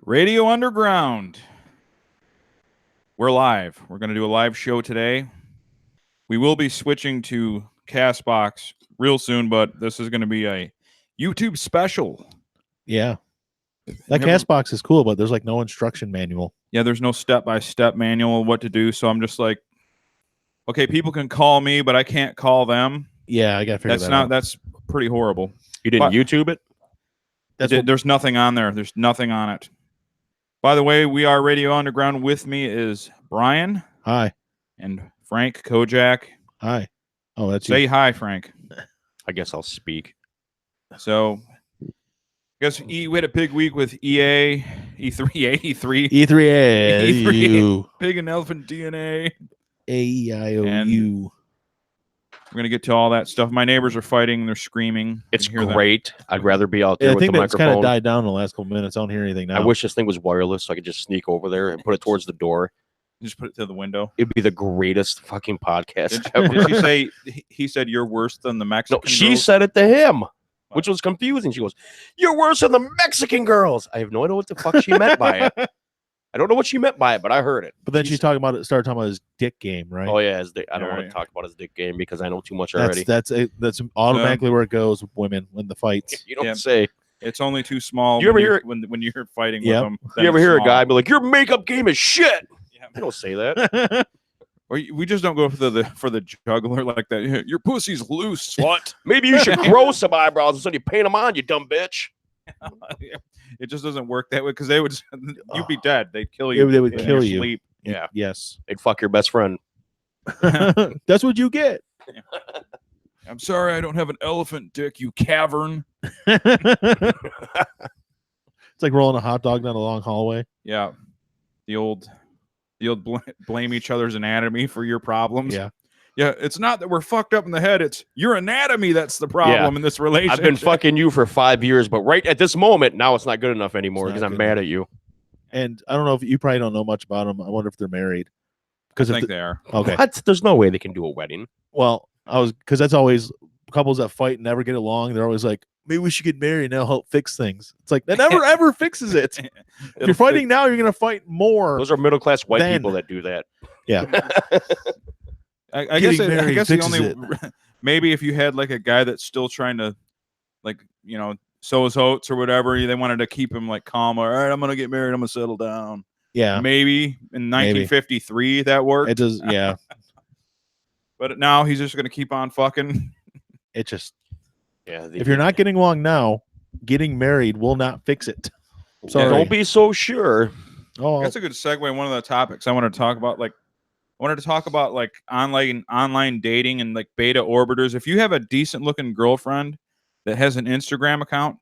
Radio Underground. We're live. We're going to do a live show today. We will be switching to Castbox real soon, but this is going to be a YouTube special. Yeah. That Castbox is cool, but there's like no instruction manual. Yeah, there's no step-by-step manual of what to do, so I'm just like, okay, people can call me, but I can't call them. Yeah, I got to figure that out. That's pretty horrible. You didn't YouTube it? There's nothing on there. There's nothing on it. By the way, we are Radio Underground. With me is Brian. Hi. And Frank Kojak. Hi. Oh, that's Say you. hi, Frank. I guess I'll speak. So, I guess we had a big week with EA, E3, E3. E3A. E3, Pig and Elephant DNA. A-E-I-O-U. We're going to get to all that stuff. My neighbors are fighting. They're screaming. It's great. I'd rather be out there Yeah, I with think the that's kind microphone. of died down in the last couple minutes. I don't hear anything now. I wish this thing was wireless so I could just sneak over there and put it towards the door. Just put it to the window. It'd be the greatest fucking podcast Did ever. she say, he said, you're worse than the Mexican No, she girls? said it to him, which was confusing. She goes, "You're worse than the Mexican girls." I have no idea what the fuck she meant by it. I don't know what she meant by it, but I heard it. But then she started talking about his dick game, right? Oh yeah, I don't want Alright. to talk about his dick game because I know too much already. That's automatically where it goes with women when the fights. You don't Yeah. say. It's only too small. You ever when hear it? when you're fighting Yep. with them? You ever hear a guy guy? be like, "Your makeup game is shit"? Yeah. I don't say that. Or we just don't go for the juggler like that. Your pussy's loose, slut. Maybe you should grow some eyebrows instead you paint them on, you dumb bitch. It just doesn't work that way because they would you'd be dead. They'd kill you. They would in kill your you. sleep. Yeah. Yes. They'd fuck your best friend. That's what you get. I'm sorry, I don't have an elephant dick, you cavern. It's like rolling a hot dog down a long hallway. Yeah, the old blame each other's anatomy for your problems. Yeah. Yeah, it's not that we're fucked up in the head. It's your anatomy that's the problem in this relationship. I've been fucking you for 5 years, but right at this moment, now it's not good enough anymore It's because not I'm good mad enough. at you. And I don't know if you probably don't know much about them. I wonder if they're married. I Because think they are. okay. What? There's no way they can do a wedding. Well, because that's always couples that fight and never get along. They're always like, maybe we should get married and that'll help fix things. It's like that never ever fixes it. If you're fighting now, you're gonna fight more. Those are middle class white Then- people that do that. Yeah. I guess Getting I married guess the fixes only maybe if you had like a guy that's still trying to sow his oats or whatever, they wanted to keep him like calm. All right, I'm gonna get married. I'm gonna settle down. Yeah. Maybe in 1953 that worked. It does. Yeah. But now he's just gonna keep on fucking. It just Yeah. if you're not getting along now, getting married will not fix it. Sorry. don't be so sure. Oh, That's a good segue. One of the topics I wanted to talk about, like online dating and like beta orbiters. If you have a decent looking girlfriend that has an Instagram account,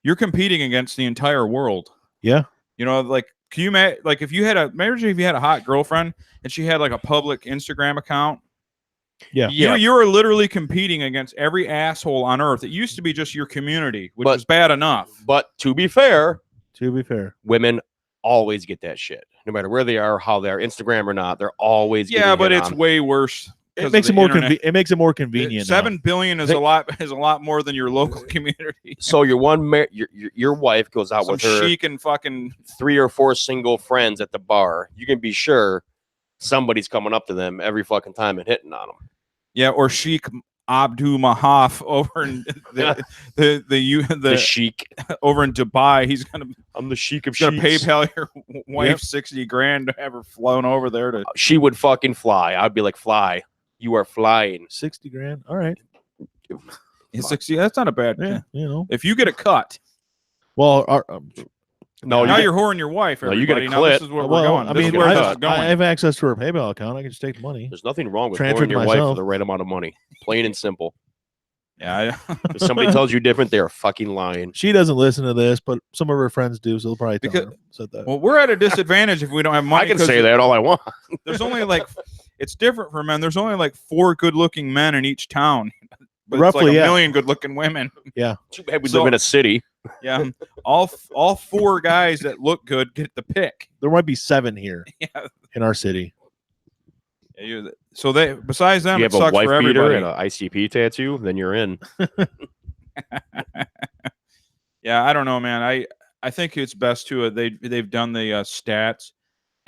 you're competing against the entire world. yeah. Like can you like if you had a hot girlfriend and she had like a public Instagram account? Yeah. You were literally competing against every asshole on earth. It used to be just your community, which was bad enough. But to be fair, To be fair. women always get that shit. No matter where they are, how they are, Instagram or not, they're always Yeah, getting but hit it's on. way worse. It makes it more it makes it more convenient. 7 billion is They- a lot more than your local community. So your wife goes out Some with her chic and fucking 3 or 4 single friends at the bar. You can be sure somebody's coming up to them every fucking time and hitting on them. yeah, or chic Abdu Mahaf over in The chic. over in Dubai. He's gonna I'm the chic of gonna chics. PayPal your wife 60 grand to have her flown over there to. She would fucking fly. I'd be like, fly. You are flying. 60 grand. All right. 60. That's not a bad. Yeah. You know. If you get a cut, Well, No, now you you're whoring your wife. No, you get a Everybody. Now this clit. is where we're well, going. I This is mean, where I- this I, is going. I have access to her PayPal account. I can just take the money. there's nothing wrong with Transfer throwing to your wife for myself. the right amount of money. Plain and simple. Yeah. If somebody tells you different, they're fucking lying. She doesn't listen to this, but some of her friends do, so they'll probably tell Because- her. Said that. Well, we're at a disadvantage if we don't have money. I can 'cause say that all I want. There's only like, it's different for men. There's only like 4 good-looking men in each town, but Roughly, it's like a yeah. million good-looking women. Too bad we So- live in a city. Yeah, all 4 guys that look good get the pick. There might be 7 here Yeah. in our city. So they, besides them, You it have a sucks wife for beater everybody. and an ICP tattoo, then you're in. Yeah, I don't know, man. I think it's best to they've done the stats,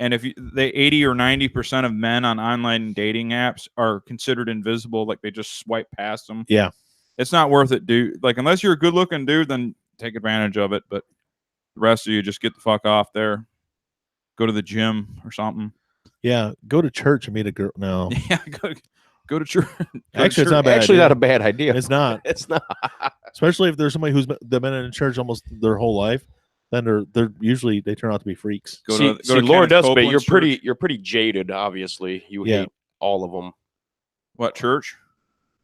and if they 80 or 90% of men on online dating apps are considered invisible, like they just swipe past them. Yeah. It's not worth it, dude. Like unless you're a good looking dude, then take advantage of it. But the rest of you just get the fuck off there. Go to the gym or something. Yeah, go to church and meet a girl. No, Yeah, go to church. actually, it's not a bad. Actually, idea. not a bad idea. It's not, It's not. especially if there's somebody they've been in church almost their whole life. Then they're usually they turn out to be freaks. Go See, to Laura Kenneth Dustbait, Copeland's you're church. pretty jaded. Obviously, you Yeah. hate all of them. What church?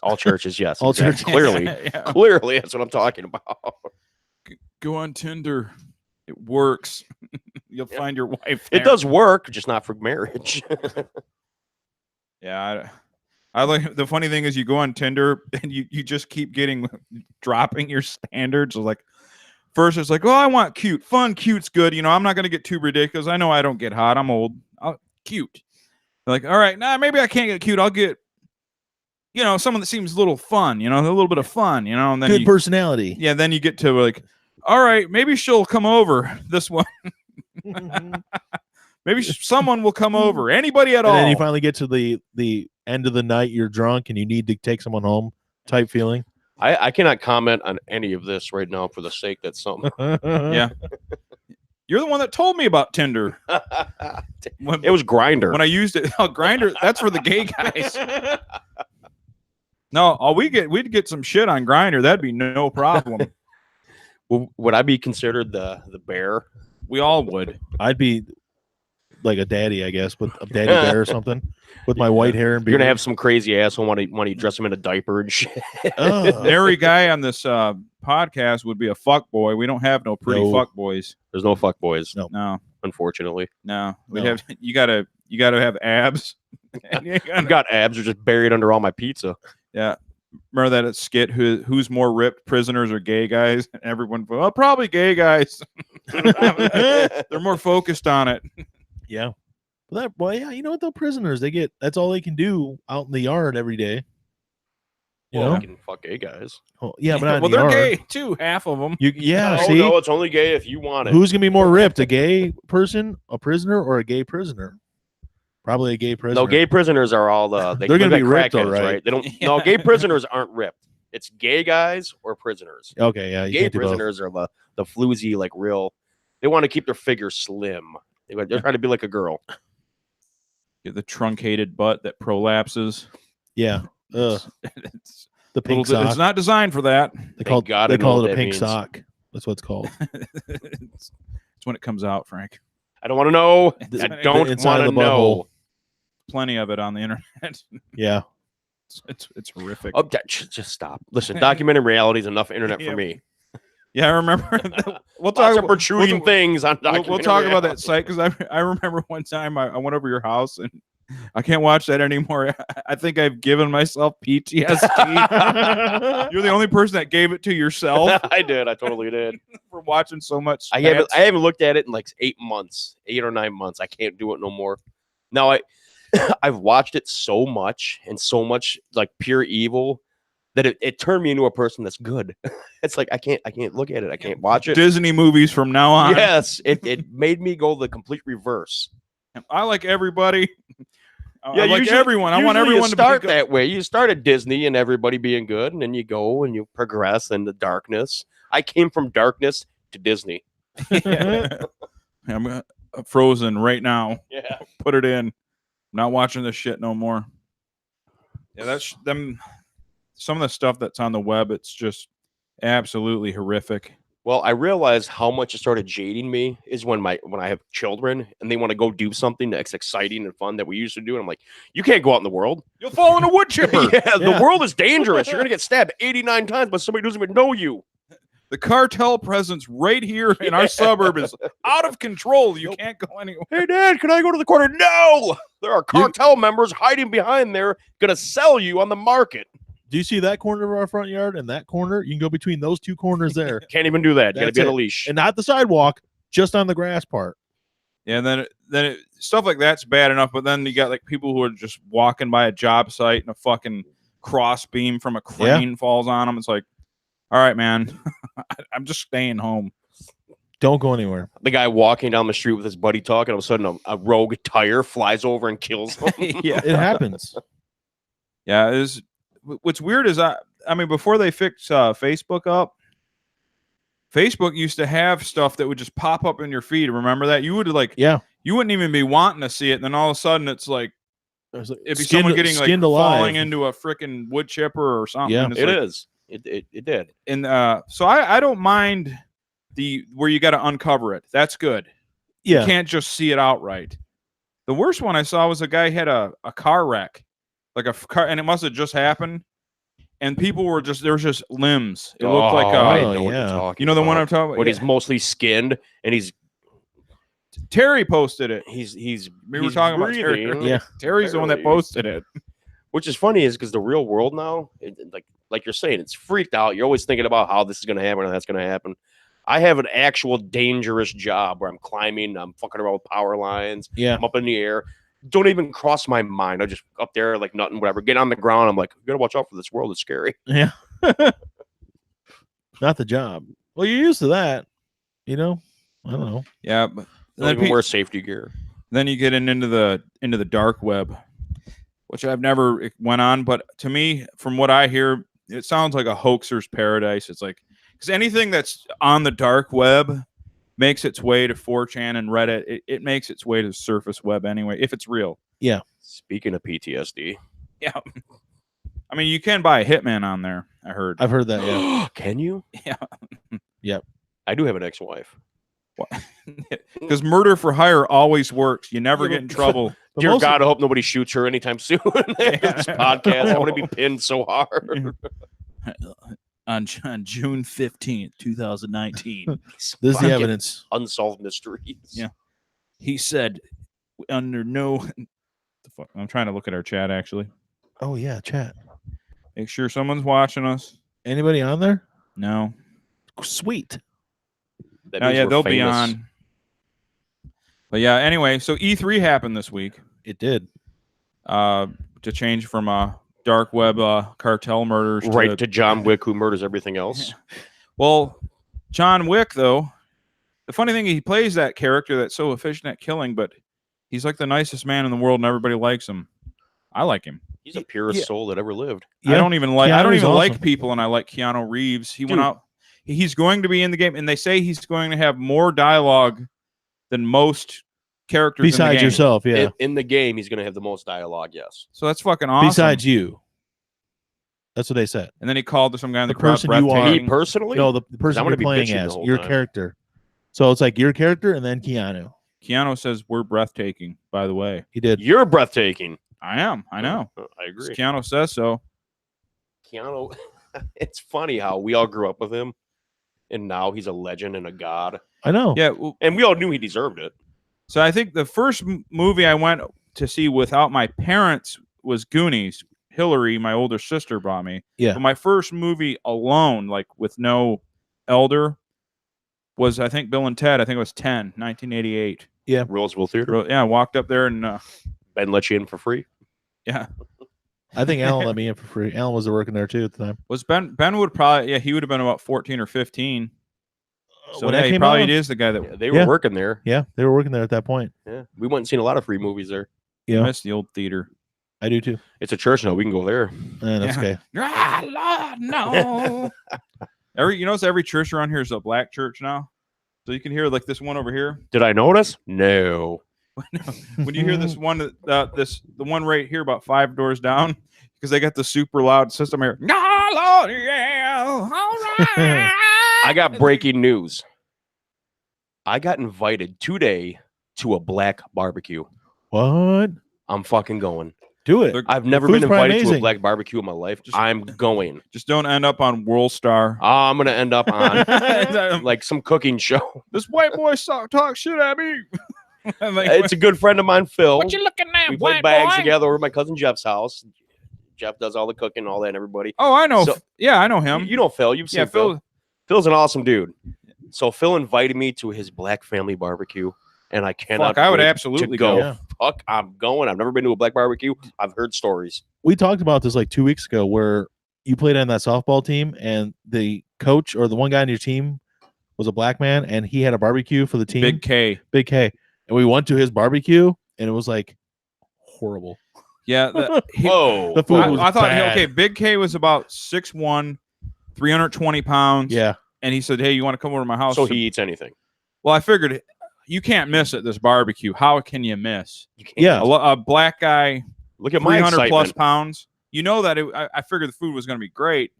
All churches, yes. All exactly. churches. Clearly, Yeah. clearly, that's what I'm talking about. Go on Tinder. It works. You'll find your wife. It there. does work, just not for marriage. Yeah, I like the funny thing is you go on Tinder and you just keep dropping your standards. Like first it's like, oh, I want cute, fun, cute's good. You know, I'm not gonna get too ridiculous. I know I don't get hot. I'm old. Cute. They're like, all right, nah, maybe I can't get cute. I'll get, you know, someone that seems a little fun. You know, a little bit of fun. You know, and then Good personality. yeah, then you get to like, all right, maybe she'll come over. This one, maybe someone will come over. Anybody at all. And then you finally get to the end of the night. You're drunk and you need to take someone home. Type feeling. I cannot comment on any of this right now for the sake that something. Yeah. You're the one that told me about Tinder. When, It was Grinder. when I used it. Oh, Grinder. That's for the gay guys. No, we'd get some shit on Grinder. That'd be no problem. Would I be considered the bear? We all would. I'd be like a daddy, I guess, with a daddy bear or something, with my white hair and beard. You're gonna have some crazy asshole want to dress him in a diaper and shit. Ugh. Every guy on this podcast would be a fuck boy. We don't have no pretty No. fuck boys. There's no fuck boys, No. No, unfortunately. no. We No. have you gotta have abs. And you gotta- I've got abs are just buried under all my pizza. yeah. Remember that skit? Who's more ripped, prisoners or gay guys? And everyone, well, probably gay guys. They're more focused on it. Yeah. Well, yeah, you know what though? Prisoners, that's all they can do out in the yard every day. You Well, know? I can fuck gay guys. Oh, yeah, but not well, in the they're yard. gay too. Half of them. Yeah, Oh, see? no, it's only gay if you want it. Who's gonna be more ripped? A gay person, a prisoner, or a gay prisoner? Probably a gay prisoner. No, gay prisoners are all They're gonna be ripped, all crackheads, right. They don't. No, gay prisoners aren't ripped. It's gay guys or prisoners. Okay, yeah, you Gay can't do both. prisoners are the floozy, like real. They want to keep their figure slim. They're trying to be like a girl. Get the truncated butt that prolapses. Yeah. Ugh, It's, the pink little- sock. it's not designed for that. They call God I they know call what it a that pink means. sock. That's what it's called. It's when it comes out, Frank. I don't want to know. The- I don't the inside want of to the know. butthole. Plenty of it on the internet. Yeah. It's horrific. Oh, just stop. Listen, documented reality is enough internet Yeah. for me. Yeah, I remember. We'll Lots talk of about protruding we'll- things on We'll documented talk about that reality. site because I remember one time I went over your house and I can't watch that anymore. I think I've given myself PTSD. You're the only person that gave it to yourself I did. I totally did. for watching so much. I spats. haven't looked at it in like 8 months, 8 or 9 months. I can't do it no more. Now I've watched it so much and so much like pure evil that it turned me into a person that's good. It's like I can't look at it. I can't watch it. Disney movies from now on. Yes, it made me go the complete reverse. I like everybody. I like usually- everyone. I want usually everyone you to start be that way. You start at Disney and everybody being good, and then you go and you progress into darkness. I came from darkness to Disney. Yeah. I'm frozen right now. Yeah. Put it in. I'm not watching this shit no more. Yeah, that's them. Some of the stuff that's on the web, it's just absolutely horrific. Well, I realized how much it started jading me is when I have children and they want to go do something that's exciting and fun that we used to do. And I'm like, you can't go out in the world. You'll fall in a wood chipper. Yeah, Yeah. the world is dangerous. You're gonna get stabbed 89 times by somebody who doesn't even know you. The cartel presence right here in our suburb is out of control. You can't go anywhere. Hey, Dad, can I go to the corner? No, there are cartel members hiding behind there, gonna sell you on the market. Do you see that corner of our front yard and that corner? You can go between those two corners there. Can't even do that. You gotta That's be on a it. leash. And not the sidewalk, just on the grass part. Yeah, and then stuff like that's bad enough, but then you got like people who are just walking by a job site and a fucking cross beam from a crane falls on them. It's like, all right, man, I'm just staying home. Don't go anywhere. The guy walking down the street with his buddy talking, all of a sudden a rogue tire flies over and kills him. Yeah. It happens. Yeah, what's weird is I mean before they fixed Facebook up, Facebook used to have stuff that would just pop up in your feed. Remember that? You would like Yeah. you wouldn't even be wanting to see it, and then all of a sudden it's like There's like it'd be someone getting like skinned falling alive. into a freaking wood chipper or something. Yeah. and it's It like- is. It did. And so I don't mind where you got to uncover it. That's good. Yeah. You can't just see it outright. The worst one I saw was a guy had a car wreck, like a car, and it must have just happened. And people were there was just limbs. It looked like I Oh, know what you're yeah. talking you know the one about. I'm talking about. When Yeah. he's mostly skinned and he's Terry posted it. we We were talking about Terry. Yeah. Terry's the one that Barely. posted it. Which is funny is because the real world now, like you're saying, it's freaked out. You're always thinking about how this is going to happen and that's going to happen. I have an actual dangerous job where I'm climbing, I'm fucking around with power lines, Yeah. I'm up in the air. Don't even cross my mind. I just up there like nothing, whatever. Get on the ground. I'm like, you gotta watch out for this world. It's scary. Yeah. Not the job. Well, you're used to that. You know? I don't know. Yeah, but Don't then, even wear safety gear. then you get into the dark web, which I've never went on. But to me, from what I hear, it sounds like a hoaxer's paradise. It's like because anything that's on the dark web makes its way to 4chan and Reddit. It makes its way to the surface web anyway, if it's real. Speaking of PTSD, Yeah. I mean, you can buy a hitman on there. I heard. I've heard that, yeah. can you? Yeah. Yep. I do have an ex-wife. Because murder for hire always works. You never Yeah, get in but- trouble. But Dear most of- God, I hope nobody shoots her anytime soon. This podcast, I want to be pinned so hard. on June 15th, 2019. this is the Fucking evidence. Unsolved mysteries. Yeah. He said, under no. The fuck? I'm trying to look at our chat actually. Oh, yeah, chat. Make sure someone's watching us. Anybody on there? No. Sweet. That Oh, means yeah, we're they'll be famous. on. But yeah, anyway, so E3 happened this week. It did. To change from dark web cartel murders Right to John Wick, who murders everything else. Well, John Wick, though, the funny thing, he plays that character that's so efficient at killing, but he's like the nicest man in the world, and everybody likes him. I like him. He's the purest Yeah. soul that ever lived. I don't even like. I don't Keanu's even like awesome. people, and I like Keanu Reeves. He Dude. went out. He's going to be in the game, and they say he's going to have more dialogue than most characters in the Besides game. yourself, yeah. In the game, he's going to have the most dialogue, yes. So that's fucking awesome. Besides you. That's what they said. and then he called to some guy in the, The crowd. person you are- breathtaking. Me personally? No, the person gonna you're be playing bitching the as, whole your time. character. So it's like your character and then Keanu. Keanu says we're breathtaking. By the way, He did. You're breathtaking. I am. I know. I agree. Keanu says so. Keanu, it's funny how we all grew up with him, and now he's a legend and a god. I know. Yeah. Well, And we all knew he deserved it. so I think the first movie I went to see without my parents was Goonies. Hillary, my older sister, brought me. Yeah. But my first movie alone, like with no elder, was I think Bill and Ted. I think it was 1988. Roseville Theater. Yeah, I walked up there and Ben let you in for free. yeah, I think Alan let me in for free. Alan was working there too at the time. was Ben would probably he would have been about 14 or 15. So When yeah, that he came probably out? is the guy that Yeah, they were Yeah. working there. Yeah, they were working there at that point. Yeah. We went and seen a lot of free movies there. Yeah. missed the old theater. I do too. It's a church now. We can go there. That's Yeah. okay. Ah, Lord, no. every church around here is a black church now. So you can hear like this one over here. Did I notice? No. When you hear this one, the one right here about 5 doors down, because they got the super loud system here. No, Lord, yeah, all right. I got breaking news. I got invited today to a black barbecue. What? I'm fucking going. Do it. They're- I've never food's been probably invited to a amazing. black barbecue in my life. Just- I'm going. Just don't end up on World Star. I'm gonna end up on like some cooking show. This white boy talk shit at me. I'm like, It's a good friend of mine, Phil. what you looking at, We play white bags boy? together over at my cousin Jeff's house. Jeff does all the cooking, all that, and everybody. Oh, I know. So- Yeah, I know him. You know Phil. You've seen yeah, Phil. Phil. Phil's an awesome dude. So Phil invited me to his black family barbecue, and I cannot. Fuck, I would wait absolutely to go. go. Yeah. Fuck, I'm going. I've never been to a black barbecue. I've heard stories. We talked about this like 2 weeks ago where you played on that softball team and the coach or the one guy on your team was a black man, and he had a barbecue for the team. Big K. Big K. And we went to his barbecue, and it was like horrible. Yeah. Whoa. The food I, was I thought, bad. okay, Big K was about 6'1", 320 pounds. Yeah. And he said, hey, you want to come over to my house? So he eats anything. Well, I figured you can't miss at this barbecue. How can you miss? You can't. Yeah. A black guy, Look at my 300 excitement. plus pounds. You know that I figured the food was going to be great.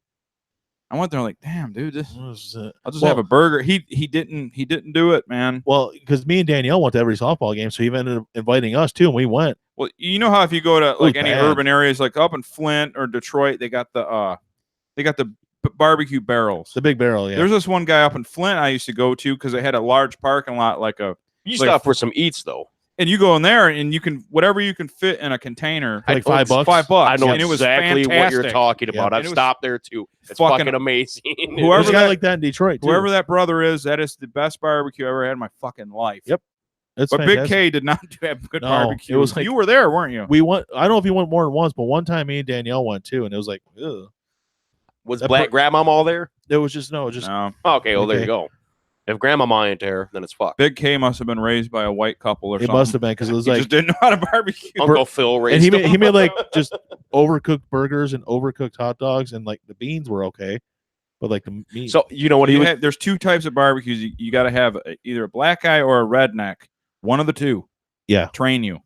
I went there like, damn, dude, I'll just have a burger. He didn't do it, man. Well, because me and Danielle went to every softball game, so he ended up inviting us too, and we went. Well, you know how if you go to like any bad. urban areas, like up in Flint or Detroit, they got the barbecue barrels. The big barrel, yeah. There's this one guy up in Flint I used to go to because they had a large parking lot, You like- stop for some eats though. and you go in there and you can whatever you can fit in a container. Like $5. $5. I know and it was exactly what you're fantastic. talking Yeah. about. I've And it was stopped there too. It's fucking- fucking amazing. There's Whoever a guy that- like that in Detroit, too. Whoever that brother is, that is the best barbecue I ever had in my fucking life. Yep. It's But fantastic. Big K did not have good No, barbecue. it was like- you were there, weren't you? We went. I don't know if he went more than once, but one time me and Danielle went too, and it was like, ugh. Was That Black Grandmama all there? It was just no, just No. Okay, well there Okay. you go. If Grandmama ain't there, then it's fucked. Big K must have been raised by a white couple or it something. must have been because it was He like, just didn't know how to barbecue. Uncle Phil raised and he him. made like just overcooked burgers and overcooked hot dogs, and like the beans were okay, but like the meat. So you know what he You would have- there's two types of barbecues. You got to have either a black guy or a redneck. One of the two. Yeah. Train you.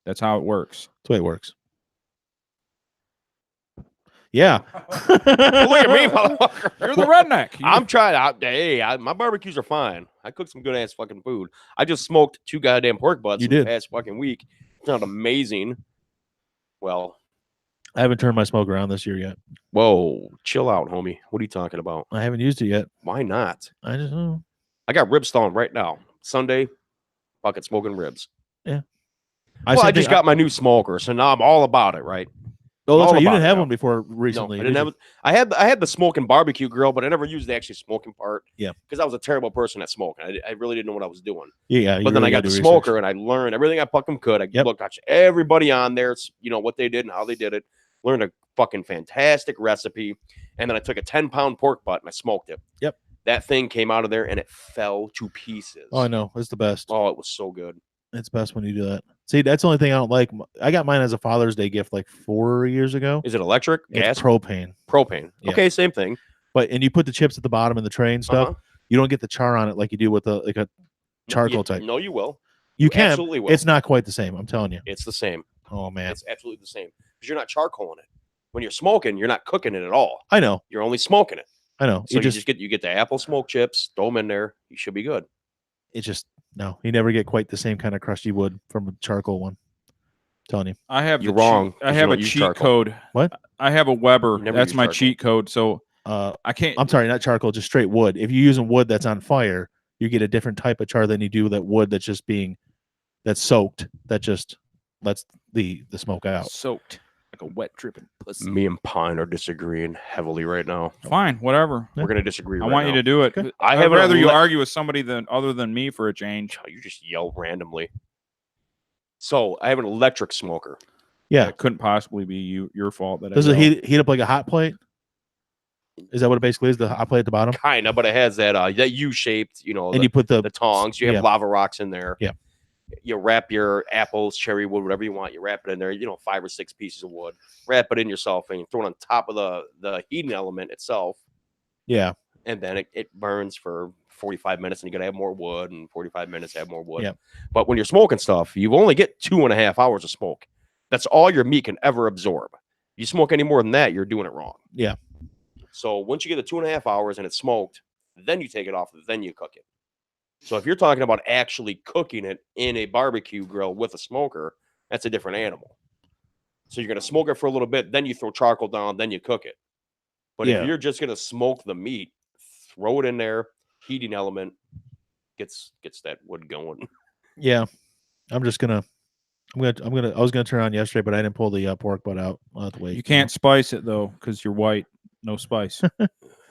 That's how it works. that's the way it works. Yeah. Look at me, motherfucker. You're the redneck. You- I'm trying out. Hey, my barbecues are fine. I cook some good ass fucking food. I just smoked 2 goddamn pork butts You in the did. past fucking week. It's not amazing. Well, I haven't turned my smoke around this year yet. whoa, chill out, homie. What are you talking about? I haven't used it yet. Why not? I just I got ribs thawing right now. Sunday, fucking smoking ribs. I I just got my new smoker, so now I'm all about it, right? Oh, that's all right. You about didn't it have now. one before recently. No, I did didn't you? have. I had the smoking barbecue grill, but I never used the actually smoking part. Yeah. because I was a terrible person at smoking. I really didn't know what I was doing. Yeah. But then I got the smoker, and I learned everything I fucking could. I Yep. looked at everybody on there, what they did and how they did it. Learned a fucking fantastic recipe, and then I took a 10-pound pork butt and I smoked it. Yep. That thing came out of there and it fell to pieces. Oh, I know. It's the best. Oh, it was so good. It's best when you do that. See, that's the only thing I don't like. I got mine as a Father's Day gift like 4 years ago. Is it electric, It's gas, propane. propane? Yeah. Okay, same thing. And you put the chips at the bottom in the tray and stuff. Uh-huh. You don't get the char on it like you do with a charcoal type. No, you will. You can. Absolutely will. It's not quite the same. I'm telling you. It's the same. Oh man, It's absolutely the same because you're not charcoaling it. When you're smoking, you're not cooking it at all. I know. You're only smoking it. I know. So you just get the apple smoke chips, throw them in there. You should be good. It's just no. You never get quite the same kind of crust you would from a charcoal one. telling you. I have You're the cheat- wrong, I 'cause you have a don't use cheat charcoal. code. What? I have a Weber. Never That's use my charcoal. cheat code. So I can't. I'm sorry, not charcoal, just straight wood. If you're using wood that's on fire, you get a different type of char than you do that wood that's just that's soaked. That just lets the smoke out. soaked like a wet dripping pussy. Me and Pine are disagreeing heavily right now. Fine, whatever. Yeah. We're gonna disagree. I right want you now. to do it. Okay. I I'd haven't rather you let- argue with somebody other than me for a change. You just yell randomly. So I have an electric smoker. Yeah. It couldn't possibly be your fault that Does I it don't. heat up like a hot plate? Is that what it basically is? The hot plate at the bottom? Kinda, but it has that that U-shaped, And you put the tongs. You have yeah. lava rocks in there. Yeah. You wrap your apples, cherry wood, whatever you want. You wrap it in there. 5 or 6 pieces of wood. Wrap it in yourself and you throw it on top of the heating element itself. yeah. And then it burns for 45 minutes, and you gotta have more wood, and 45 minutes have more wood. Yeah. But when you're smoking stuff, you only get 2.5 hours of smoke. That's all your meat can ever absorb. You smoke any more than that, you're doing it wrong. Yeah. So once you get the 2.5 hours and it's smoked, then you take it off, then you cook it. So if you're talking about actually cooking it in a barbecue grill with a smoker, that's a different animal. So you're gonna smoke it for a little bit, then you throw charcoal down, then you cook it. But Yeah. if you're just gonna smoke the meat, throw it in there, heating element gets that wood going. Yeah. I was gonna turn on yesterday, but I didn't pull the pork butt out. I'll have to wait. You can't spice it though because you're white. No spice.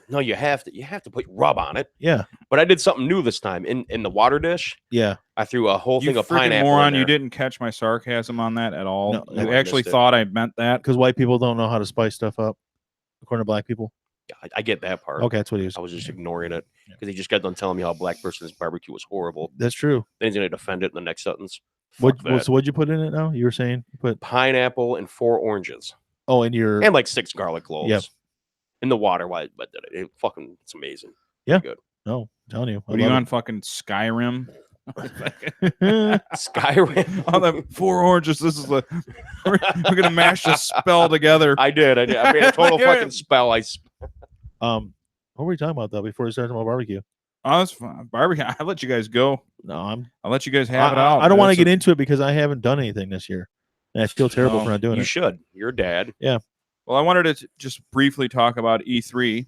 No, you have to put rub on it. Yeah. But I did something new this time in the water dish. Yeah. I threw a whole You thing of freaking pineapple. moron! in there. You didn't catch my sarcasm on that at all. No, you I actually missed it. thought I meant that. Because white people don't know how to spice stuff up, according to black people. I get that part. Okay, that's what he was. I was just ignoring it Yeah. because he just got done telling me how black person's barbecue was horrible. That's true. Then he's gonna defend it in the next sentence. What? Fuck that. So what'd you put in it now? You were saying you put Pineapple and 4 oranges and your and like 6 garlic cloves. Yep. In the water. Why? But it's amazing. Yeah. Good. no, I'm telling you. I What are you love on fucking Skyrim? it. Skyrim. All the 4 oranges. This is we're gonna mash the spell together. I did. I made a total fucking spell. What were we talking about though before we started talking about barbecue? Oh, that's fine. Barbecue. I'll let you guys go. No, I'll let you guys have it I out. don't want to That's get into it because I haven't done anything this year, and I feel terrible No, for not doing You it. should. You're a dad. Well, I wanted to just briefly talk about E3,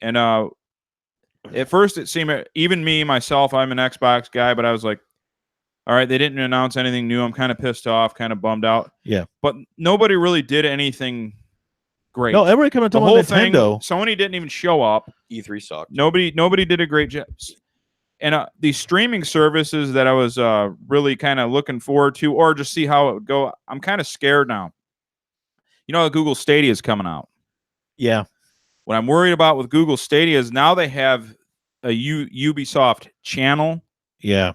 and at first it seemed even me myself, I'm an Xbox guy, but I was like, all right, they didn't announce anything new. I'm kind of pissed off, kind of bummed out. Yeah. But nobody really did anything great. No, everybody coming to the talk whole about Nintendo. thing, Sony didn't even show up. E3 sucked. Nobody did a great job. And these streaming services that I was really kind of looking forward to, or just see how it would go, I'm kind of scared now. You know, Google Stadia is coming out. Yeah. What I'm worried about with Google Stadia is now they have a Ubisoft channel, Yeah.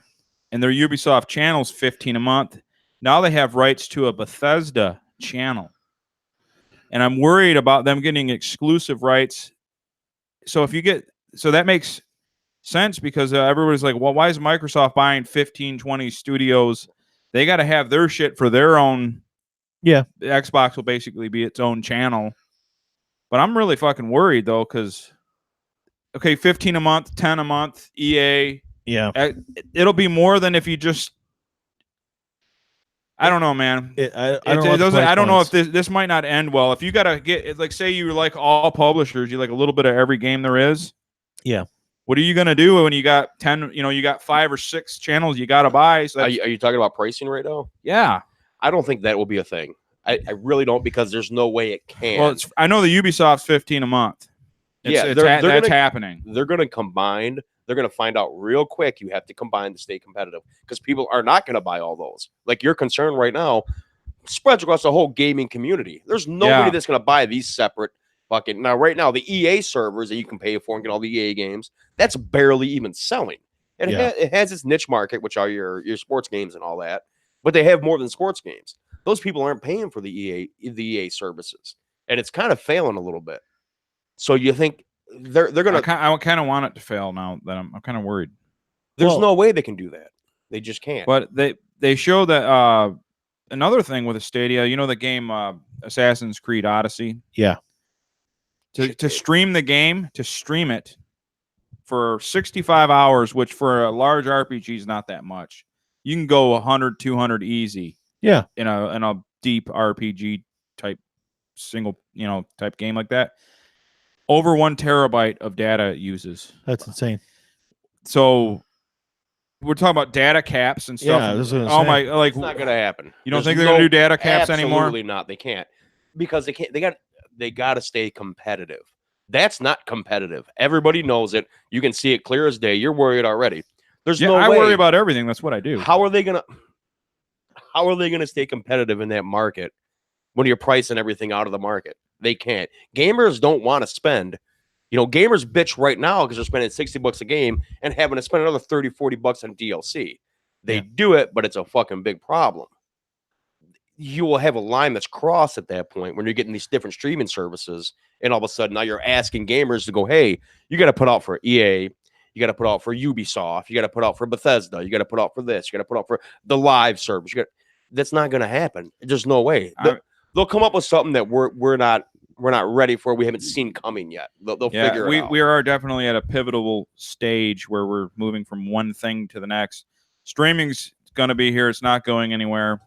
and their Ubisoft channel's $15 a month. Now they have rights to a Bethesda channel. And I'm worried about them getting exclusive rights. So that makes sense because everybody's like, well, why is Microsoft buying 15, 20 studios? They got to have their shit for their own. Yeah. The Xbox will basically be its own channel. But I'm really fucking worried though, because okay, 15 a month, 10 a month, EA. Yeah. It'll be more than if you just. I don't know, man. I don't know if this might not end well. If you gotta get like, say you like all publishers, you like a little bit of every game there is. Yeah. What are you gonna do when you got 10? You got 5 or 6 channels you gotta buy. So Are you talking about pricing right now? yeah. I don't think that will be a thing. I really don't, because there's no way it can. Well, I know the Ubisoft's 15 a month. Yeah, That's happening. They're going to combine. They're going to find out real quick you have to combine to stay competitive, because people are not going to buy all those. Like your concern right now spreads across the whole gaming community. There's nobody that's going to buy these separate fucking. Now, right now, the EA servers that you can pay for and get all the EA games, that's barely even selling. And it has its niche market, which are your sports games and all that. But they have more than sports games. Those people aren't paying for the EA services, and it's kind of failing a little bit. So you think they're gonna? I kind of want it to fail now that I'm kind of worried. There's no way they can do that. They just can't. But they show that another thing with the Stadia, the game Assassin's Creed Odyssey. Yeah. To stream the game, to stream it for 65 hours, which for a large RPG is not that much. You can go 100, 200 easy. Yeah. In a deep RPG type single, type game like that. Over 1 terabyte of data it uses. That's insane. So we're talking about data caps and stuff. Yeah, this is what I'm oh saying. my, like It's not gonna happen. You don't think they're gonna do data caps anymore? Absolutely not. They can't, because they can't. They got to stay competitive. That's not competitive. Everybody knows it. You can see it clear as day. You're worried already. There's no way. I worry about everything. That's what I do. How are they gonna stay competitive in that market when you're pricing everything out of the market? They can't. Gamers don't want to spend. Gamers bitch right now because they're spending $60 a game and having to spend another $30-$40 on DLC. They do it, but it's a fucking big problem. You will have a line that's crossed at that point when you're getting these different streaming services, and all of a sudden now you're asking gamers to go, hey, you got to put out for EA, you got to put out for Ubisoft, you got to put out for Bethesda, you got to put out for this, you got to put out for the live service. That's not going to happen. There's no way. They'll come up with something that we're not ready for. We haven't seen coming yet. They'll figure it out. We are definitely at a pivotal stage where we're moving from one thing to the next. Streaming's going to be here. It's not going anywhere.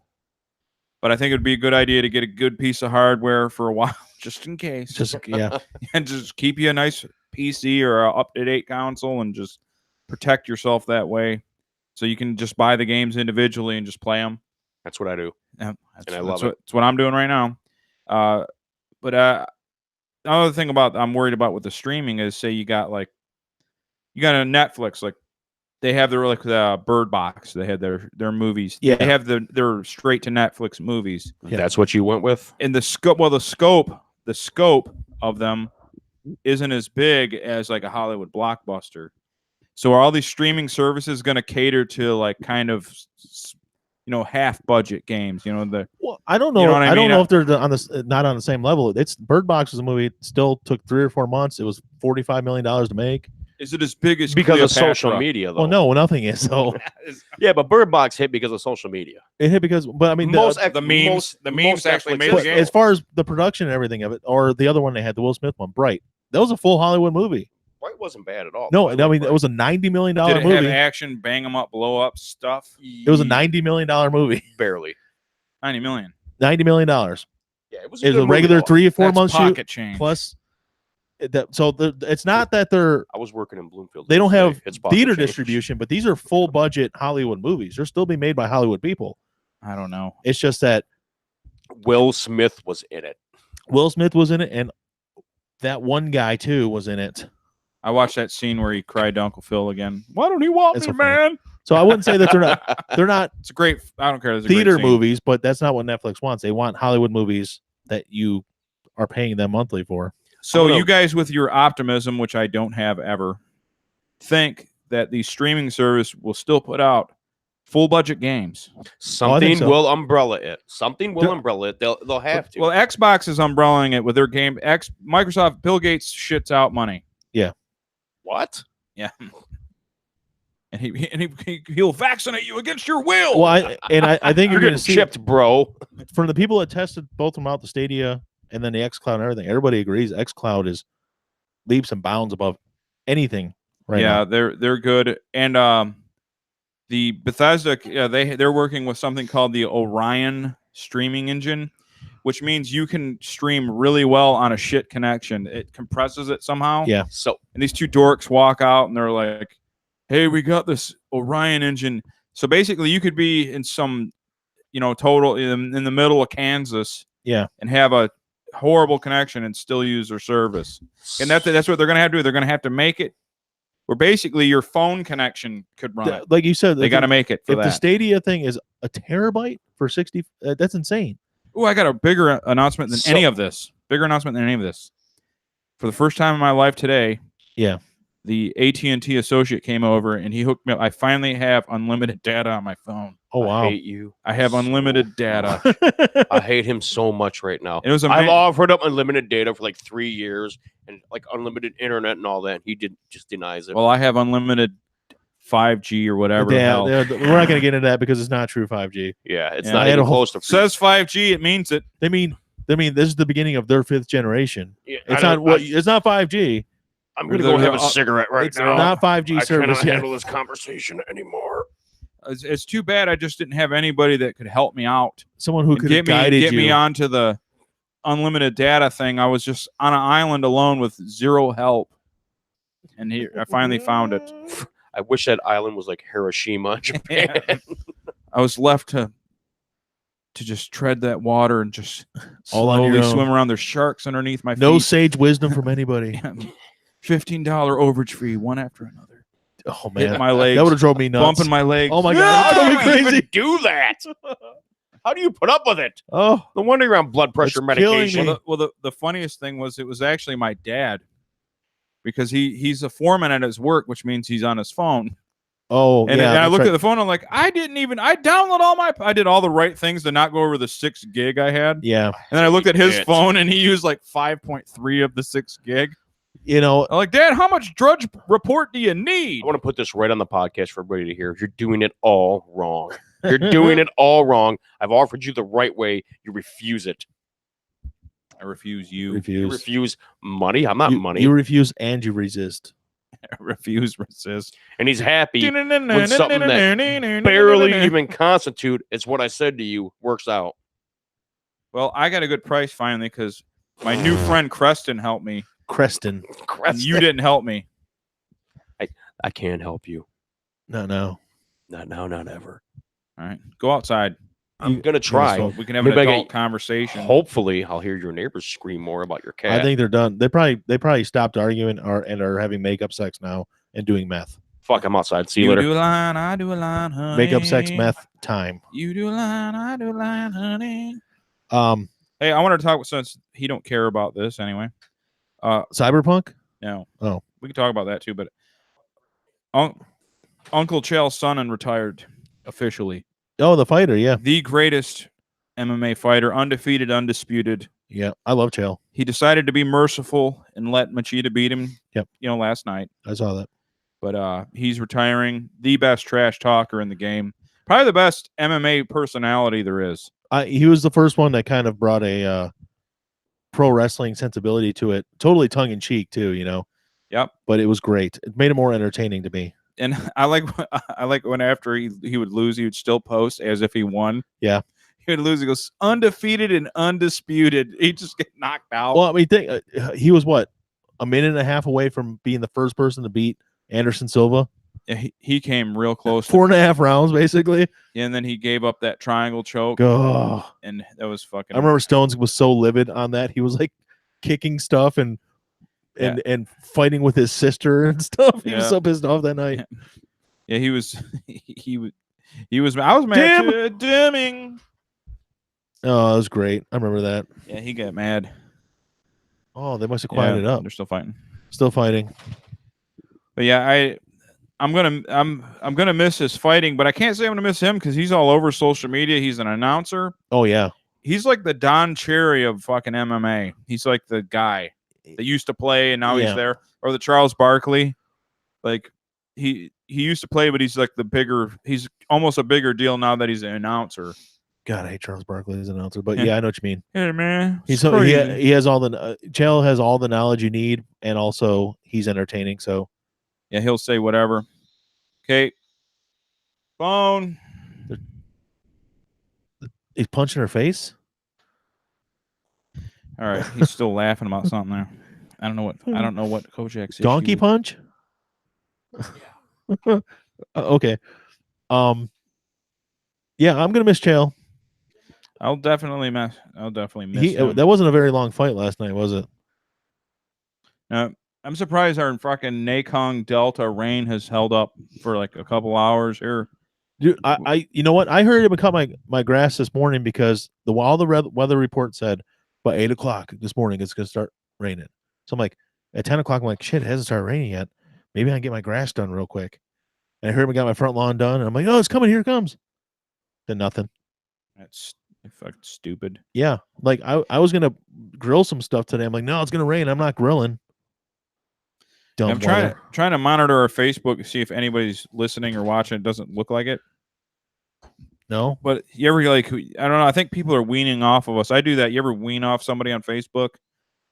But I think it'd be a good idea to get a good piece of hardware for a while, just in case. And just keep you a nice PC or a up-to-date console and just protect yourself that way. So you can just buy the games individually and just play them. That's what I do. Yeah, and I love it. That's what I'm doing right now. But another thing I'm worried about with the streaming is, say you got a Netflix, like they have their Bird Box, they have their movies. Yeah. They have their straight to Netflix movies. Yeah. That's what you went with. And the scope of them isn't as big as like a Hollywood blockbuster. So are all these streaming services going to cater to like kind of half budget games? Well, I don't know. You know what I I don't mean? know if they're on this not on the same level. It's Bird Box was a movie. It still took 3 or 4 months. It was $45 million to make. Is it as big as because of Cleopatra? social media, though. Well, no, nothing is. So Yeah, but Bird Box hit because of social media. it hit because, but I mean, The memes actually made the but game. as far as the production and everything of it, or the other one they had, the Will Smith one, Bright, that was a full Hollywood movie. Bright wasn't bad at all. No, I mean, it was a $90 million Did it have movie. action, bang 'em up, blow up stuff? It was a $90 million movie. barely. 90 million. $90 million. Yeah, it was. It's good a regular movie, though. 3 or 4 That's month shoot pocket change. plus. It's not that they're I was working in Bloomfield. they don't today. have It's pocket theater change. distribution, but these are full budget Hollywood movies. They're still being made by Hollywood people. I don't know. It's just that Will Smith was in it. Will Smith was in it, and that one guy too was in it. I watched that scene where he cried to Uncle Phil again. Why don't he want That's me, so funny. man? So I wouldn't say that they're not It's a great. I don't care. It's a great theater scene. movies, but that's not what Netflix wants. They want Hollywood movies that you are paying them monthly for. So I'm gonna- you guys, with your optimism, which I don't have ever, think that the streaming service will still put out full budget games? Something so. will umbrella it. Something will Do- umbrella it. They'll have to. Well, Xbox is umbrellaing it with their game. Microsoft, Bill Gates shits out money. What? Yeah. And he'll vaccinate you against your will. Well, I think You're you're going to getting see chipped, bro. from the people that tested both of them out, the Stadia and then the XCloud and everything. Everybody agrees XCloud is leaps and bounds above anything right yeah, now. they're good. And the Bethesda, they're working with something called the Orion streaming engine, which means you can stream really well on a shit connection. It compresses it somehow. Yeah. So And these two dorks walk out and they're like, "Hey, we got this Orion engine." So basically, you could be in some, total in the middle of Kansas, Yeah. and have a horrible connection and still use their service. And that's what they're going to have to do. They're going to have to make it where basically your phone connection could run it. Like you said, They got to make it for if the that. Stadia thing is a terabyte for 60, that's insane. Oh, I got a bigger announcement than any of this. Bigger announcement than any of this. For the first time in my life today, Yeah. the AT&T associate came over and he hooked me up. I finally have unlimited data on my phone. Oh wow. I hate you. I have so unlimited data. I hate him so much right now. It was I've amazing. offered up unlimited data for like 3 years and like unlimited internet and all that. And he just denies it. Well, I have unlimited 5G or whatever. the hell. We're not going to get into that because it's not true 5G. yeah, it's Yeah, not I had even a whole- close to free. Says 5G, it means it. They mean this is the beginning of their 5th generation. Yeah, It's not it's not 5G. I'm gonna They're- go have they're- a cigarette right It's now. not 5G I service cannot yet. handle this conversation anymore. It's too bad I just didn't have anybody that could help me out. Someone who And could have get guided me you. onto the unlimited data thing. I was just on an island alone with zero help. And here I finally found it. I wish that island was like Hiroshima, Japan. Yeah. I was left to just tread that water and just All on your slowly own. swim around. There's sharks underneath my No feet. sage wisdom from anybody. $15 overage fee, one after another. Oh Hitting man, my legs, that would have drove me nuts. bumping my legs. Oh my How god, do that you would be even crazy. do that? How do you put up with it? Oh, No wonder you're on blood pressure It's killing medication. me. The funniest thing was it was actually my dad, because he's a foreman at his work, which means he's on his phone. oh And, yeah. and I that's looked right. at the phone. I'm like, I did all the right things to not go over the 6 gig I had. Yeah, And then I looked at his Shit. phone and he used like 5.3 of the 6 gig. you know, I'm like, Dad, how much Drudge Report do you need? I want to put this right on the podcast for everybody to hear. You're doing it all wrong. You're doing it all wrong. I've offered you the right way. You refuse it. I refuse you. You refuse. refuse money. I'm not You, money. you refuse and you resist. I refuse, resist. And he's happy when something that barely even constitute, it's what I said to you, works out. Well, I got a good price finally because my new friend Creston helped me. Creston. And you didn't help me. I can't help you. No. Not now, not ever. All right. Go outside. I'm going to try. so We can have an Maybe I adult get- conversation. Hopefully, I'll hear your neighbors scream more about your cat. I think they're done. They probably stopped arguing and are having makeup sex now and doing meth. Fuck, I'm outside. See you You later. do a line, I do a line, honey. Makeup sex meth time. You do a line, I do a line, honey. Um Hey, I want to talk since he don't care about this anyway. Cyberpunk. No. Oh. We can talk about that too. But Uncle Chael Sonnen retired officially. Oh, the fighter. Yeah, The greatest MMA fighter, undefeated, undisputed. yeah. I love Chael. He decided to be merciful and let Machida beat him. Yep. Last night. I saw that. But he's retiring. The best trash talker in the game. Probably the best MMA personality there is. He was the first one that kind of brought a pro wrestling sensibility to it. Totally tongue in cheek too, Yep. But it was great. It made it more entertaining to me. And I like when after he would lose, he would still post as if he won. Yeah. He would lose. He goes undefeated and undisputed. He just get knocked out. Well, I mean, he was what, a minute and a half away from being the first person to beat Anderson Silva. Yeah, he came real close. 4.5 rounds, basically. And then he gave up that triangle choke. Oh. And that was fucking. I remember Stones was so livid on that. He was like kicking stuff and fighting with his sister and stuff. He was so pissed off that night. Yeah, he was. He was. I was mad. Too. Damning. Oh, that was great. I remember that. Yeah, he got mad. Oh, they must have quieted up. They're still fighting. Still fighting. But yeah, I'm gonna miss his fighting, but I can't say I'm gonna miss him because he's all over social media. He's an announcer. Oh yeah. He's like the Don Cherry of fucking MMA. He's like the guy that used to play and now he's there, or the Charles Barkley. Like he used to play, but he's like he's almost a bigger deal now that he's an announcer. God, I hate Charles Barkley as an announcer, but yeah, I know what you mean. Hey man, he has all the Chael has all the knowledge you need, and also he's entertaining. So yeah, he'll say whatever. Okay, phone. He's punching her face. All right, he's still laughing about something there. I don't know what Kojak's donkey issue. Punch. Okay. Yeah, I'm gonna miss Chael. I'll definitely miss him. That wasn't a very long fight last night, was it? I'm surprised our fucking Nakong Delta rain has held up for like a couple hours here. Dude, I you know what? I heard it cut my grass this morning because all the weather report said by 8 o'clock this morning it's gonna start raining. So I'm like, at 10 o'clock, I'm like, shit, it hasn't started raining yet. Maybe I can get my grass done real quick. And I heard we got my front lawn done, and I'm like, oh, it's coming, here it comes. Then nothing. That's fucking stupid. Yeah, like I was gonna grill some stuff today. I'm like, no, it's gonna rain. I'm not grilling. I'm trying to monitor our Facebook to see if anybody's listening or watching. It doesn't look like it. No, but you ever I don't know. I think people are weaning off of us. I do that. You ever wean off somebody on Facebook?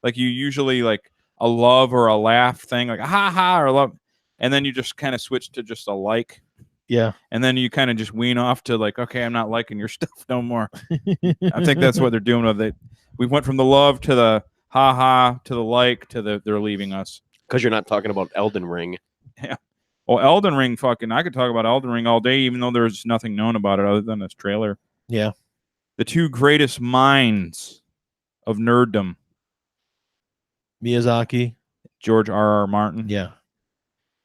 Like you usually like a love or a laugh thing, like ha ha or love, and then you just kind of switch to just a like. Yeah. And then you kind of just wean off to like, okay, I'm not liking your stuff no more. I think that's what they're doing with it. We went from the love to the ha ha to the like to they're leaving us. Because you're not talking about Elden Ring. Yeah. Well, Elden Ring I could talk about Elden Ring all day, even though there's nothing known about it other than this trailer. Yeah. The two greatest minds of nerddom. Miyazaki. George R.R. Martin. Yeah.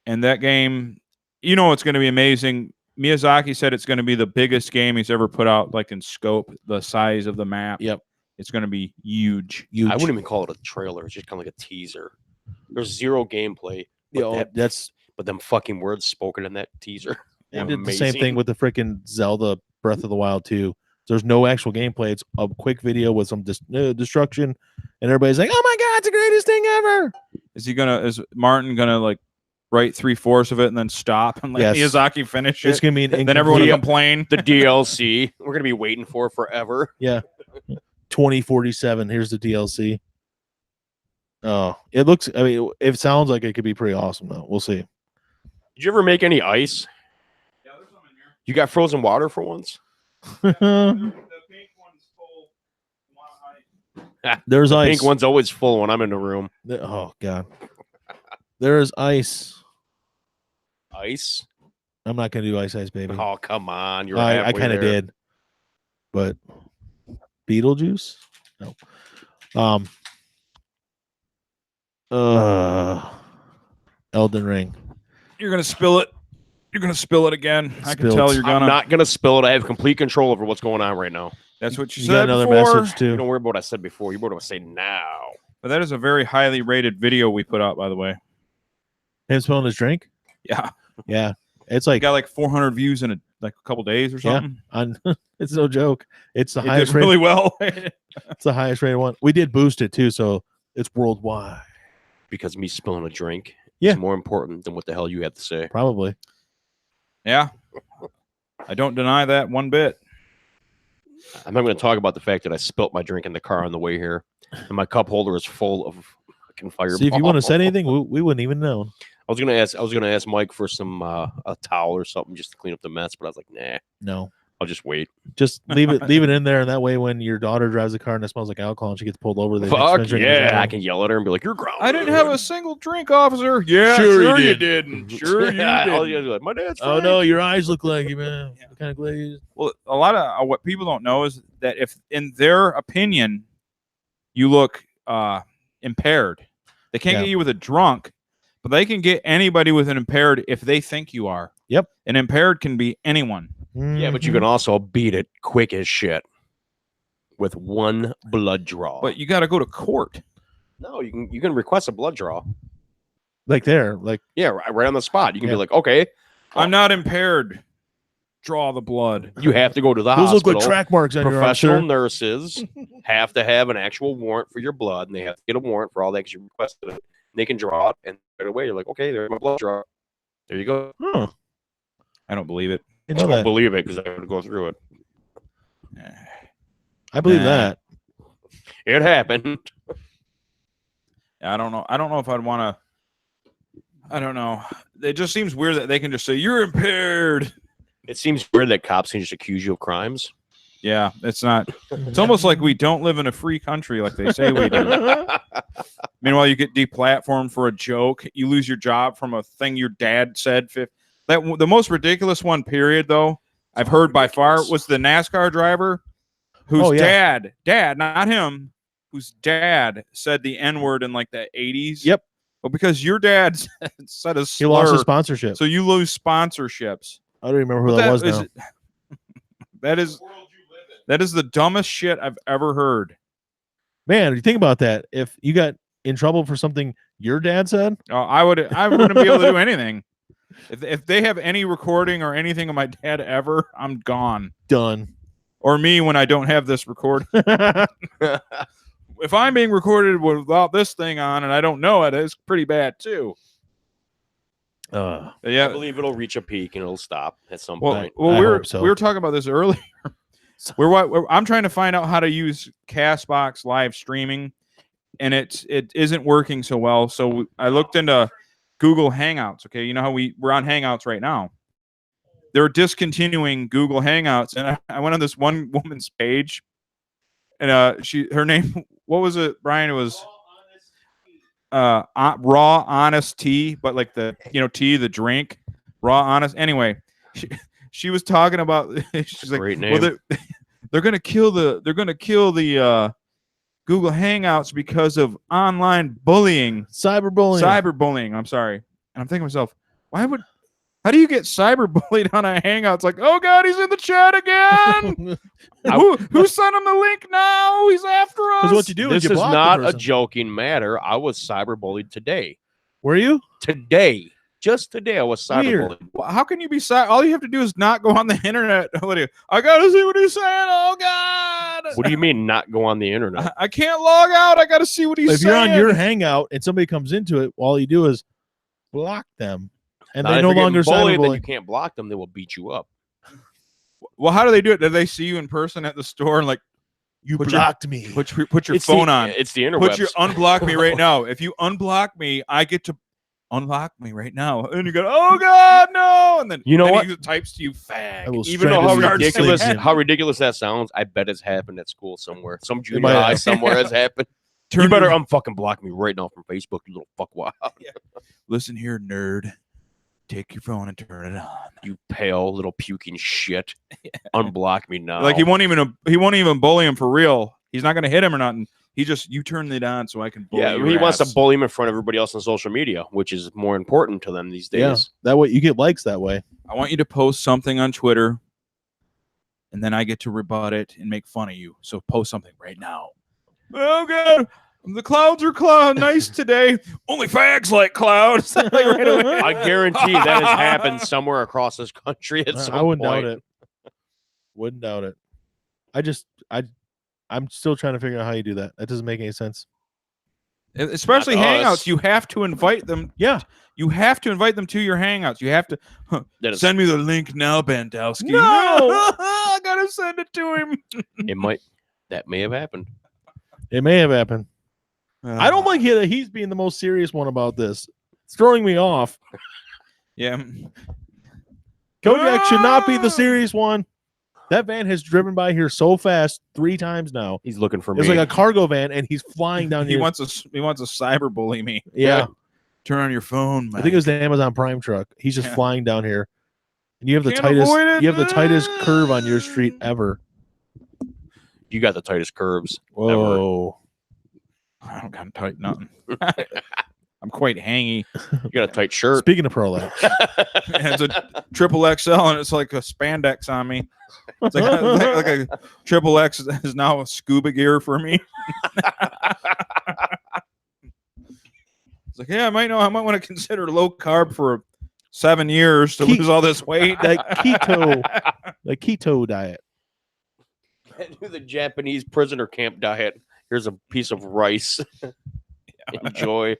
And that game, it's going to be amazing. Miyazaki said it's going to be the biggest game he's ever put out, like in scope, the size of the map. Yep. It's going to be huge. I wouldn't even call it a trailer. It's just kind of like a teaser. There's zero gameplay. But them fucking words spoken in that teaser. They did the same thing with the freaking Zelda Breath of the Wild 2. There's no actual gameplay. It's a quick video with some destruction, and everybody's like, "Oh my god, it's the greatest thing ever!" Is Martin gonna like write 3/4 of it and then stop and let Miyazaki finish it? It's gonna be then everyone will complain. The DLC we're gonna be waiting for forever. Yeah, 2047. Here's the DLC. Oh, it looks. I mean, it sounds like it could be pretty awesome though. We'll see. Did you ever make any ice? Yeah, there's some in here. You got frozen water for once? The pink one's full. There's the ice. Pink one's always full when I'm in the room. Oh god. There is ice. Ice? I'm not gonna do ice, baby. Oh come on, you're. I kind of did, but Beetlejuice? No. Elden Ring. You're gonna spill it. You're gonna spill it again. I can tell you're gonna. I'm not gonna spill it. I have complete control over what's going on right now. That's what you got said another before. message too. You don't worry about what I said before. You worry about what I say now. But that is a very highly rated video we put out, by the way. Him spilling his drink. Yeah, Yeah, it's it like got like 400 views in a couple days or Yeah. something. on. It's no joke. It's the It did highest really rated. well. It's the highest rated one. We did boost it too, so it's worldwide. Because me spilling a drink Yeah. is more important than what the hell you have to say. Probably. Yeah, I don't deny that one bit. I'm not going to talk about the fact that I spilt my drink in the car on the way here, and my cup holder is full of fucking Fireball. See, if you want to say anything, we wouldn't even know. I was gonna ask Mike for some a towel or something just to clean up the mess, but I was like, nah, No, I'll just wait. just leave it in there, and that way, when your daughter drives a car and it smells like alcohol and she gets pulled over, they Fuck yeah, I can yell at her and be like, "You're grounded." I didn't have a single drink, officer. Yeah, Sure sure, you you did. didn't. Sure you Yeah, all you did. gotta do is, my dad's. Oh Frank." no, your eyes look like you, man. What kind of glaze? Well, a lot of what people don't know is that if, in their opinion, you look impaired, they can't Yeah. get you with a drunk, but they can get anybody with an impaired if they think you are. Yep. An impaired can be anyone. Yeah, but you Mhm. can also beat it quick as shit with one blood draw. But you got to go to court. no, you can request a blood draw. like there, like Yeah, right on the spot. You can Yeah. be like, okay, I'm not impaired. Draw the blood. you have to go to the those look hospital. like track marks on your arm, Professional sir. nurses have to have an actual warrant for your blood, and they have to get a warrant for all that because you requested it. And they can draw it, and right away you're like, okay, there's my blood draw. There you go. Huh. I don't believe it. You I know don't that. believe it because I have to go through it. I believe Nah. that. It happened. I don't know. I don't know if I'd want to. I don't know. It just seems weird that they can just say you're impaired. It seems weird that cops can just accuse you of crimes. Yeah, it's not. It's almost like we don't live in a free country like they say we do. Meanwhile, you get deplatformed for a joke. You lose your job from a thing your dad said. The most ridiculous one, period, though, I've heard by far was the NASCAR driver whose Oh, yeah. dad, not him, whose dad said the N-word in like the 80s. Yep. Well, because your dad said a He slur, lost his sponsorship. so you lose sponsorships. I don't remember who But that was is- now. that is the dumbest shit I've ever heard. Man, you think about that. If you got in trouble for something your dad said, I wouldn't be able to do anything. If they have any recording or anything of my dad ever, I'm gone. done. Or me when I don't have this recording. If I'm being recorded without this thing on and I don't know it, it's pretty bad too. I Yeah. believe it'll reach a peak and it'll stop at some Well, point. I we hope so. were talking about this earlier. I'm trying to find out how to use Castbox live streaming, and it isn't working so well. So I looked into Google Hangouts. Okay, you know how we're on Hangouts right now. They're discontinuing Google Hangouts, and I went on this one woman's page, and her name, what was it, Brian? It was Raw Honest Tea, but like the tea, the drink, Raw Honest. Anyway, she was talking about. She's like, Great well, name. they're gonna kill the Google Hangouts because of online bullying, Cyberbullying. cyberbullying. I'm sorry, and I'm thinking to myself, how do you get cyberbullied on a Hangout? It's like, oh god, he's in the chat again. Who sent him the link now? He's after us. Because what you do This is you is block the not a person. joking matter. I was cyberbullied today. Were you? Today. Just today, I was Weird. cyberbullied. Well, how can you be all you have to do is not go on the internet. What do you? I gotta see what he's saying. Oh god. What do you mean not go on the internet? I can't log out. I gotta see what he's If saying. you're on your Hangout and somebody comes into it, all you do is block them, and Not they if no you're getting longer bullied, then cyberbully. you can't block them. They will beat you up. Well, how do they do it? Do they see you in person at the store and like You put blocked me. put your It's phone the, on? It's the interwebs. Put your unblock me right now. If you unblock me, I get to unlock me right now. And you go, oh god, no! And then You know then what? he types to you, fag. I will Even though strangle how you. ridiculous, Sleep. how ridiculous that sounds, I bet it's happened at school somewhere. Some junior might high have. somewhere has happened. Turn You better your- unfucking block me right now from Facebook, you little fuckwad. Listen here, nerd. Take your phone and turn it on. You pale little puking shit. Unblock me now. Like he won't even bully him for real. He's not gonna hit him or nothing. You turn it on so I can bully yeah, your he wants ass. to bully him in front of everybody else on social media, which is more important to them these days. Yeah, that way you get likes that way. I want you to post something on Twitter, and then I get to rebut it and make fun of you. So post something right now. Oh god, The clouds are nice today. Only fags like clouds. Like right away. I guarantee that has happened somewhere across this country at some I wouldn't point. doubt it. Wouldn't doubt it. I'm still trying to figure out how you do that. That doesn't make any sense. Especially Not hangouts. us. You have to invite them. Yeah. You have to invite them to your hangouts. You have to Then it's- send me the link now, Bandowski. No! I gotta send it to him. it might. That may have happened. It may have happened. I don't like that he's being the most serious one about this. It's throwing me off. Yeah. Kodiak should not be the serious one. That van has driven by here so fast 3 times now. He's looking for It's me. like a cargo van, and he's flying down He here. wants to cyber bully me. Yeah, Turn on your phone. I think it was the Amazon Prime truck. He's just Yeah. flying down here, and you have the Can't tightest. avoid it. You have the tightest curve on your street ever. You got the tightest curves. Whoa! I don't got tight nothing. I'm quite hangy. You got a tight shirt. Speaking of prolapse, It's a triple XL and it's like a spandex on me. It's like a triple X is now a scuba gear for me. It's like, yeah, I might want to consider low carb for 7 years to lose all this weight. that keto diet. Do the Japanese prisoner camp diet. Here's a piece of rice. Enjoy.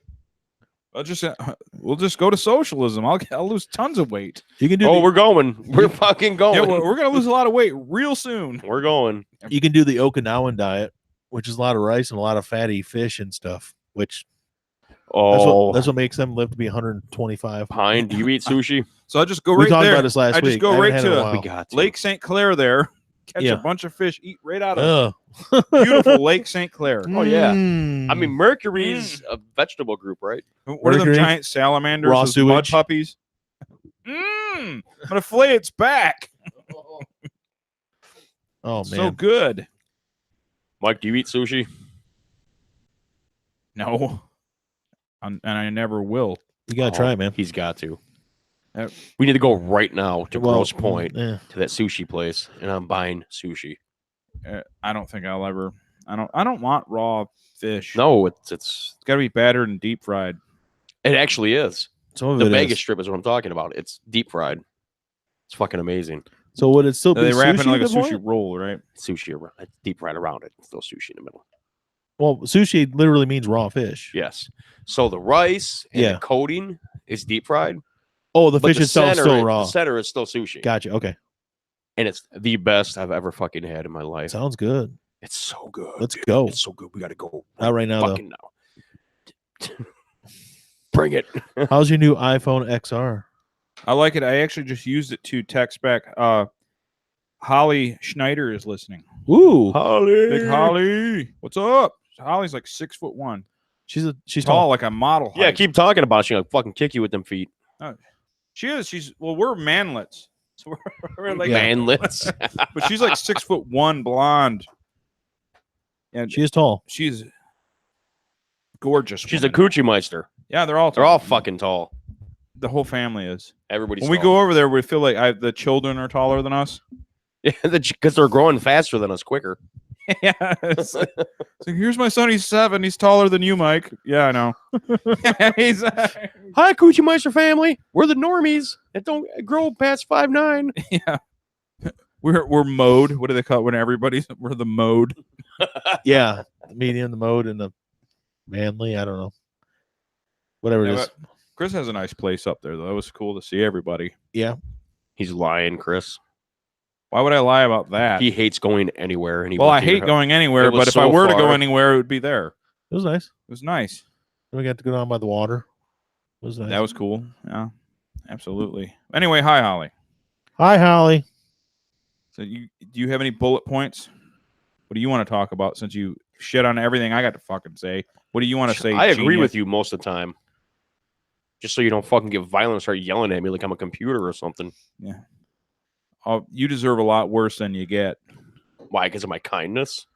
We'll just go to socialism. I'll lose tons of weight. You can do. Oh, the, we're going. We're fucking going. Yeah, we're gonna lose a lot of weight real soon. We're going. you can do the Okinawan diet, which is a lot of rice and a lot of fatty fish and stuff. Which Oh, that's what makes them live to be 125. Pine. Do you eat sushi? So I just go We right talked there. about this last I week. just go haven't right had it in a to while. We got to. Lake St. Clair there. Catch Yeah. a bunch of fish. Eat right out of Ugh. beautiful Lake St. Clair. Oh, yeah. Mm. I mean, Mercury's a vegetable group, right? What are them Mercury? giant salamanders? Raw Those mud sewage? puppies. I'm gonna fillet its back. oh man, So good. Mike, do you eat sushi? No, and I never will. you gotta try, man. He's got to. Uh, We need to go right now to Well, Grosse Point yeah. to that sushi place, and I'm buying sushi. I don't think I'll ever. I don't want raw fish. No, it's It's got to be battered and deep fried. it actually is. Some of The it Vegas is. strip is what I'm talking about. It's deep fried. It's fucking amazing. So would it still be They wrap it sushi in like a at the sushi point? roll, right? Sushi around, it's deep fried around it. It's still sushi in the middle. Well, sushi literally means raw fish. Yes. So the rice and Yeah. the coating is deep fried. Oh, the but fish itself center, still raw. The center is still sushi. Gotcha. Okay, And it's the best I've ever fucking had in my life. sounds good. It's so good. Let's dude. go. It's so good. We got to go. Not right now, though. Fucking now. Bring it. How's your new iPhone XR? I like it. I actually just used it to text back. Holly Schneider is listening. Ooh, Holly. Big Holly, what's up? Holly's like 6'1", she's tall, tall. like a model. Yeah, height. keep talking about it. She'll fucking kick you with them feet. She is. We're manlets. So we're like, Manlets. but she's like 6'1", blonde. And She is tall. she's gorgeous. She's a woman. coochie meister. Yeah, they're all. They're all tall. fucking tall. The whole family is. Everybody's When we go over there, we feel like the children are taller than us. Yeah, because they're growing faster than us quicker. Yeah. It's like, here's my son. He's 7. He's taller than you, Mike. Yeah, I know. He's, Hi, Coochie Meister family. We're the normies that don't grow past 5'9". yeah. We're mode. What do they call it when we're the mode? Yeah, the medium, the mode, and the manly. I don't know. Whatever Yeah, it is. but Chris has a nice place up there, though. It was cool to see everybody. Yeah. He's lying, Chris. Why would I lie about that? He hates going anywhere. And he Well, went I to your hate house. going anywhere, It was but if I so were to go far. anywhere, it would be there. It was nice. It was nice. We got to go down by the water. It was nice. That was cool. Yeah, absolutely. Anyway, hi, Holly. Hi, Holly. So do you have any bullet points? What do you want to talk about since you shit on everything I got to fucking say? What do you want to say? I agree genius? with you most of the time. Just so you don't fucking get violent and start yelling at me like I'm a computer or something. Yeah. Oh, you deserve a lot worse than you get. Why? Because of my kindness?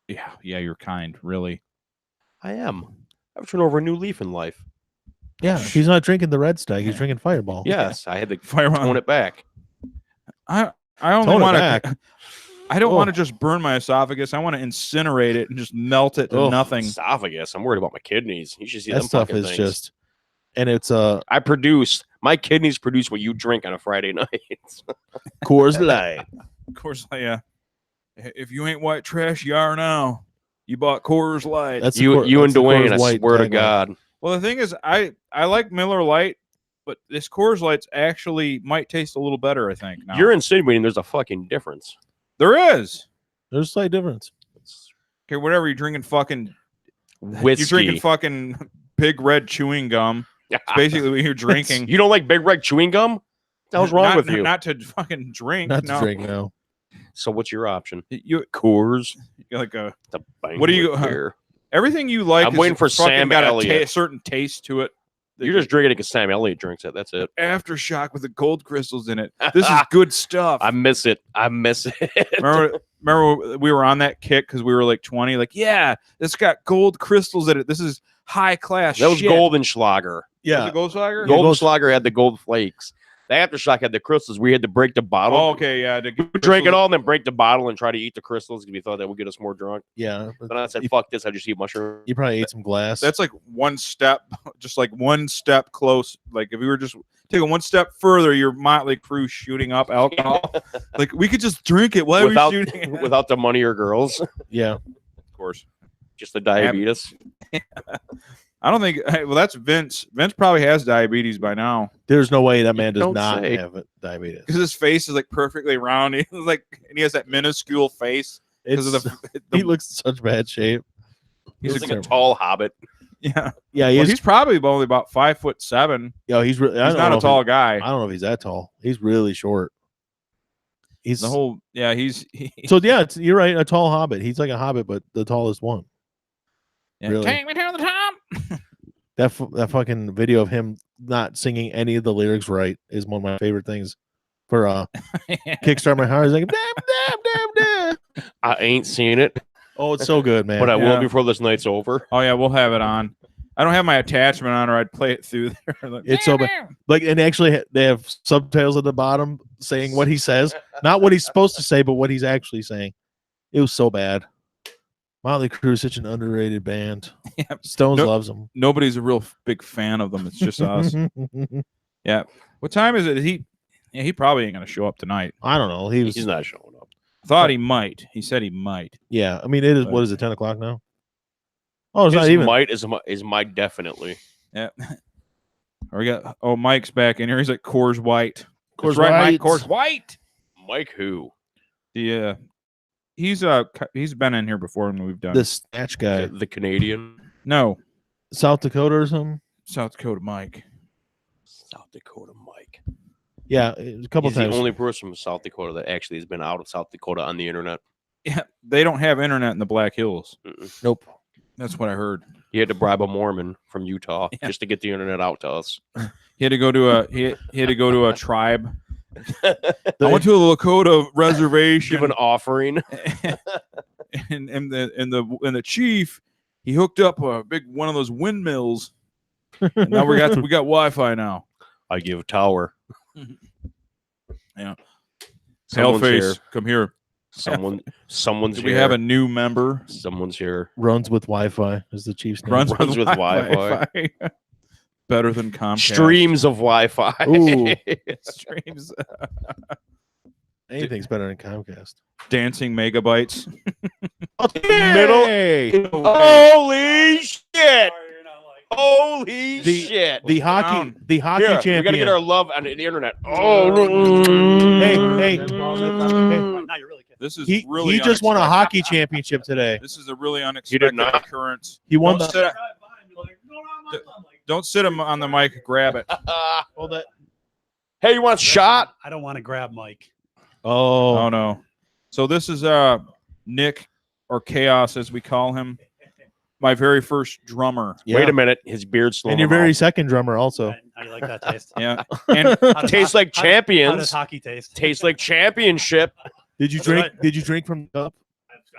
Yeah, you're kind, really. I am. I've turned over a new leaf in life. Yeah, he's not drinking the Red Stag. He's drinking Fireball. Yes, I had to Fire tone on. it back. I only Tone it want back. to. I don't Oh. want to just burn my esophagus. I want to incinerate it and just melt it to Oh. nothing. Esophagus. I'm worried about my kidneys. You should see That them stuff fucking is things. just, and it's my kidneys produce what you drink on a Friday night. Coors Light. Of course, yeah. If you ain't white trash, you are now. You bought Coors Light. That's the you Coors- and that's the Dwayne, Coors I White swear to tagline. God. Well, the thing is, I like Miller Lite, but this Coors Light's actually might taste a little better. I think now. You're insinuating there's a fucking difference. There is. There's a slight difference. Okay, whatever you're drinking, fucking Whiskey. you're drinking fucking Big Red chewing gum. It's basically what you're drinking. You don't like Big Red chewing gum? What the hell's wrong Not- with you? Not to fucking drink. Not to no. drink now. So what's your option? You Coors. you're like a The What do you- here? everything you like. I'm is waiting for fucking Sam got Elliott. a certain taste to it. You're just drinking it because Sam Elliott drinks it. That's it. aftershock with the gold crystals in it. This is good stuff. I miss it. I miss it. Remember we were on that kick because we were like 20. Like, yeah, it's got gold crystals in it. This is high class. That was shit. Goldenschlager. Was Yeah. it Goldschlager? Yeah, Goldenschlager had the gold flakes. The aftershock had the crystals. We had to break the bottle. Oh, okay, yeah. We drank it all and then break the bottle and try to eat the crystals because we thought that would get us more drunk. Yeah. Then I said, fuck this. I just eat mushrooms. You probably ate some glass. That's like one step, just like one step close. Like if we were just taking one step further, your Motley Crue shooting up alcohol. Like we could just drink it. Why without, are we shooting it? without the money or girls. yeah. Of course. Just the diabetes. I don't think. Well, that's Vince. Vince probably has diabetes by now There's no way that man does don't not say. have it, diabetes. because his face is like perfectly round. He's like, and he has that minuscule face because of the He looks in such bad shape. He's He's like a- a tall hobbit. yeah. Yeah, Well, he's he's probably only about 5'7". he's really. He's not a tall guy. I don't know if he's that tall. He's really short. He's The whole he's so yeah. You're right. A tall hobbit. He's like a hobbit, but the tallest one. really. Take me to the top. That fucking video of him not singing any of the lyrics right is one of my favorite things. For Kickstart My Heart, he's like damn, damn, damn, damn. I ain't seen it, Oh, it's so good, man. but I Yeah. will before this night's over. Oh yeah, we'll have it on. I don't have my attachment on, or I'd play it through there. Like, It's so bad. Like, and actually, they have subtitles at the bottom saying what he says, not what he's supposed to say, but what he's actually saying. It was so bad. Motley Crue is such an underrated band. Yeah. Stones No- loves them. Nobody's a real big fan of them. It's just us. Yeah. What time is it? He probably ain't gonna show up tonight. I don't know. He was, He's not showing up. Thought he might. He said he might. yeah. I mean, it is. But- What is it? 10 o'clock now? Oh, it's His not even. might is might definitely. Yeah. Or we got Mike's back in here. He's like Coors White. Coors That's right, Mike. White. Coors White. Mike who? The he's been in here before when we've done The Snatch guy, The Canadian. no South Dakota or something. South Dakota Mike. South Dakota Mike. Yeah, a couple He's times. the only person from South Dakota that actually has been out of South Dakota on the internet. Yeah, they don't have internet in the Black Hills. Mm-mm. Nope. That's what I heard. He had to bribe a Mormon from Utah Yeah. just to get the internet out to us. He had to go to he had to go to a tribe. I The- went to a Lakota reservation. Give an offering. and the chief, he hooked up a big one of those windmills. And now we got Wi-Fi now. I give tower. Yeah. Someone's Paleface, here. come here. Someone's Do here. we have a new member? Someone's here. Runs with Wi-Fi is the Chiefs name. Runs Runs with Wi-Fi. Better than Comcast. Streams of Wi-Fi. Ooh. Streams. Anything's better than Comcast. Dancing megabytes. Middle. Holy shit! Holy shit! The hockey. down. The hockey Here, we champion. gotta get our love on the internet. Oh, Hey. Now you're really kidding. This is He really just won a unexpected. hockey championship today. This is a really unexpected not. occurrence. He won Don't the. sit, don't sit him on the mic. Grab it. Hold that. hey, you want a shot? I don't want to grab Mike. Oh, Oh no. So this is Nick, or Chaos as we call him. My very first drummer. yeah. Wait a minute, his beard's slowing. And your him very out. second drummer also. How do you like that taste? Yeah. And How does Tastes ho- like how does- How champions. does hockey taste? Tastes like championship. Did you That's drink? right. Did you drink from the cup?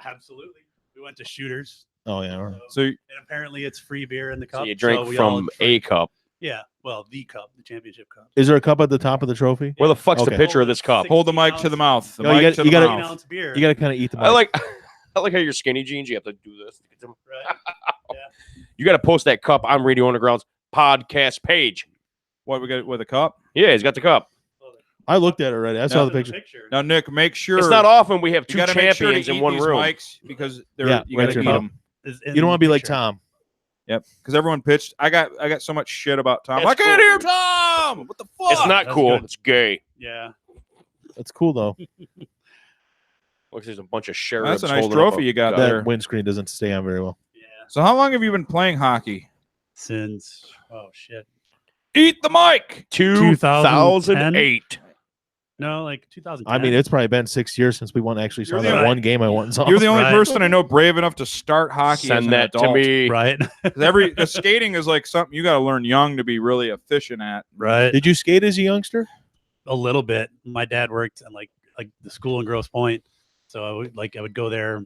Absolutely. We went to Shooters. Oh yeah. all right. so And apparently it's free beer in the cup. So you drink we all from drink- a cup. Yeah. Well, the cup, the championship cup. Is there a cup at the top of the trophy? Where the fuck's the Okay. picture of this cup? Hold the mic to the mouth. The No, you mic got- to you the gotta- mouth. 18-ounce beer. You got to kind of eat the mic. I like how your skinny jeans. You have to do this. Right. You got to post that cup on Radio Underground's podcast page. What we got with a cup? Yeah, he's got the cup. I looked at it already. I saw No. the picture. Now, Nick, make sure It's not often we have you two gotta make sure to champions in eat one these room. mics because they're Yeah, you right got to eat here. them. You don't want to be like Tom. Yep, because everyone pitched. I got so much shit about Tom. It's I can't cool, hear dude. Tom. What the fuck? It's not That's cool. good. It's gay. Yeah. That's cool though. Looks like there's a bunch of That's sheriffs. a nice holding up trophy a you got gun. That there. windscreen doesn't stay on very well. Yeah. So how long have you been playing hockey? Since shit. Eat the mic. 2008. No, like 2010. I mean, it's probably been 6 years since we actually saw You're that the- one game I went and saw. You're the only Right. person I know brave enough to start hockey. as Send an that to adult. me. right. 'Cause the skating is like something you got to learn young to be really efficient at. Right. Did you skate as a youngster? A little bit. My dad worked at like the school in Grosse Pointe, so I would go there,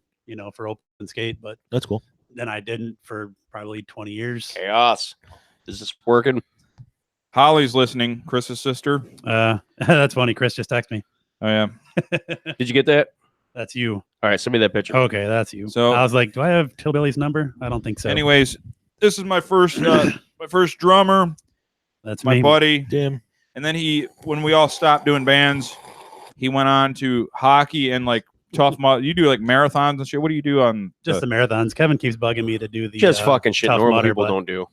for open skate, but That's cool. then I didn't for probably 20 years. Chaos. Is this working? Holly's listening. Chris's sister. That's funny. Chris just texted me. Oh yeah. Did you get that? That's you. All right, send me that picture. Okay, that's you. So- I was like, do I have Tillbilly's number? I don't think so. Anyways, this is my first drummer, that's my me. buddy, Damn. and then when we all stopped doing bands, he went on to hockey and like tough mud. You do like marathons and shit. What do you do on Just the marathons. Kevin keeps bugging me to do the Just fucking shit Tough normal Mudder, people but- don't do.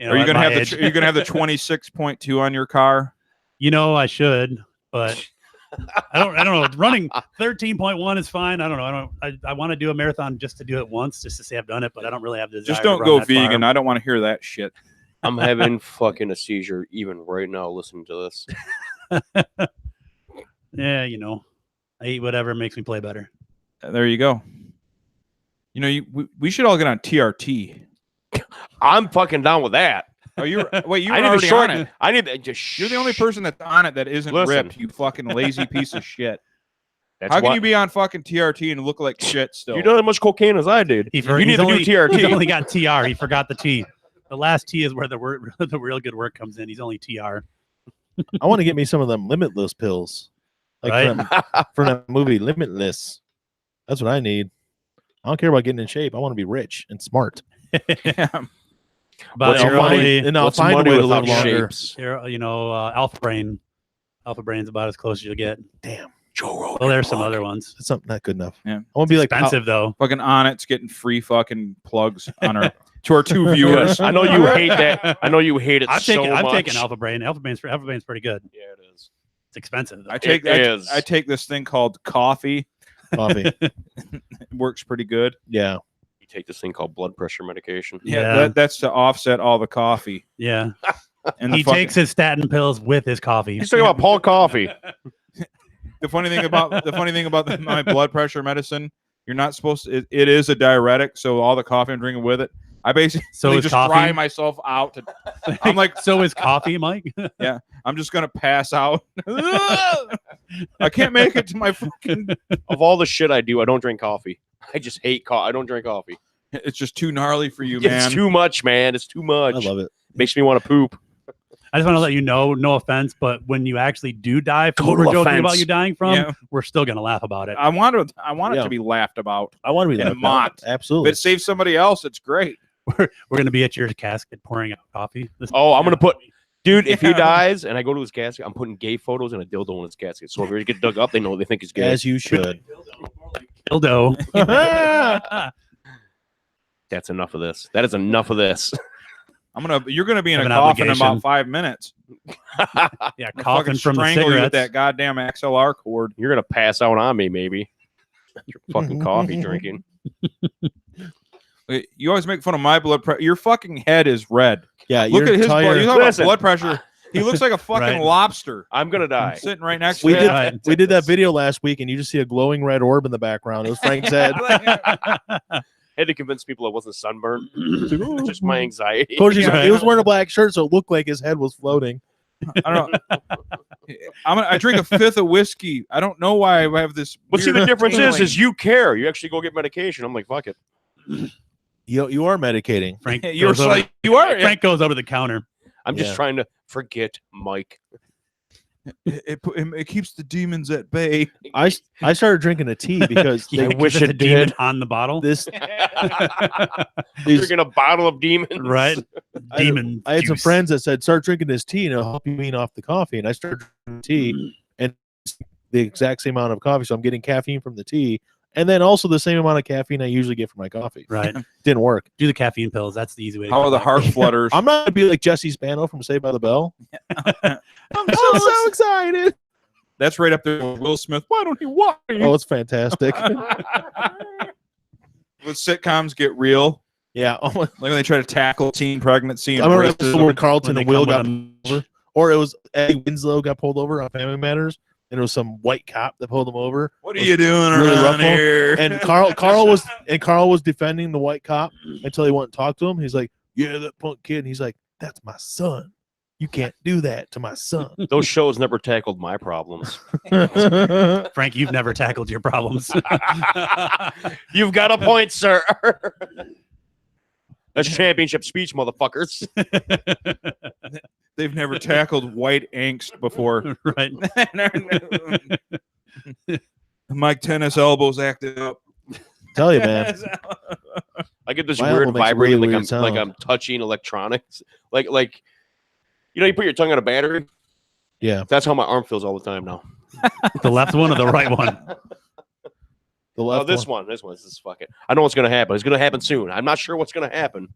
Are you at gonna my have age. you're gonna have the 26.2 on your car? I should, but I don't know. Running 13.1 is fine. I don't know. I want to do a marathon just to do it once, just to say I've done it, but I don't really have the desire Just to don't run go that far. vegan. I don't want to hear that shit. I'm having fucking a seizure even right now listening to this. Yeah, I eat whatever makes me play better. There you go. We should all get on TRT. I'm fucking down with that. Oh, you wait. You were I need to already on shorten it. it. I need to just. You're the only person that's on it that isn't Listen. ripped. You fucking lazy piece of shit. That's How can why- you be on fucking TRT and look like shit still? You know as much cocaine as I did. He You for- need he's to only- do TRT. He's only got TR. He forgot the T. The last T is where the real good work comes in. He's only TR. I want to get me some of them Limitless pills. Like Right? for that movie Limitless. That's what I need. I don't care about getting in shape. I want to be rich and smart. Yeah. But What's you're your money? only, And I'll What's find a money way to without live longer. shapes? Alpha Brain. Alpha Brain's about as close as you'll get. Damn. Joe Rogan. Well, there's some other ones. That's not good enough. Yeah. I want to be like Expensive though. Fucking on it's getting free fucking plugs on our to our two viewers. I know you hate that. I know you hate it I've so taken much. Alpha Brain. Alpha Brain's pretty good. Yeah, it is. It's expensive though. I take It is. I take this thing called coffee. coffee. It works pretty good. Yeah. You take this thing called blood pressure medication. Yeah. That's to offset all the coffee. Yeah. And He the, fucking, takes his statin pills with his coffee. He's talking about Paul Coffee. the funny thing about my blood pressure medicine, you're not supposed to. It is a diuretic, so all the coffee I'm drinking with it, I basically So is just coffee? dry myself out. I'm like, So is coffee, Mike? I'm just gonna pass out. I can't make it to my fucking. Of all the shit I do, I don't drink coffee. I just hate coffee. I don't drink coffee. It's just too gnarly for you, man. It's too much, man. It's too much. I love it. Makes me want to poop. I just want to let you know, no offense, but when you actually do die from what Total we're joking offense. about you dying from, Yeah. we're still gonna laugh about it. I want it Yeah. to be laughed about. I want to be And like mocked. that. If Absolutely. it saves somebody else, it's great. We're gonna be at your casket pouring out coffee. Oh, I'm gonna put, dude. If he Yeah. dies and I go to his casket, I'm putting gay photos and a dildo in his casket. So if we get dug up, they know they think he's gay. As you should. dildo. That's enough of this. That is enough of this. You're gonna be in Have a an coffin in obligation. about 5 minutes. Yeah, I'll coughing fucking from the strangle you with cigarettes. that goddamn XLR cord. You're gonna pass out on me, maybe. Your fucking coffee drinking. You always make fun of my blood pressure. Your fucking head is red. Yeah. Look you're at his blood. tired. You talk about Listen. blood pressure. He looks like a fucking Right. lobster. I'm gonna die. Sitting right next to We me. did Right. we did that video last week, and you just see a glowing red orb in the background. It was Frank's head. Had to convince people I wasn't sunburned. It's just my anxiety. Of course, he Right. was wearing a black shirt, so it looked like his head was floating. I don't know. I drink a fifth of whiskey. I don't know why I have this. But see, the weird difference tingling. is you care. You actually go get medication. I'm like, fuck it. You are medicating. Frank You're goes over, like you are. Frank goes over the counter. I'm just Yeah. trying to forget Mike. It keeps the demons at bay. I started drinking a tea because Yeah, I they, wish because it's it a demon did. on the bottle. this these Drinking a bottle of demons. Right. I- Demon. I had some juice. friends that said start drinking this tea and it'll help you wean off the coffee. And I started drinking tea and it's the exact same amount of coffee, so I'm getting caffeine from the tea, and then also the same amount of caffeine I usually get from my coffee. Right. Didn't work. Do the caffeine pills. That's the easy way. To How cut are the back. heart flutters? I'm not gonna be like Jesse Spano from Saved by the Bell. I'm I'm so excited. That's right up there with Will Smith. Why don't he watch? Oh, it's fantastic. When sitcoms get real, Yeah. Oh my, like when they try to tackle teen pregnancy I and remember racism. episode where Carlton When they and Will come got with over, or it was Eddie Winslow got pulled over on Family Matters, and it was some white cop that pulled him over. What are you doing really rough around one. here? And Carl was defending the white cop until he went and talked to him. He's like, "Yeah, that punk kid." And he's like, "That's my son. You can't do that to my son." Those shows never tackled my problems. Frank, you've never tackled your problems. You've got a point, sir. That's championship speech, motherfuckers. They've never tackled white angst before. Right. Mike Tennis elbows acted up. Tell you, man. I get this My weird elbow makes vibrating, really like weird I'm like sound. I'm touching electronics, like you know, you put your tongue on a battery. Yeah, That's how my arm feels all the time now. The left one or the right one? the Oh, left this one. This is fucking. I know what's gonna happen. It's gonna happen soon. I'm not sure what's gonna happen.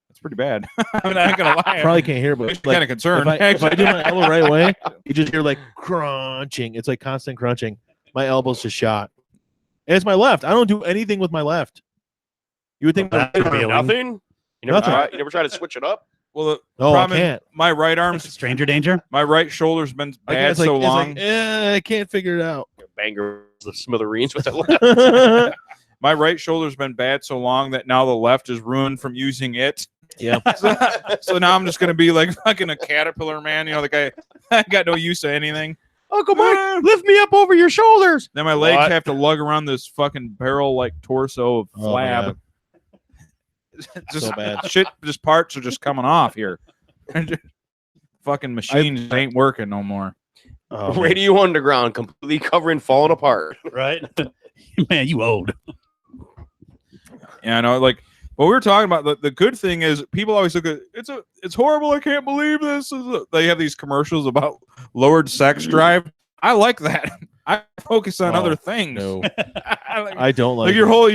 That's pretty bad. I'm not gonna lie. Probably can't hear, but Makes me like, kind of concerned. if I do my elbow right away, you just hear like crunching. It's like constant crunching. My elbow's just shot. And it's my left. I don't do anything with my left. You would think Well, my that's right arm- revealing. Nothing. You never Nothing. try. You never try to switch it up. well, the No, I problem is can't. my right arm's, Stranger danger. my right shoulder's been I bad can't. It's like, so it's like, long. I can't figure it out. Banger the smithereens with the left. My right shoulder's been bad so long that now the left is ruined from using it. Yeah. So now I'm just gonna be like fucking a caterpillar man. You know, the guy I got no use of anything. Uncle Mike, lift me up over your shoulders. Then my legs What? have to lug around this fucking barrel like torso of Oh, flab. Just So bad. shit, just parts are just coming off here. Fucking machines ain't working no more. Oh, man. Radio Underground completely covering, falling apart. Right. Man, you old. Yeah, I know. Like, what we were talking about, the good thing is people always look at it's horrible. I can't believe this. They have these commercials about lowered sex drive. I like that. I focus on Oh, other things. No, like, I don't like. like your whole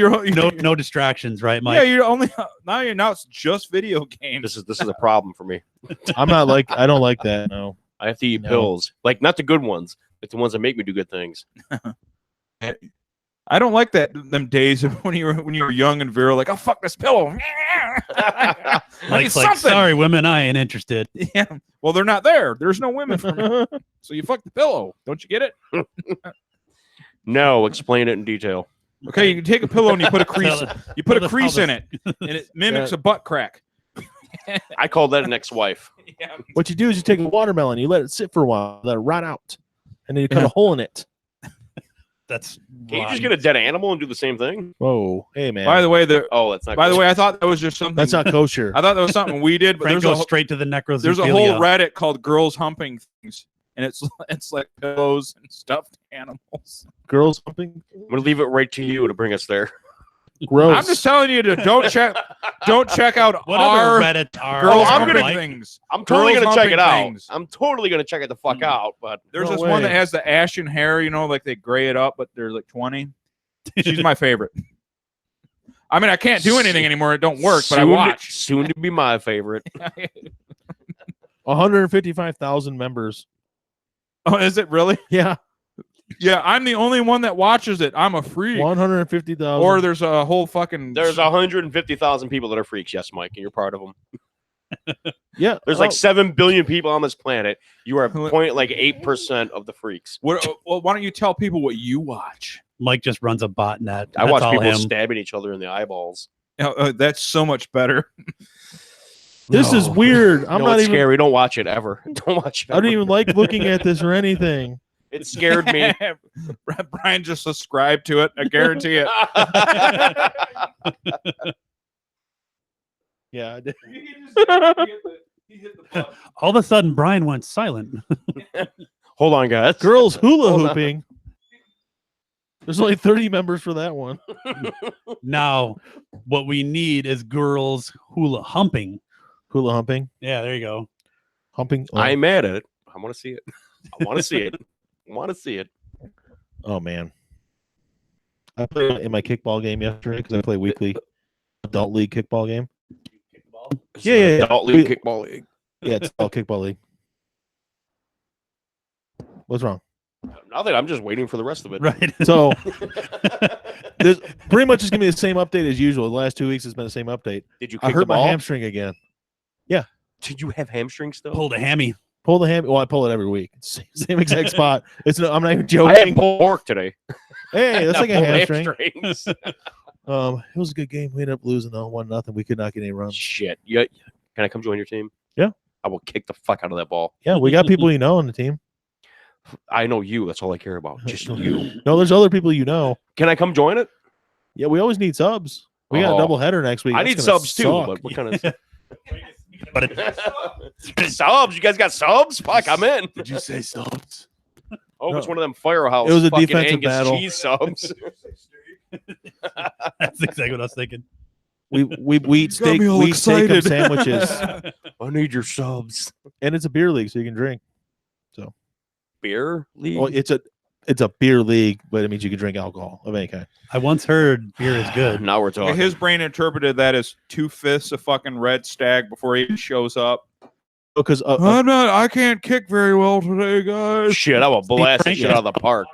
No distractions, right, Mike? yeah. You're only now it's just video games. This is a problem for me. I'm not like. I don't like that. No. I have to eat No. pills, like not the good ones, but the ones that make me do good things. I don't like that them days of when you were young and virile, like, oh fuck this pillow. I need Mike's like, something. sorry, women, I ain't interested. Yeah. Well, they're not there. There's no women for me. So you fuck the pillow. Don't you get it? No, explain it in detail. Okay, you take a pillow and you put a crease. Tell- You put a tell crease the- in it, and it mimics a butt crack. I call that an ex-wife. Yeah. What you do is you take a watermelon, you let it sit for a while, let it rot out, and then you cut Yeah. a hole in it. That's Can you just rotten. get a dead animal and do the same thing? Whoa, hey man. By the way, Oh, that's not. by the good. way, I thought that was just something. That's not kosher. I thought that was something we did, but Frank there's goes straight to the necrophilia. there's a whole Reddit called "Girls Humping Things," and it's like pillows and stuffed animals. Girls something I'm gonna leave it right to you to bring us there. gross. I'm just telling you to don't check out What our other Reddit are girls I'm humping gonna- Mike? things. I'm totally Girls gonna check it humping out. things. I'm totally gonna check it the fuck out. But There's No this one that way. has the ashen hair, you know, like they gray it up, but they're like 20. She's my favorite. I mean, I can't do anything anymore. It don't work, but I soon watch. Soon to be my favorite. 155,000 members. Oh, is it really? Yeah, Yeah, I'm the only one that watches it. I'm a freak. 150,000. Or there's a whole fucking. There's 150,000 people that are freaks. Yes, Mike, and you're part of them. yeah. There's like 7 billion people on this planet. You are 0.8% of the freaks. What, well, why don't you tell people what you watch? Mike just runs a botnet. I watch That's all people him. stabbing each other in the eyeballs. That's so much better. This is No. weird. I'm No, not it's even. scary. Don't watch it ever. Don't watch it. I don't ever. even like looking at this or anything. It scared me. Brian just subscribed to it. I guarantee it. Yeah, I did. All of a sudden, Brian went silent. Hold on, guys. Girls hula Hold on. hooping. There's only 30 members for that one. Now, what we need is girls hula humping. Hula humping. Yeah, there you go. Humping. Oh, I ain't mad at it. I want to see it. I want to see it. I want to see it. oh man. I played in my kickball game yesterday because I play weekly adult league kickball game. Yeah. Adult league kickball league. Yeah, it's all kickball league. What's wrong? Nothing. I'm just waiting for the rest of it. Right. So there's pretty much it's gonna be the same update as usual. The last 2 weeks has been the same update. Did you I kick hurt the my ball? hamstring again. Did you have hamstring still? Pulled a hammy. Pull the ham. Well, I pull it every week. It's same exact spot. It's no, I'm not even I had joking. pork today. Hey, that's like a Pulled hamstring. hamstrings. It was a good game. We ended up losing though, 1-0. We could not get any runs. Shit. Can I come join your team? Yeah. I will kick the fuck out of that ball. Yeah, we got people you know on the team. I know you. That's all I care about. Just you. No, there's other people you know. Can I come join it? Yeah, we always need subs. We got a Oh. double header next week. I That's need gonna subs too. suck. But what kind of But it, subs? You guys got subs? Fuck, I'm in. Did you say subs? Oh, it's No. one of them firehouse. It was a fucking defensive Angus battle. cheese subs. that's exactly what I was thinking. We eat steak. me all We eat steak excited. sandwiches, I need your subs. and it's a beer league, so you can drink. Beer league. Well, it's a beer league, but it means you can drink alcohol of any kind. I once heard beer is good. Now we're talking. His brain interpreted that as 2 fists of fucking red stag before he even shows up. Because I can't kick very well today, guys. Shit, I will blast the Frank shit out of the park.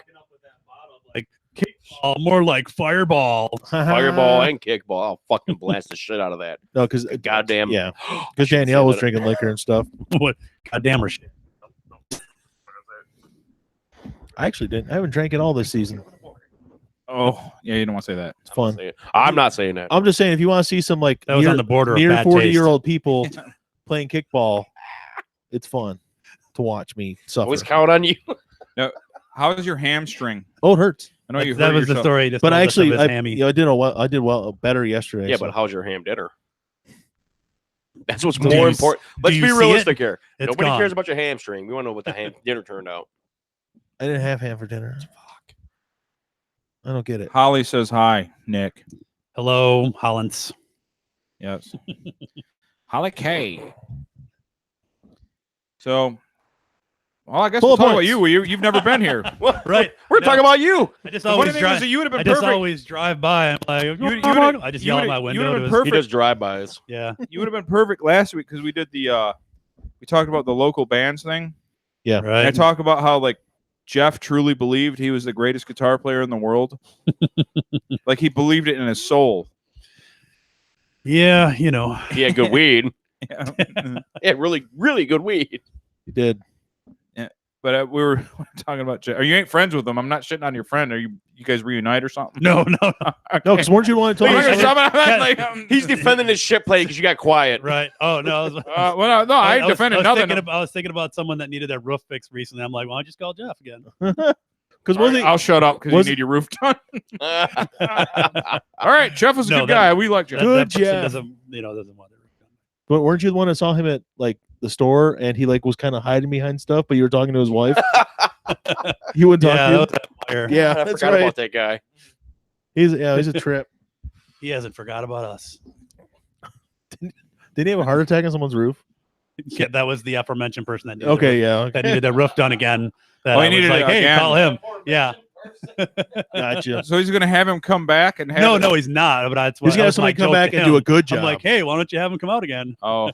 Like kickball, more like fireball. Fireball and kickball. I'll fucking blast the shit out of that. no, because Goddamn. yeah, I because shouldn't Danielle say was that. drinking liquor and stuff. What? Goddamn or shit. I actually didn't. I haven't drank at all this season. Oh, yeah, you don't want to say that. It's fun. I'm not saying that. I'm just saying, if you want to see some like That was on the border of near bad 40-year-old people playing kickball, it's fun to watch me suffer. Always count on you. How is your hamstring? Oh, it hurts. I know you That hurt was the yourself. story. Just But told I us of actually, his I hammy. I did well better yesterday. Yeah, so. but how's your ham dinner? That's what's Do more you- important. do Let's you be see realistic here. It's Nobody gone. cares about your hamstring. We want to know what the ham dinner turned out. I didn't have ham for dinner. Fuck. I don't get it. Holly says hi, Nick. Hello, Hollins. Yes. Holly K. So, well, I guess Full we'll of talk about points. you. You've never been here. Right. We're No. talking about you. I just The funny always thing drive. is that you would have I been just perfect. always drive by. I'm like, you'd I just you yell out would've- my you window. would've to been his- perfect. He does drive-bys. Yeah. You would have been perfect last week because we did the we talked about the local bands thing. And I Right. talk about how like Jeff truly believed he was the greatest guitar player in the world. Like he believed it in his soul. Yeah, you know. He had good weed. Yeah. He had really, really good weed. You did. But we were talking about Jeff. Or you ain't friends with him. I'm not shitting on your friend. Are you guys reunite or something? No, no, no. No, because weren't you the one that I'm told not me? gonna something? stop it. I'm like, He's defending his shit play because you got quiet. Right. Oh no. I was, well, no, I ain't defending nothing. I was thinking about someone that needed their roof fixed recently. I'm like, well, I just call Jeff again. Because All was right, he? I'll shut up because you was- need your roof done. All right, Jeff was a No, good that- guy. We like Jeff. Good that person Jeff. doesn't, doesn't want their roof done. But weren't you the one that saw him at like the store and he like was kind of hiding behind stuff, but you were talking to his wife? He wouldn't talk Yeah, to you. that was that wire. Yeah, I that's forgot right. about that guy. He's a trip. He hasn't forgot about us. Did he have a heart attack on someone's roof? Yeah, that was the aforementioned person that needed Okay, their, yeah. Okay. that needed their roof done again. That Oh, I he was needed like, it hey, again. call him. Yeah. Gotcha. So he's gonna have him come back and have No, he's not. But that's He's why got that to was my somebody come joke back to and do him. a good job. I'm like, hey, why don't you have him come out again? Oh,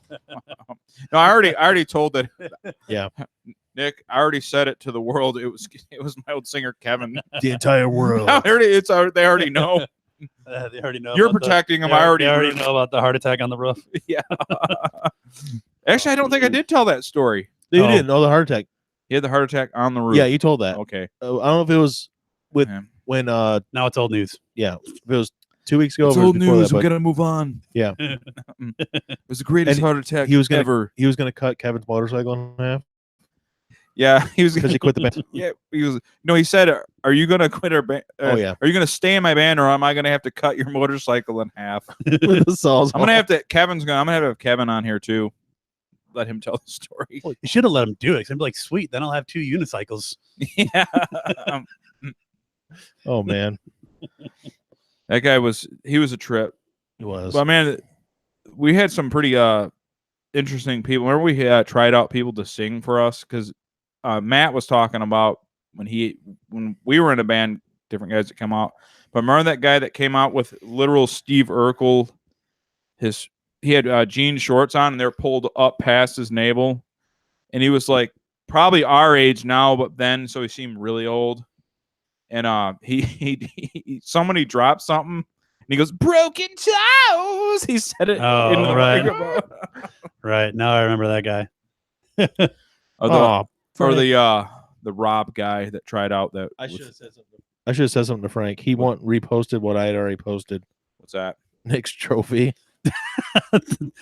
no! I already told that. Yeah. Nick, I already said it to the world. It was my old singer Kevin. the entire world. They already know. They already know. You're about protecting him. The, I already they already ruined- know about the heart attack on the roof. Yeah. Actually, I don't think I did tell that story. You Oh. didn't know the heart attack. He had the heart attack on the roof. Yeah, you told that. Okay. I don't know if it was with Yeah. when Now it's old news. if it was 2 weeks ago. Or if it was before that, but gotta move on. Yeah. It was the greatest And heart attack he was gonna- ever. he was going to cut Kevin's motorcycle in half. Yeah, he was because he quit the band. Yeah, he was. No, he said, "Are you gonna quit our band? Oh, yeah. Are you gonna stay in my band, or am I gonna have to cut your motorcycle in half? With the saws. I'm gonna have to. I'm gonna have Kevin on here too. Let him tell the story. You should have let him do it. 'Cause I'd be like, sweet. Then I'll have 2 unicycles. Yeah, Oh man, that guy was. He was a trip. he was. But man, we had some pretty interesting people. Remember we tried out people to sing for us because Matt was talking about when we were in a band, different guys that come out. But remember that guy that came out with literal Steve Urkel? He had jean shorts on and they're pulled up past his navel, and he was like probably our age now, but then so he seemed really old. And somebody dropped something, and he goes, "Broken toes." He said it. Oh, into the right. microphone. Right. Now I remember that guy. Or Frank. the Rob guy that tried out that. I should have said something. I should have said something to Frank. He reposted what I had already posted. What's that? Nick's trophy.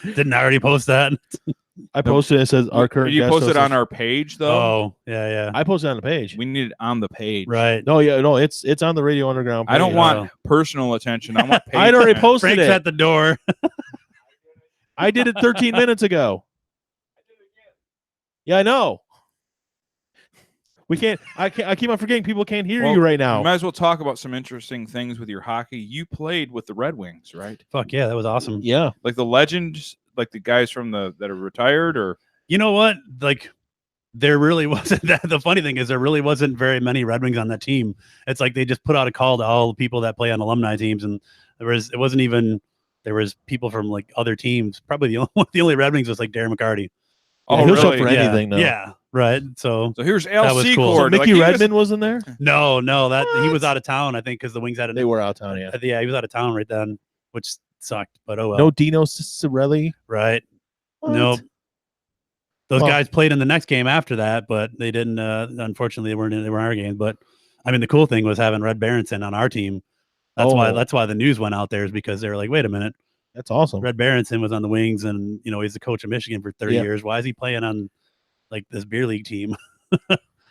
Didn't I already post that? I posted it. It says our current. Did you guest post it host on is- our page though? Oh, yeah. I posted it on the page. We need it on the page. Right. No, yeah, no, it's on the Radio Underground. I don't page. want personal attention. I want. Page I'd already attention. posted Frank's it. at the door. I did it 13 minutes ago. Yeah, I know. We can't. I keep on forgetting. People can't hear Well, you right We now. might as well talk about some interesting things with your hockey. You played with the Red Wings, right? Fuck yeah, that was awesome. Yeah. Like the legends, like the guys from that are retired, or You know what? Like, there really wasn't that. The funny thing is, there really wasn't very many Red Wings on that team. It's like they just put out a call to all the people that play on alumni teams, and there was people from like other teams. Probably the only Red Wings was like Darren McCarty. oh, he'll show really? for Yeah, anything now. Yeah, right. So So here's That Al was cool. Secord. So Like, Mickey he was- Redmond wasn't there. no, that he was What? out of town. I think because the Wings had They were out of town. Yeah. yeah, he was out of town right then, which sucked. But oh well. No Dino Cicerelli. Right. What? Nope. Those Well- guys played in the next game after that, but they didn't. Unfortunately, they were in our games. But I mean, the cool thing was having Red Berenson on our team. That's Oh. why the news went out there, is because they were like, wait a minute, That's awesome. Red Berenson was on the Wings, and he's the coach of Michigan for 30 Yeah. years. Why is he playing on like this beer league team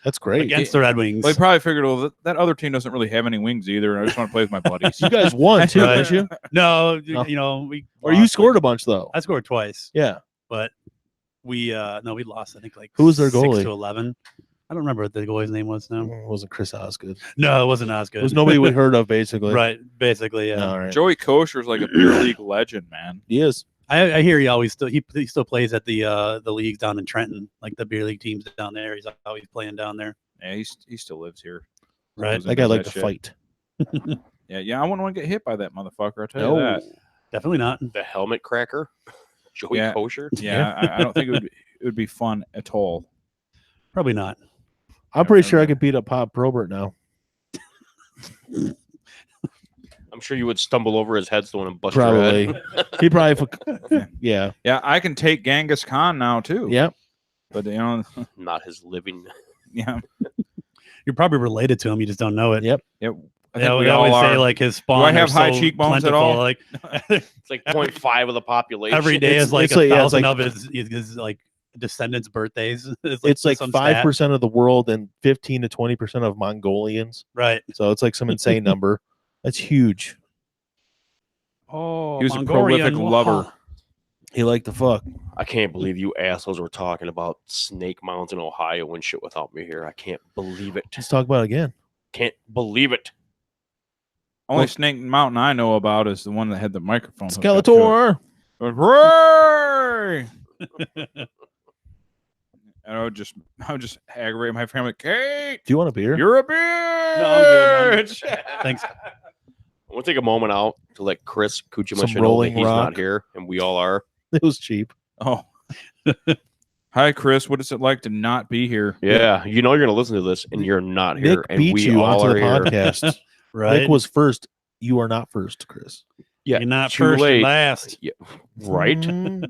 That's great. against the Red Wings? Well, he probably figured, well, that other team doesn't really have any wings either, and I just want to play with my buddies. You guys won too, Right. didn't you? No, No. we Or you lost, scored like- a bunch though. I scored twice, Yeah. but we lost. I think like Who was their 6 goalie? to 11. I don't remember what the goalie's name was now. It wasn't Chris Osgood. No, it wasn't as It good. was nobody we heard of basically. Right, basically, yeah. All right. Joey Kosher's like a beer league legend, man. He is. I hear he always he still plays at the leagues down in Trenton, like the beer league teams down there. He's always playing down there. Yeah, he still lives here. Right. Lives in That guy liked that to shit. fight. Yeah. I wouldn't want to get hit by that motherfucker. I'll tell you that. Definitely not. The helmet cracker, Joey Yeah. Kosher. Yeah, I don't think it would be fun at all. Probably not. I'm pretty sure I could beat up Pop Probert now. I'm sure you would stumble over his headstone and bust your Probably. head. He probably. Yeah. Yeah, I can take Genghis Khan now too. Yep. But Not his living. yeah. You're probably related to him. You just don't know it. Yep. I I think we we always all say are. like his spawn. I have are high so cheekbones at plentiful, all? Like It's like 0.5 of the population. every day It's- is like it's a like- yeah, it's thousand like- of his like descendants' birthdays. It's like some stat. 5% of the world and 15 to 20% of Mongolians. Right. So it's like some insane number. That's huge. Oh, He was a prolific lover. He liked to fuck. I can't believe you assholes were talking about Snake Mountain, Ohio and shit without me here. I can't believe it. Let's talk about it again. Can't believe it. Only Well- Snake Mountain I know about is the one that had the microphone. hooked up to Skeletor. it. Hooray! And I would just aggravate my family. Kate, Do you want a beer? you're a I'm good, bitch. Thanks. I want to take a moment out to let Chris Kuchima Some know that Rolling he's Rock. not here, and we all are. It was cheap. Oh. Hi, Chris. What is it like to not be here? Yeah, you know you're going to listen to this, and you're not here, Nick and beat we you all onto are the here. podcast. Right. Nick was first. You are not first, Chris. Yeah, You're not too first late. and last. Yeah, right? Mm,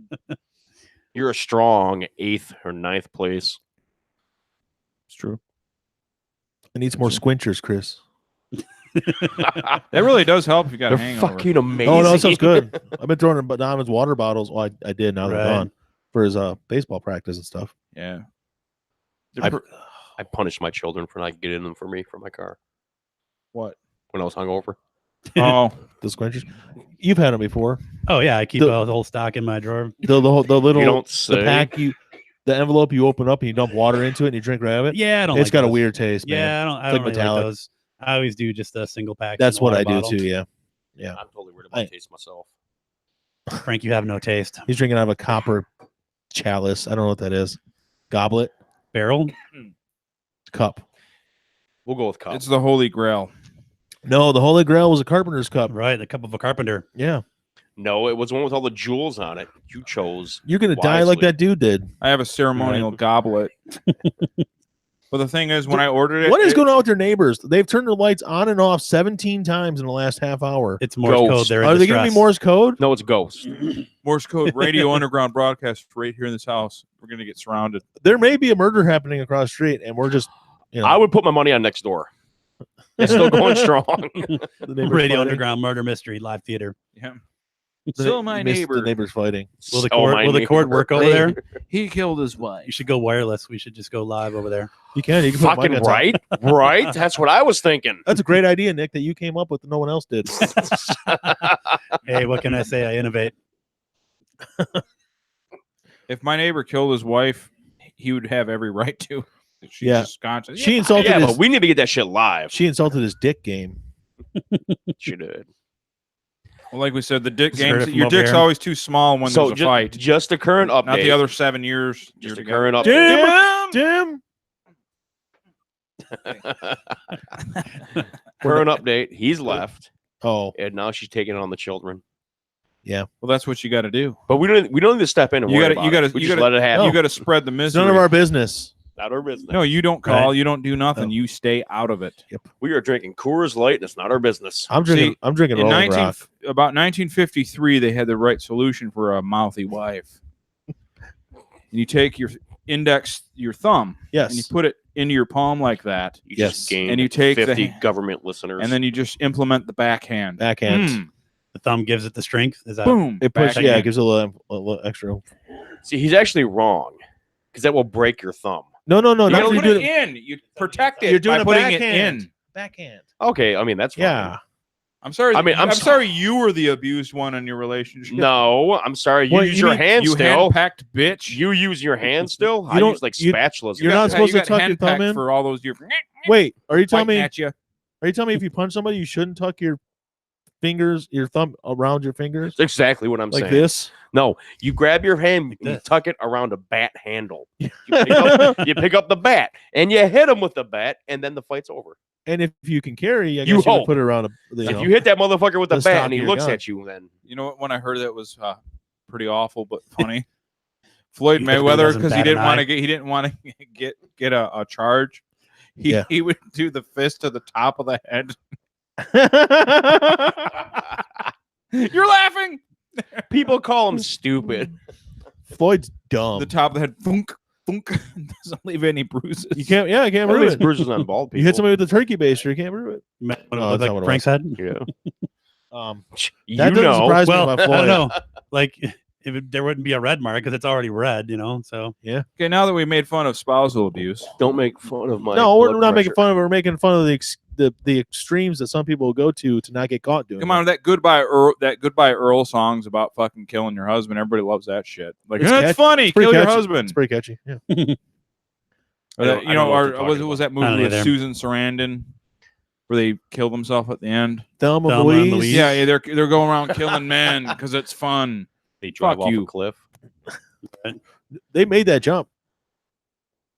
You're a strong 8th or 9th place. it's true. It needs more squinchers, Chris. That really does help if you got a They're hangover. fucking amazing. Oh, no, that sounds good. I've been throwing Donovan's water bottles. Well, I did. Now they're Right. gone for his baseball practice and stuff. Yeah. I punished my children for not getting them for me for my car What? when I was hungover. Oh, The squinchers? You've had them before. Oh yeah, I keep The- the whole stock in my drawer. The little You don't the say. pack the envelope you open up and you dump water into it and you drink right out of it. Yeah, I don't. It's like got a those. weird taste, man. Yeah, I don't. I It's don't like really like metallic. those. I always do just a single pack. That's in the what water I do bottle. too. Yeah. Yeah. I'm totally weird about taste myself. Frank, you have no taste. He's drinking out of a copper chalice. I don't know what that is. Goblet, Barrel. cup. We'll go with cup. it's the Holy Grail. No, the Holy Grail was a carpenter's cup. Right, the cup of a carpenter. Yeah. No, it was one with all the jewels on it. You chose. You're gonna die like Wisely. that dude did. I have a ceremonial goblet. But the thing is, when I ordered it, What is it- going on with their neighbors? They've turned their lights on and off 17 times in the last half hour. It's Morse Ghost. code. They're in Are they giving me distress. Morse code? No, it's Ghost. Morse code radio underground broadcast right here in this house. We're gonna get surrounded. There may be a murder happening across the street, and we're just, I would put my money on next door. It's still going strong. the neighbors Radio fighting. Underground Murder Mystery live theater. Yeah. The- Still you my missed neighbor. The neighbors fighting. Will the Oh, cord? my Will the cord neighbor. work over there? He killed his wife. You should go wireless. We should just go live over there. You can. You can put Fucking mic on top. right. Right. That's what I was thinking. That's a great idea, Nick, that you came up with that no one else did. Hey, what can I say? I innovate. If my neighbor killed his wife, he would have every right to. She's Yeah. just conscious. She insulted Yeah, his. but we need to get that shit live. She insulted his dick game. She did. Well, like we said, the dick Just heard it games. from Your over dick's here. always too small when So there's a fight. just a current update. Not the other 7 years. Just a you're current Jim, update. Jim. Current update. He's left, Oh, and now she's taking it on the children. Well, that's what you got to do. But we don't need to step in and You worry gotta- you about gotta- it. We you just gotta- let it happen. You got to spread the it's misery. none of our business. Not our business. No, you don't call. Right. You don't do nothing. No. You stay out of it. We are drinking Coors Light, and it's not our business. I'm drinking. See, I'm drinking In Rolling Rock. about 1953, they had the right solution for a mouthy wife. And you take your thumb, and you Yes. put it into your palm like that, You Yes. just gained And you take the 50 ha- government listeners. and then you just implement the backhand. Backhand. Mm, The thumb gives it the strength. Is that boom. It pushes. backhand. Yeah, it gives it a little extra. See, he's actually wrong because that will break your thumb. No, You not gotta when put you it do it. in. You protect it You're doing by a putting it backhand. in. Backhand. Okay, I mean that's fine. Yeah. I'm sorry. I mean, I'm sorry you were the abused one in your relationship. No, I'm sorry. You What, use you your mean hand you still. hand-packed bitch. You use your hand still. I don't- use like you- spatulas. you're not supposed to tuck your thumb hand-packed in? for all those years. Wait, are you telling Fighting me? at you. Are you telling me if you punch somebody, you shouldn't tuck your fingers, your thumb around your fingers That's exactly what I'm like saying. this? No, you grab your hand Like and you this. tuck it around a bat handle. You pick up the bat and you hit him with the bat, and then the fight's over. And if you can carry, I guess You you can hope. put it around a. If you hit that motherfucker with the The stock bat and he of your looks gun. at you, then You know what? When I heard that was pretty awful but funny. Floyd He definitely Mayweather, doesn't because he bat an didn't want eye. to get get a charge. Yeah. He would do the fist to the top of the head. You're laughing. people call him stupid. Floyd's dumb. The top of the head, thunk, thunk, doesn't leave any bruises. You can't. Yeah, I can't At prove least it. bruises on bald people. You hit somebody with the turkey baster, you can't prove it. What it No, looked that's not what like it Frank's head? Yeah. You You doesn't know. surprise me Well, about I Floyd. don't know. Like, there wouldn't be a red mark because it's already red, you know. So Okay, now that we made fun of spousal abuse, Don't make fun of my. No, we're blood not making pressure. fun of it. We're making fun of the extremes that some people go to not get caught doing. come on, that goodbye Earl song's about fucking killing your husband. Everybody loves that shit. Like, It's that's catchy. funny. pretty Kill your catchy. husband. It's pretty catchy. Yeah. Or that, I don't know what you're talking was about. that I don't movie with either. Susan Sarandon where they killed themselves at the end? Thelma, Thelma and Louise. Louise. Yeah, they're going around killing men because it's fun. They drive Fuck off you. a cliff. They made that jump.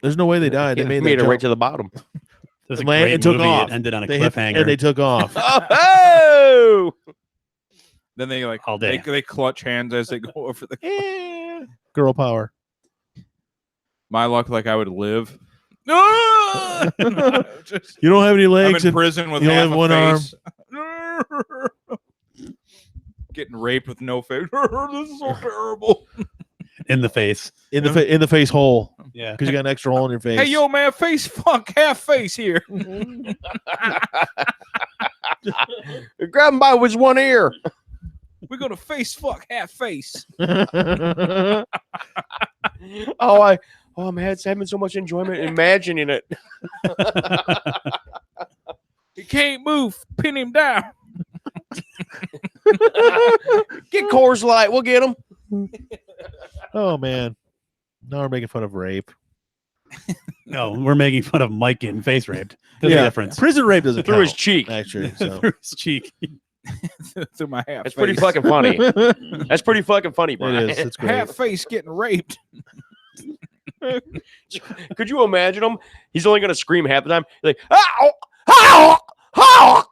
There's no way they died. They Yeah, made, made that it jump. right to the bottom. there's a Man, great it took movie. off. It ended on a They hit, cliffhanger. and they took off. Oh! Then they like All day. they clutch hands as they go over the. Girl power. My luck, like I would live. No, just, You don't have any I'm legs. in And prison with you only half have a one arm. face. Getting raped with no face. This is so terrible. in the face. in the face hole Yeah. because you got an extra hole in your face. Hey, yo, man, face fuck, half face here. Grab him by his one ear. We're gonna face fuck, half face. Oh, Oh, I'm having so much enjoyment imagining it. He can't move. Pin him down. Get Coors Light. We'll get him. Oh man, now we're making fun of rape. No, we're making fun of Mike getting face raped. There's a difference. Prison rape doesn't Through count, his cheek. actually. So. Through his cheek. Through my half. That's pretty face. fucking funny. That's pretty fucking funny, Brian. It is. It's great. Half face getting raped. Could you imagine him? He's only going to scream half the time. He's like, ow, ow, ow.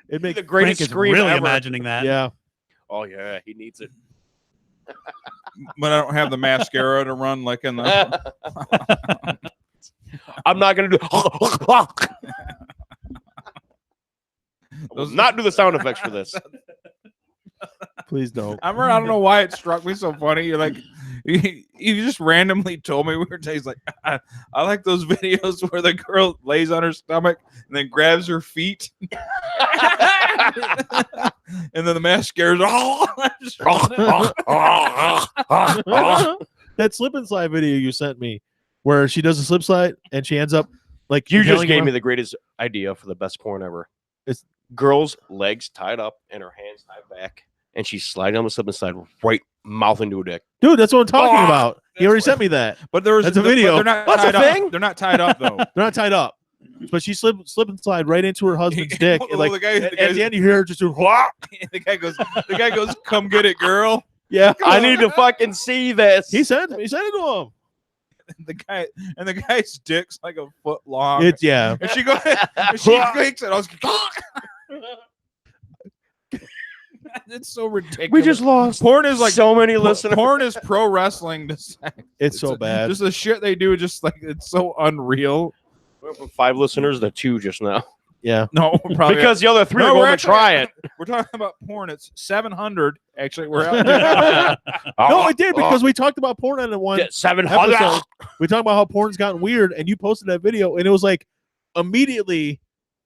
It makes The greatest Frank is scream really ever. imagining that. yeah. Oh, yeah, he needs it. But I don't have the mascara to run like in the. I'm not going to do. I will not do the sound effects for this. Please don't. I remember, I don't know why it struck me so funny. You're like, you just randomly told me we were he's like, I like those videos where the girl lays on her stomach and then grabs her feet. And then the mascara's That slip and slide video you sent me, where she does a slip slide and she ends up like You just impailing gave her- me the greatest idea for the best porn ever. It's- girl's legs tied up and her hands tied back, and she's sliding on the slip and slide right mouth into a dick. Dude, that's what I'm talking Oh, about. He that's already what- sent me that. But there was That's a but video. They're not That's a tied thing? up. They're not tied up though. They're not tied up, but she slip and slide right into her husband's dick. Well, and, like the guy- the at guy's- the end, you hear her just do, "Wah!" The guy goes, come get it, girl. Yeah, I need to fucking see this. he sent it to him. The guy's dick's like a foot long. It's yeah. and she goes, and she makes it. I was it's so ridiculous. we just lost porn is like so many listeners. porn is pro wrestling to sex. It's so bad. Just the shit they do, just like it's so unreal. We went from 5 listeners to 2 just now. Yeah. No, probably Because the other 3 No, are we're going to actually- try it. we're talking about porn. It's 700. Actually, we're out. No, it did because we talked about porn on the one Get 700. episode. We talked about how porn's gotten weird, and you posted that video, and it was like immediately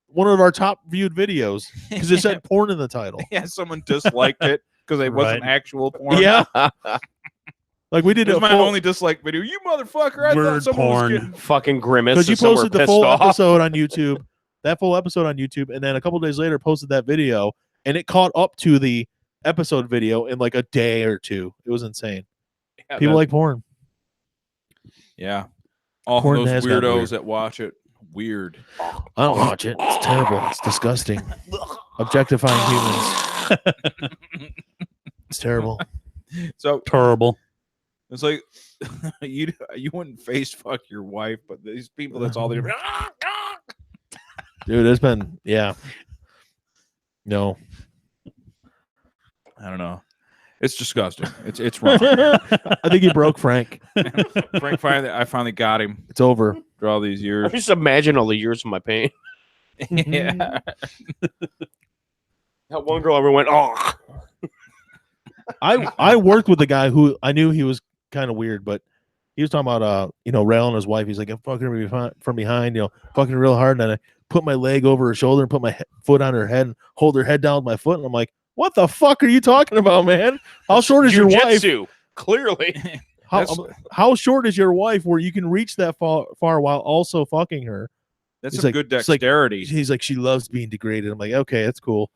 one of our top viewed videos because it said porn in the title. Yeah, someone disliked it because it wasn't Right. actual porn. Yeah, like we did It was a my full only disliked video. You motherfucker! I thought Word someone porn. was getting. Fucking grimace. because you is somewhere posted the pissed full off. episode on YouTube. That full episode on YouTube, and then a couple days later posted that video, and it caught up to the episode video in like a day or two. It was insane. Yeah, People like porn. yeah, all Porn those has gotten weirdos weird. that watch it. Weird. I don't watch it. It's terrible. It's disgusting. Objectifying humans. It's terrible. So Terrible. it's like you wouldn't face fuck your wife, but these people, that's all they do. Dude, it's been no. I don't know. It's disgusting. It's wrong. I think he broke Frank. Frank I finally got him It's over. for all these I years. just imagine all the years of my pain. Yeah. That one girl ever went, oh. I worked with a guy who I knew he was kind of weird, but he was talking about railing his wife. He's like, I'm fucking her from behind, fucking real hard, and then I put my leg over her shoulder and put my foot on her head and hold her head down with my foot, and I'm like, what the fuck are you talking about, man? How short is your wife? Jiu-jitsu, clearly. That's- How short is your wife where you can reach that far while also fucking her? That's He's some like- good it's like- dexterity. He's like, she loves being degraded. I'm like, okay, that's cool.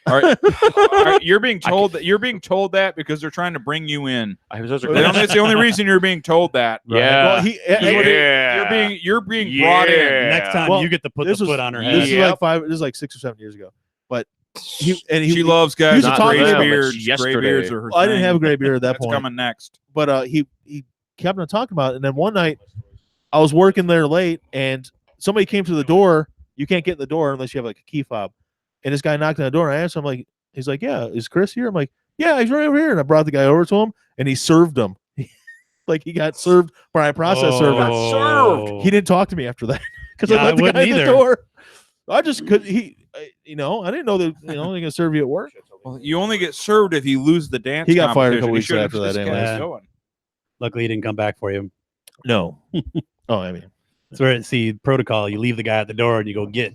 All right. All right, you're being told that because they're trying to bring you in. Those are They don't- good. That's the only reason you're being told that. Yeah. Well, You're being brought in. Yeah. Next time Well, you get to put the this was- foot on her This head. is like 6 or 7 years ago. But he She loves guys used to with talk gray to him. beards. It's Gray yesterday. beards are her I didn't thing. have a gray beard at that That's point. coming next. But he kept on talking about it. And then one night I was working there late and somebody came to the door. You can't get in the door unless you have like a key fob. And this guy knocked on the door. And I asked him, like, he's like, yeah, is Chris here? I'm like, yeah, he's right over here. And I brought the guy over to him and he served him. Like he got served by a process server. Oh. He didn't talk to me after that because Yeah, I I let the wouldn't guy in the either. door. I just could. I didn't know that. They're gonna serve you at work. Well, you only get served if you lose the dance. He got fired a competition. couple You weeks should've after that just kept anyways. Yeah. going. Luckily, he didn't come back for you. No. Oh, I mean, That's where see protocol. You leave the guy at the door and you go get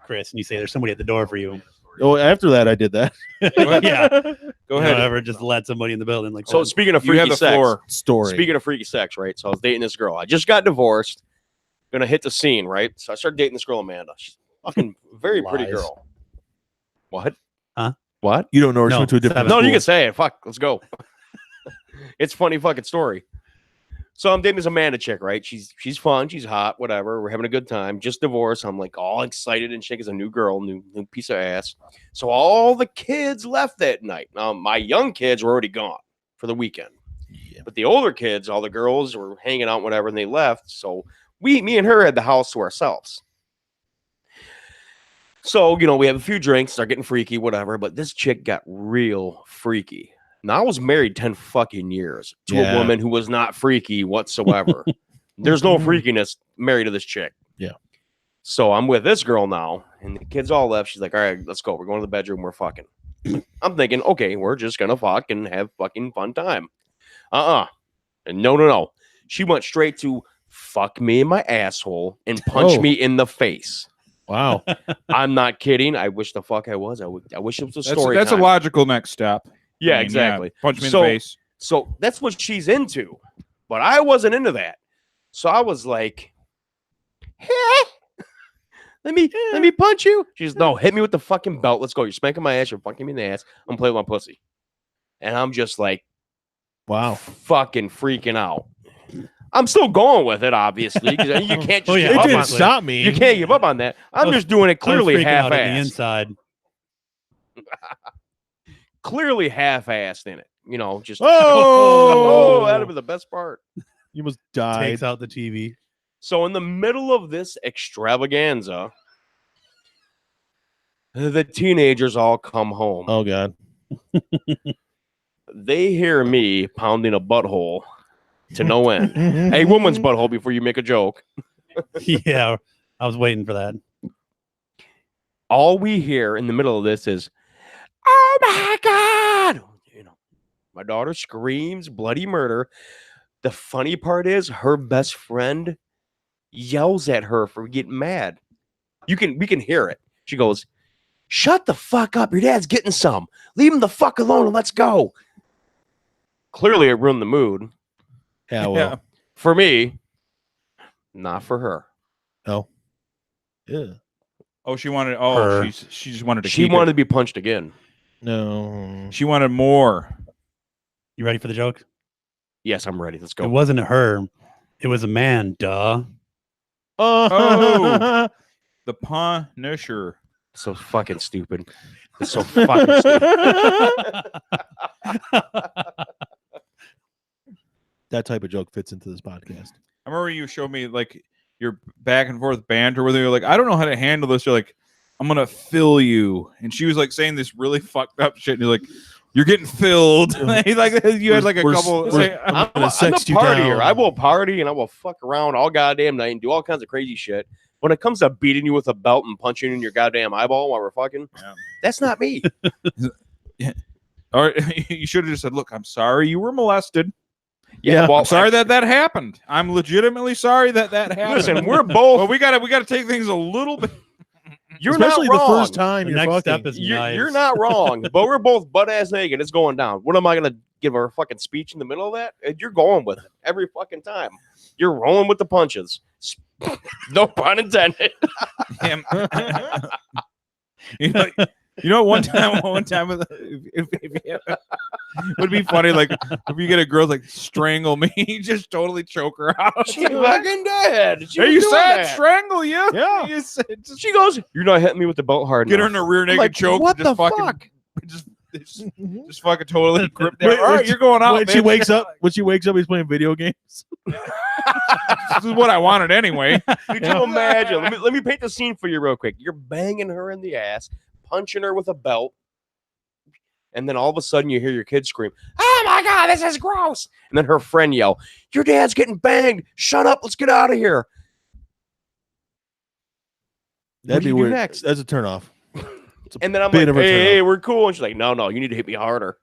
Chris, and you say there's somebody at the door for you. Oh, after that, I did that. Yeah. Go You ahead. know, ever just let somebody in the building like So that. speaking of You have freaky the sex, floor. Story. speaking of freaky sex, right? So I was dating this girl. I just got divorced. Gonna hit the scene, right? So I started dating this girl, Amanda. She's a fucking very pretty Lies. girl. What? Huh? What? You don't know her. She No, went to a different. seven. No, you school. can say it. Fuck, let's go. It's a funny fucking story. So I'm dating this Amanda chick, right? She's fun, she's hot, whatever. We're having a good time. Just divorced. I'm like all excited and shit as a new girl, new piece of ass. So all the kids left that night. Now my young kids were already gone for the weekend. Yeah. But the older kids, all the girls were hanging out, whatever, and they left. So me and her had the house to ourselves. So, you know, we have a few drinks, start getting freaky, whatever. But this chick got real freaky. Now, I was married 10 fucking years to Yeah. a woman who was not freaky whatsoever. There's no freakiness married to this chick. Yeah. So I'm with this girl now, and the kids all left. She's like, all right, let's go. We're going to the bedroom. We're fucking. I'm thinking, okay, we're just going to fuck and have fucking fun time. And no. She went straight to fuck me in my asshole and punch Oh. me in the face. Wow. I'm not kidding. I wish the fuck I was. I wish it was a That's, story. that's a time. logical next step. Yeah, I mean, exactly. Punch me So- in the face. So that's what she's into. But I wasn't into that. So I was like, hey, let me punch you. She's no, hit me with the fucking belt. Let's go. You're spanking my ass. You're fucking me in the ass. I'm playing with my pussy. And I'm just like Wow. fucking freaking out. I'm still going with it, obviously, because you can't just Oh, yeah, give It up didn't on obviously. stop me. You can't give up on that. I'm I was- just doing it I was clearly freaking out on the half-assed. inside. Clearly half-assed in it. You know, just Oh! that'd be the best part. You almost died. Takes out the TV. So in the middle of this extravaganza, the teenagers all come home. Oh God. They hear me pounding a butthole to no end. A woman's butthole before you make a joke. Yeah, I was waiting for that. All we hear in the middle of this is, "Oh my God!" You know, my daughter screams bloody murder. The funny part is her best friend yells at her for getting mad. We can hear it. She goes, "Shut the fuck up. Your dad's getting some. Leave him the fuck alone and let's go." Clearly, it ruined the mood. Yeah. Well. For me, not for her. Yeah. Oh, she wanted. Her. She just wanted to. She keep wanted It. to be punched again. No. She wanted more. You ready for the joke? Yes, I'm ready. Let's It go. wasn't her. It was a man. Duh. Oh. The Punisher. So fucking stupid. It's so fucking stupid. That type of joke fits into this podcast. I remember you showed me like your back and forth banter where you're like, I don't know how to handle this. You're like, I'm gonna fill you, and she was like saying this really fucked up shit. And you're like, you're getting filled. Like you had like a couple. I'm gonna a sex you partier. down. I will party and I will fuck around all goddamn night and do all kinds of crazy shit. When it comes to beating you with a belt and punching you in your goddamn eyeball while we're fucking, Yeah. that's not me. Or you should have just said, "Look, I'm sorry you were molested. Yeah. well, I'm sorry that happened. I'm legitimately sorry that happened." Listen, we're both. Well, we gotta take things a little bit. You're Especially not the wrong. first time The you're next fucking. step is You're knives. not wrong, but we're both butt ass naked. It's going down. What am I gonna give her a fucking speech in the middle of that? You're going with it every fucking time. You're rolling with the punches. No pun intended. You know, one time, if would be funny, like if you get a girl like strangle me, you just totally choke her out. She fucking dead. She Hey, was you doing said that. strangle you? Yeah. You said just She goes, "You're not hitting me with the belt hard get her enough." in a rear naked like, choke. what and just the fucking, fuck? Just fucking totally grip down. Wait, All right, you're going out. When she bitch. wakes up, he's playing video games. This is what I wanted anyway. Could you imagine? Let me paint the scene for you real quick. You're banging her in the ass, punching her with a belt, and then all of a sudden you hear your kid scream, "Oh my God, this is gross!" And then her friend yell, "Your dad's getting banged. Shut up. Let's get out of here." That'd do be you do weird. next? That's a turnoff. And then I'm Bit like, of a "Hey, turnoff. we're cool." And she's like, "No, you need to hit me harder."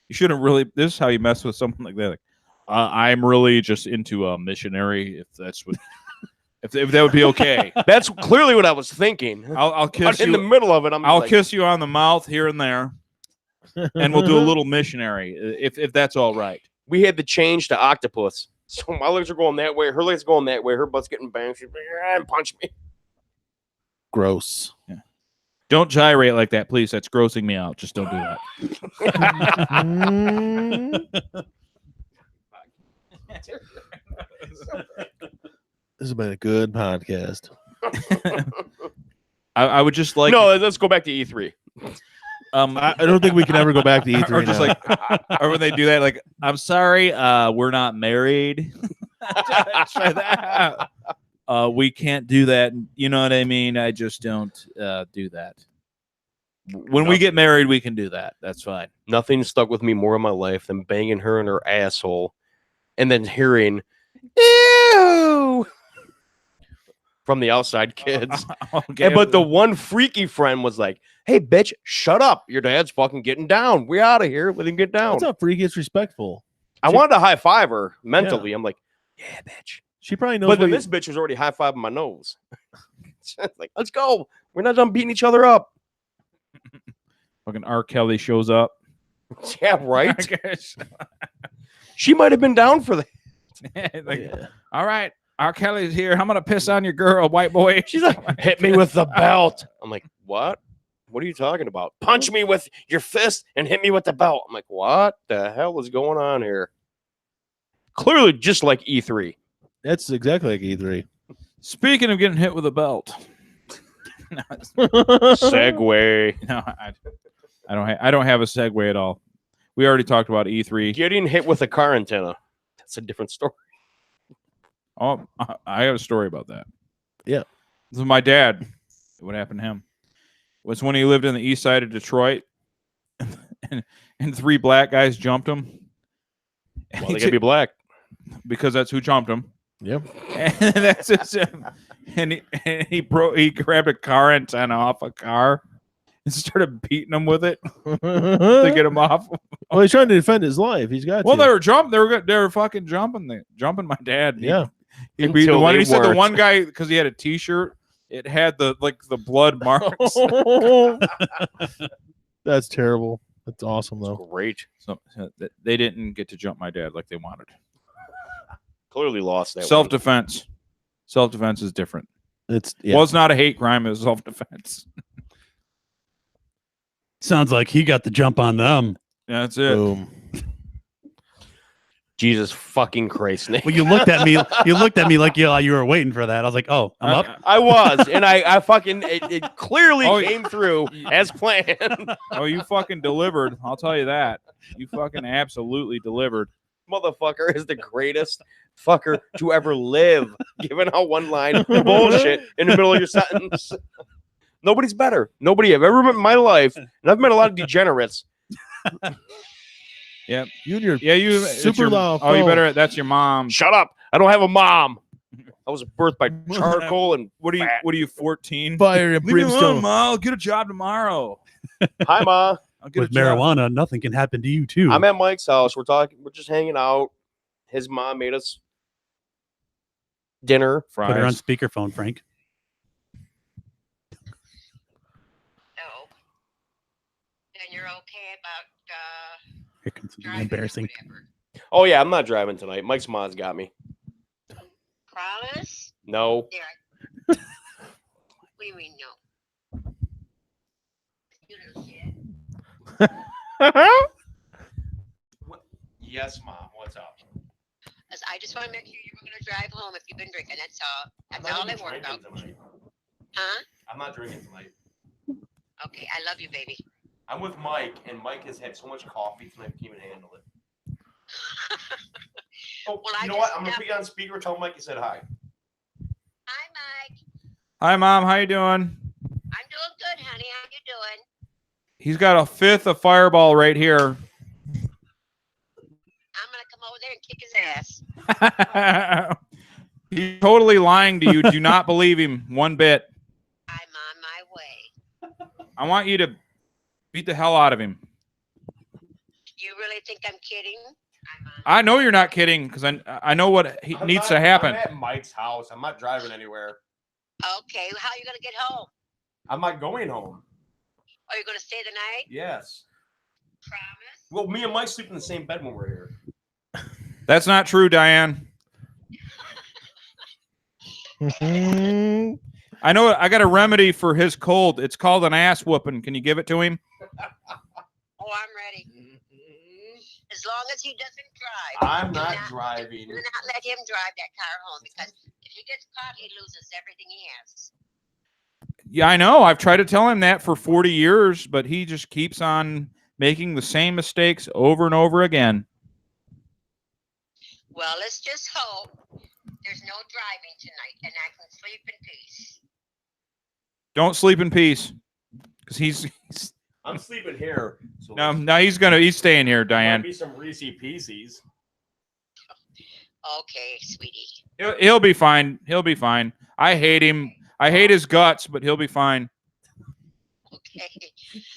You shouldn't really. This is how you mess with someone like that. Like, I'm really just into a missionary. If that's what if that would be okay. That's clearly what I was thinking. I'll But kiss in you. the middle of it, I'm I'll like, kiss you on the mouth here and there, and we'll do a little missionary if that's all right. we had to change to octopus. So my legs are going that way, her legs going that way, her butt's getting banged. She's like, and punch me. Gross. Don't gyrate like that, please. That's grossing me out. Just don't do that. This has been a good podcast. I would just like no, let's go back to E3. I don't think we can ever go back to E3. or just now. like or when they do that, like, I'm sorry, we're not married. Try that. We can't do that. You know what I mean? I just don't do that. When we get married, we can do that. That's fine. Nothing stuck with me more in my life than banging her in her asshole and then hearing, ew, from the outside kids. Okay. But the one freaky friend was like, hey, bitch, shut up. Your dad's fucking getting down. We out of here. Let him get down. That's not freaky. It's respectful. I wanted to high five her mentally. I'm like, yeah, bitch. She probably knows. But then what this bitch was already high fiving my nose. Like, let's go. We're not done beating each other up. Fucking R. Kelly shows up. Yeah, right. I guess. She might have been down for that. Like, Yeah. all right, R. Kelly's here. I'm gonna piss on your girl, white boy. She's like, hit me with the belt. I'm like, what? What are you talking about? Punch me with your fist and hit me with the belt. I'm like, what the hell is going on here? Clearly, just like E3. That's exactly like E3. Speaking of getting hit with a belt. Segway. No, I don't have a segue at all. We already talked about E3. Getting hit with a car antenna. That's a different story. Oh, I have a story about that. Yeah. This is my dad. What happened to him was when he lived in the east side of Detroit, and 3 black guys jumped him. Well, they gotta be black. Because that's who jumped him. Yep. And that's just and he grabbed a car antenna off a car and started beating him with it to get him off. Well, he's trying to defend his life. He's got. Well, to. they were fucking jumping my dad. Yeah. He beat the Until one. they He said the weren't. one guy, because he had a T-shirt, it had the blood marks. That's terrible. That's awesome though. Great. So they didn't get to jump my dad like they wanted. Clearly lost that one. Self-defense. Self-defense is different. It's yeah. Well, it's not a hate crime. It's self-defense. Sounds like he got the jump on them. That's it. Boom. Jesus fucking Christ, Nick. Well, you looked at me. You looked at me like you were waiting for that. I was like, oh, I'm up. I was, and I fucking it clearly Oh, came through as planned. Oh, you fucking delivered. I'll tell you that. You fucking absolutely delivered. Motherfucker is the greatest fucker to ever live. Giving out one line bullshit in the middle of your sentence. Nobody's better. Nobody I've ever met in my life, and I've met a lot of degenerates. Yep. You and your Yeah, it's super your, loud. Oh, you phone. better. That's your mom. Shut up! I don't have a mom. I was birthed by charcoal and What are you? fat. What are you? 14? fire and Leave me alone, brimstone. Ma. I'll get a job tomorrow. Hi, Ma. I'll get With a job. marijuana, nothing can happen to you too. I'm at Mike's house. We're talking. We're just hanging out. His mom made us dinner. Fries. Put her on speakerphone, Frank. No. And you're okay about Here comes something driving or embarrassing. whatever. Oh yeah, I'm not driving tonight. Mike's mom's got me. Promise? No. There. What do you mean no? You little shit. Yes, Mom. What's up? As I just want to make sure you were going to drive home if you've been drinking. That's all. That's all I worry about. Huh? I'm not drinking tonight. Okay. I love you, baby. I'm with Mike, and Mike has had so much coffee tonight, he can't even handle it. Oh, Well, I you know what? just I'm gonna got- put you on speaker. Tell Mike you said hi. Hi, Mike. Hi, Mom. How you doing? I'm doing good, honey. How you doing? He's got a fifth of Fireball right here. I'm going to come over there and kick his ass. He's totally lying to you. Do not believe him one bit. I'm on my way. I want you to beat the hell out of him. You really think I'm kidding? I'm on I know you're not kidding because I know what needs to happen. I'm at Mike's house. I'm not driving anywhere. Okay, how are you gonna get home? I'm not going home. Are you gonna stay the night? Yes. Promise? Well, me and Mike sleep in the same bed when we're here. That's not true, Diane. I know I got a remedy for his cold. It's called an ass whooping. Can you give it to him? Oh, I'm ready. As long as he doesn't drive. I'm Do not driving. Do not let him drive that car home because if he gets caught, he loses everything he has. Yeah, I know. I've tried to tell him that for 40 years, but he just keeps on making the same mistakes over and over again. Well, let's just hope there's no driving tonight and I can sleep in peace. Don't sleep in peace, because he's I'm sleeping here. So no, he's staying here, Diane. Might be some Reese Pieces. Okay, sweetie. He'll be fine. He'll be fine. I hate him. I hate his guts, but he'll be fine. Okay.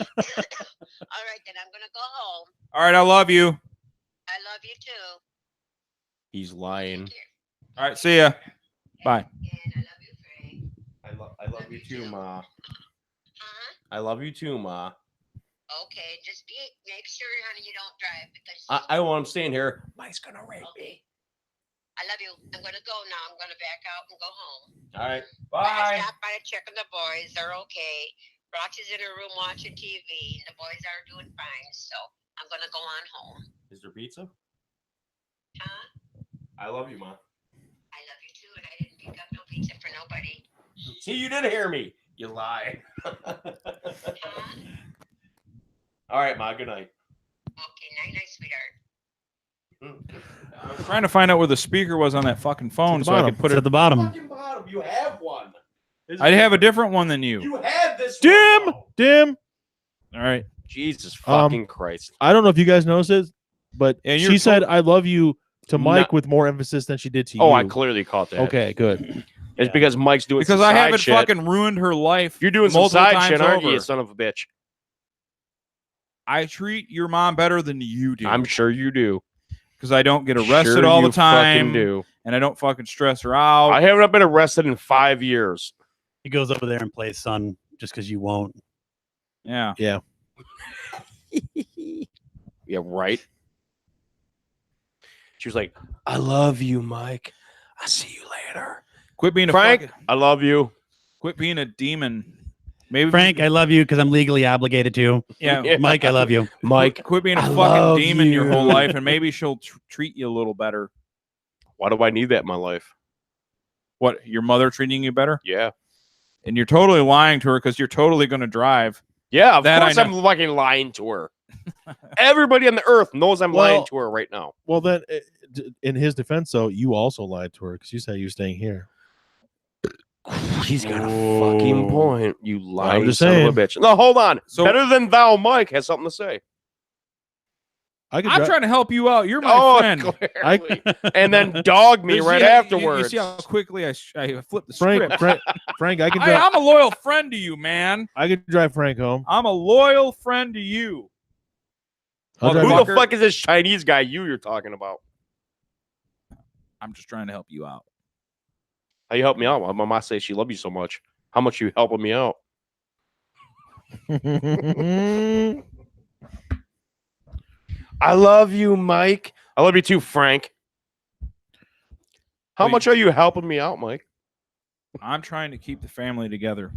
All right, then I'm gonna go home. All right, I love you. I love you too. He's lying. Take care. All right, see ya. Bye. And I love you, Frank. I love you too, Ma. Huh? I love you too, Ma. Okay, just make sure, honey, you don't drive because I want him staying here. Mike's gonna rape me. okay. I love you. I'm gonna go now. I'm gonna back out and go home. All right. I stopped by to check on the boys. They're okay. Roxy's in her room watching TV. The boys are doing fine, so I'm gonna go on home. Is there pizza? Huh? I love you, Ma. I love you too, and I didn't pick up no pizza for nobody. See, you did hear me. You lie. Huh? All right, Ma. Good night. Okay, night, sweetheart. I was trying to find out where the speaker was on that fucking phone so I could put It's it. at the bottom. Fucking bottom. You have one. I have a different one than you. You had this. Dim, one, though. dim. All right. Jesus fucking Christ. I don't know if you guys noticed it, but Yeah, you're she said "I love you" to Mike with more emphasis than she did to you. Oh, I clearly caught that. Okay, good. It's because Mike's doing Because some I side haven't shit. fucking ruined her life. You're doing some multiple side times shit, aren't you, over. you son of a bitch? I treat your mom better than you do. I'm sure you do. Because I don't get arrested Sure all the you fucking time, do. and I don't fucking stress her out. I haven't been arrested in 5 years. He goes over there and plays son just because you won't. Yeah. Yeah. Yeah, right. She was like, "I love you, Mike. I'll see you later." Quit being a Frank, fucking, I love you. quit being a demon. Maybe Frank, I love you because I'm legally obligated to. yeah. Yeah. Mike, I love you. Mike, Quit being a I fucking love demon your whole you. life, and maybe she'll treat you a little better. why do I need that in my life? What, your mother treating you better? Yeah. And you're totally lying to her because you're totally going to drive. Yeah, of That I course know. I'm fucking lying to her. Everybody on the earth knows I'm Well- lying to her right now. Well, then, in his defense, though, you also lied to her because you said you were staying here. He's got a fucking point. You lying just son of a bitch. No, hold on. So- Better than thou, Mike, has something to say. I could I'm dri- trying to help you out. You're my friend. Clearly. And then dog me There's- right yeah, afterwards. You see how quickly I flipped the Frank, script. Frank, I can drive. I'm a loyal friend to you, man. I could drive Frank home. I'm a loyal friend to you. I'll drive Who Motherfucker. the fuck is this Chinese guy you're talking about? I'm just trying to help you out. How you help me out? My mama says she loves you so much. How much you helping me out? I love you, Mike. I love you too, Frank. How Wait. much are you helping me out, Mike? I'm trying to keep the family together.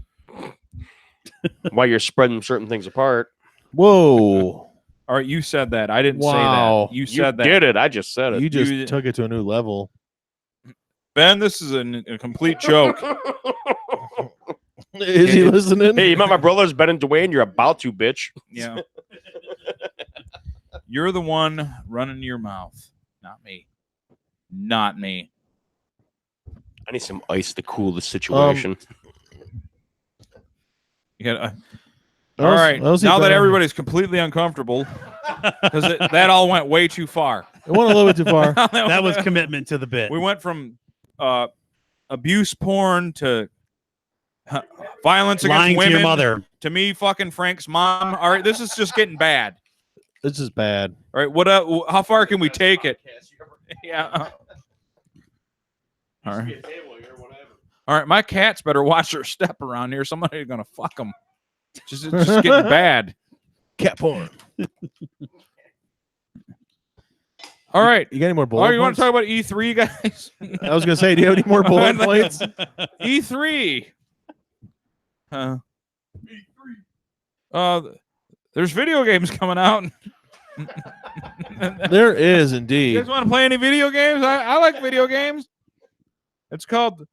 While you're spreading certain things apart. Whoa. All right, you said that. I didn't say Wow. that. You You said that. did it. I just said it. You just You- took it to a new level. Ben, this is a complete joke. Is he listening? Hey, you met my brothers, Ben and Dwayne. You're about to, bitch. Yeah. You're the one running your mouth, not me. Not me. I need some ice to cool the situation. You got That all was- right. that was Now that even- everybody's completely uncomfortable, because that all went way too far. It went a little bit too far. That was commitment to the bit. We went from abuse porn to violence against lying women to your mother. to me fucking Frank's mom. All right, this is just getting bad. This is bad. All right, how far can we take it? Yeah. All right. All right, my cats better watch their step around here. Somebody's gonna fuck them. It's just getting bad. Cat porn. All right. You got any more Oh, bullet you want points? to talk about E3, guys? I was gonna say, do you have any more bullet points? E3. There's video games coming out. There is You indeed. guys want to play any video games? I like video games. It's called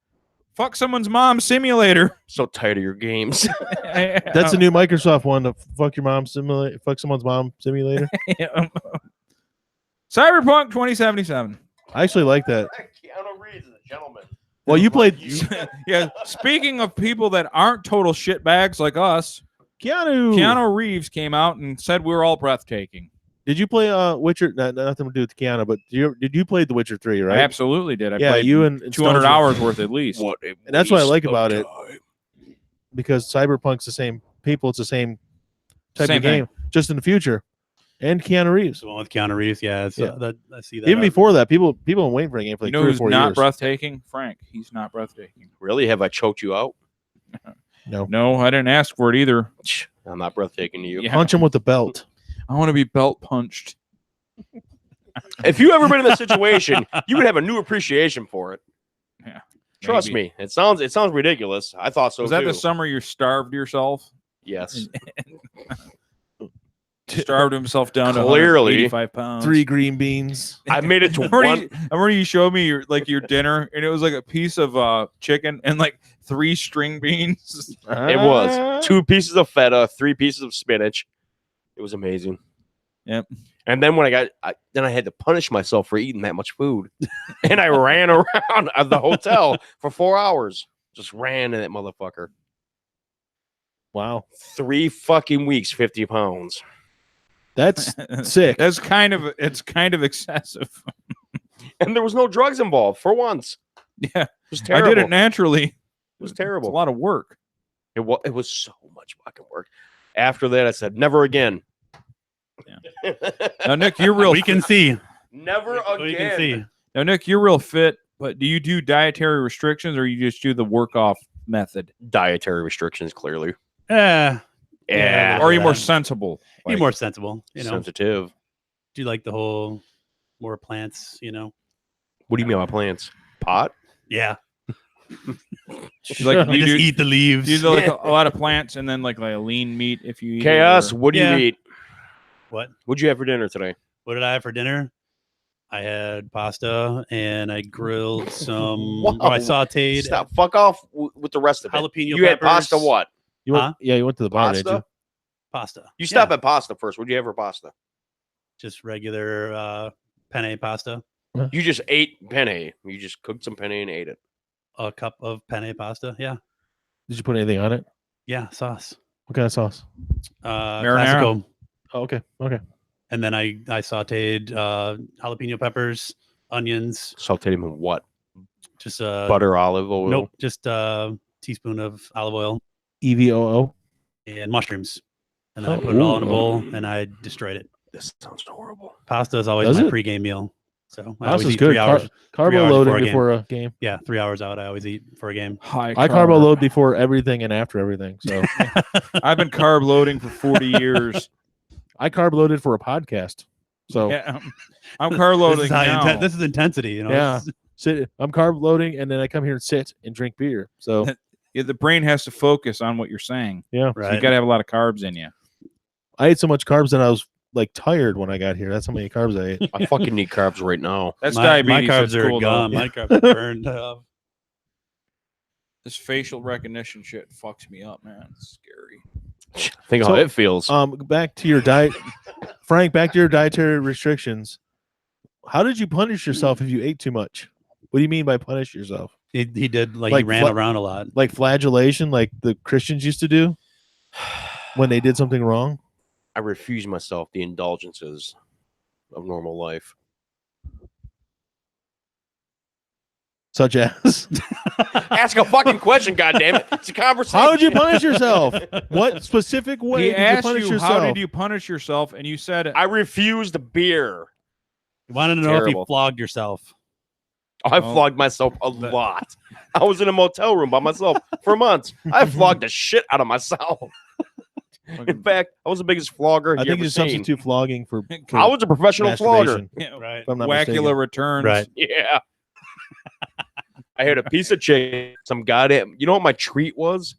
Fuck Someone's Mom Simulator. So tired of your games. That's a new Microsoft one. To fuck your mom simulator. Fuck someone's mom simulator. Cyberpunk 2077. I actually like that. Keanu Reeves is a gentleman. Well, you played Yeah. Speaking of people that aren't total shitbags like us, Keanu Reeves came out and said we were all breathtaking. Did you play Witcher? Nothing to do with Keanu, but did you play The Witcher 3, right? I absolutely did. I Yeah, played you and 200 Stones- hours worth at least. What a And that's what I waste like of about it. time. Because Cyberpunk's the same people. It's the same type Same of thing. game, just in the future. And Keanu Reeves. The one with Keanu Reeves, yeah, it's, Yeah. I see that. Even before that, people have been waiting for a game for You like know 3 or who's 4 not years. breathtaking? Frank. He's not breathtaking. Really? Have I choked you out? No, I didn't ask for it either. I'm not breathtaking to you. Yeah. Punch him with the belt. I want to be belt punched. If you ever been in this situation, you would have a new appreciation for it. Yeah, Trust maybe. me. It sounds ridiculous. I thought so Was that too. the summer you starved yourself? Yes. Starved himself down to Clearly. 85 pounds. 3 green beans. I made it to I remember, one. you, I remember you showed me your dinner, and it was like a piece of chicken and like 3 string beans. It was 2 pieces of feta, 3 pieces of spinach. It was amazing. Yep. And then when I had to punish myself for eating that much food, and I ran around at the hotel for 4 hours. Just ran in that motherfucker. Wow, 3 fucking weeks, 50 pounds. that's sick. It's kind of excessive. And there was no drugs involved for once. Yeah, It was terrible. I did it naturally. It was It's terrible. a lot of work. It was so much fucking work. After that, I said, never again. Now, Nick, you're real. we can see. Never We can again. see. Now, Nick, you're real fit, but do you do dietary restrictions or you just do the work off method? Dietary restrictions, clearly. Yeah, Yeah. Or are you more that. sensible? be Like, more sensible. You know, Sensitive. do you like the whole more plants? You know, What do you mean by plants? Pot? yeah. like, You you just do, eat the leaves. you do like a lot of plants and then like a lean meat if you eat it, Chaos, or- what do Yeah. you eat? What? What'd you have for dinner today? What did I have for dinner? I had pasta and I grilled some. Wow. I sautéed Stop. Fuck off with the rest of it. jalapeno You had pasta peppers. what? You went, Huh? Yeah, you went to the bar, didn't Pasta? Pasta. You Yeah, stop at pasta first. What'd you have for pasta? just regular penne pasta. You just ate penne. You just cooked some penne and ate it. A cup of penne pasta. Yeah, you? Did you put anything on it? yeah, sauce. What kind of sauce? Marinara? Classico. Oh, okay. Okay. And then I sautéed jalapeno peppers, onions, Sauteed him in what? just Butter, olive oil. Nope, just a teaspoon of olive oil EVOO. and mushrooms. And then I Oh, put it all in a ooh. bowl and I destroyed it. This sounds horrible. Pasta is always Does my it? pregame meal. So I always Pasta's eat good. 3 hours. 3 Carbo hours loading before a game. before a game. Yeah, 3 hours out. I always eat for a game. High I carbo carb. load before everything and after everything. So I've been carb loading for 40 years. I carb loaded for a podcast. So Yeah, I'm carb loading This is, high now. this is intensity. You know. Yeah. It's- I'm carb loading and then I come here and sit and drink beer. So Yeah, the brain has to focus on what you're saying. yeah, So you Right. got to have a lot of carbs in you. I ate so much carbs that I was like tired when I got here. That's how many carbs I ate. I fucking need carbs right now. That's my diabetes. carbs That's are cool, though. gone. My carbs are burned. This facial recognition shit fucks me up, man. It's scary. Think So, how it feels. Back to your diet, Frank. Back to your dietary restrictions. How did you punish yourself if you ate too much? What do you mean by punish yourself? he did he Like ran around a lot. Like flagellation, like the Christians used to do when they did something wrong? I refuse myself the indulgences of normal life. Such as, Ask a fucking question, goddammit. It's a conversation. how did you punish yourself? What specific way He did you asked punish you, yourself? how did you punish yourself? And you said, I refused beer. You wanted to know if Terrible. you flogged yourself. I Well, flogged myself a lot. I was in a motel room by myself for months. I flogged the shit out of myself. In fact, I was the biggest flogger I you think ever you seen. substitute flogging for I was a professional flogger. masturbation. yeah, Right. If I'm not Wacula mistaken. returns. Right. Yeah. I had a piece of chicken, some goddamn. You know what my treat was?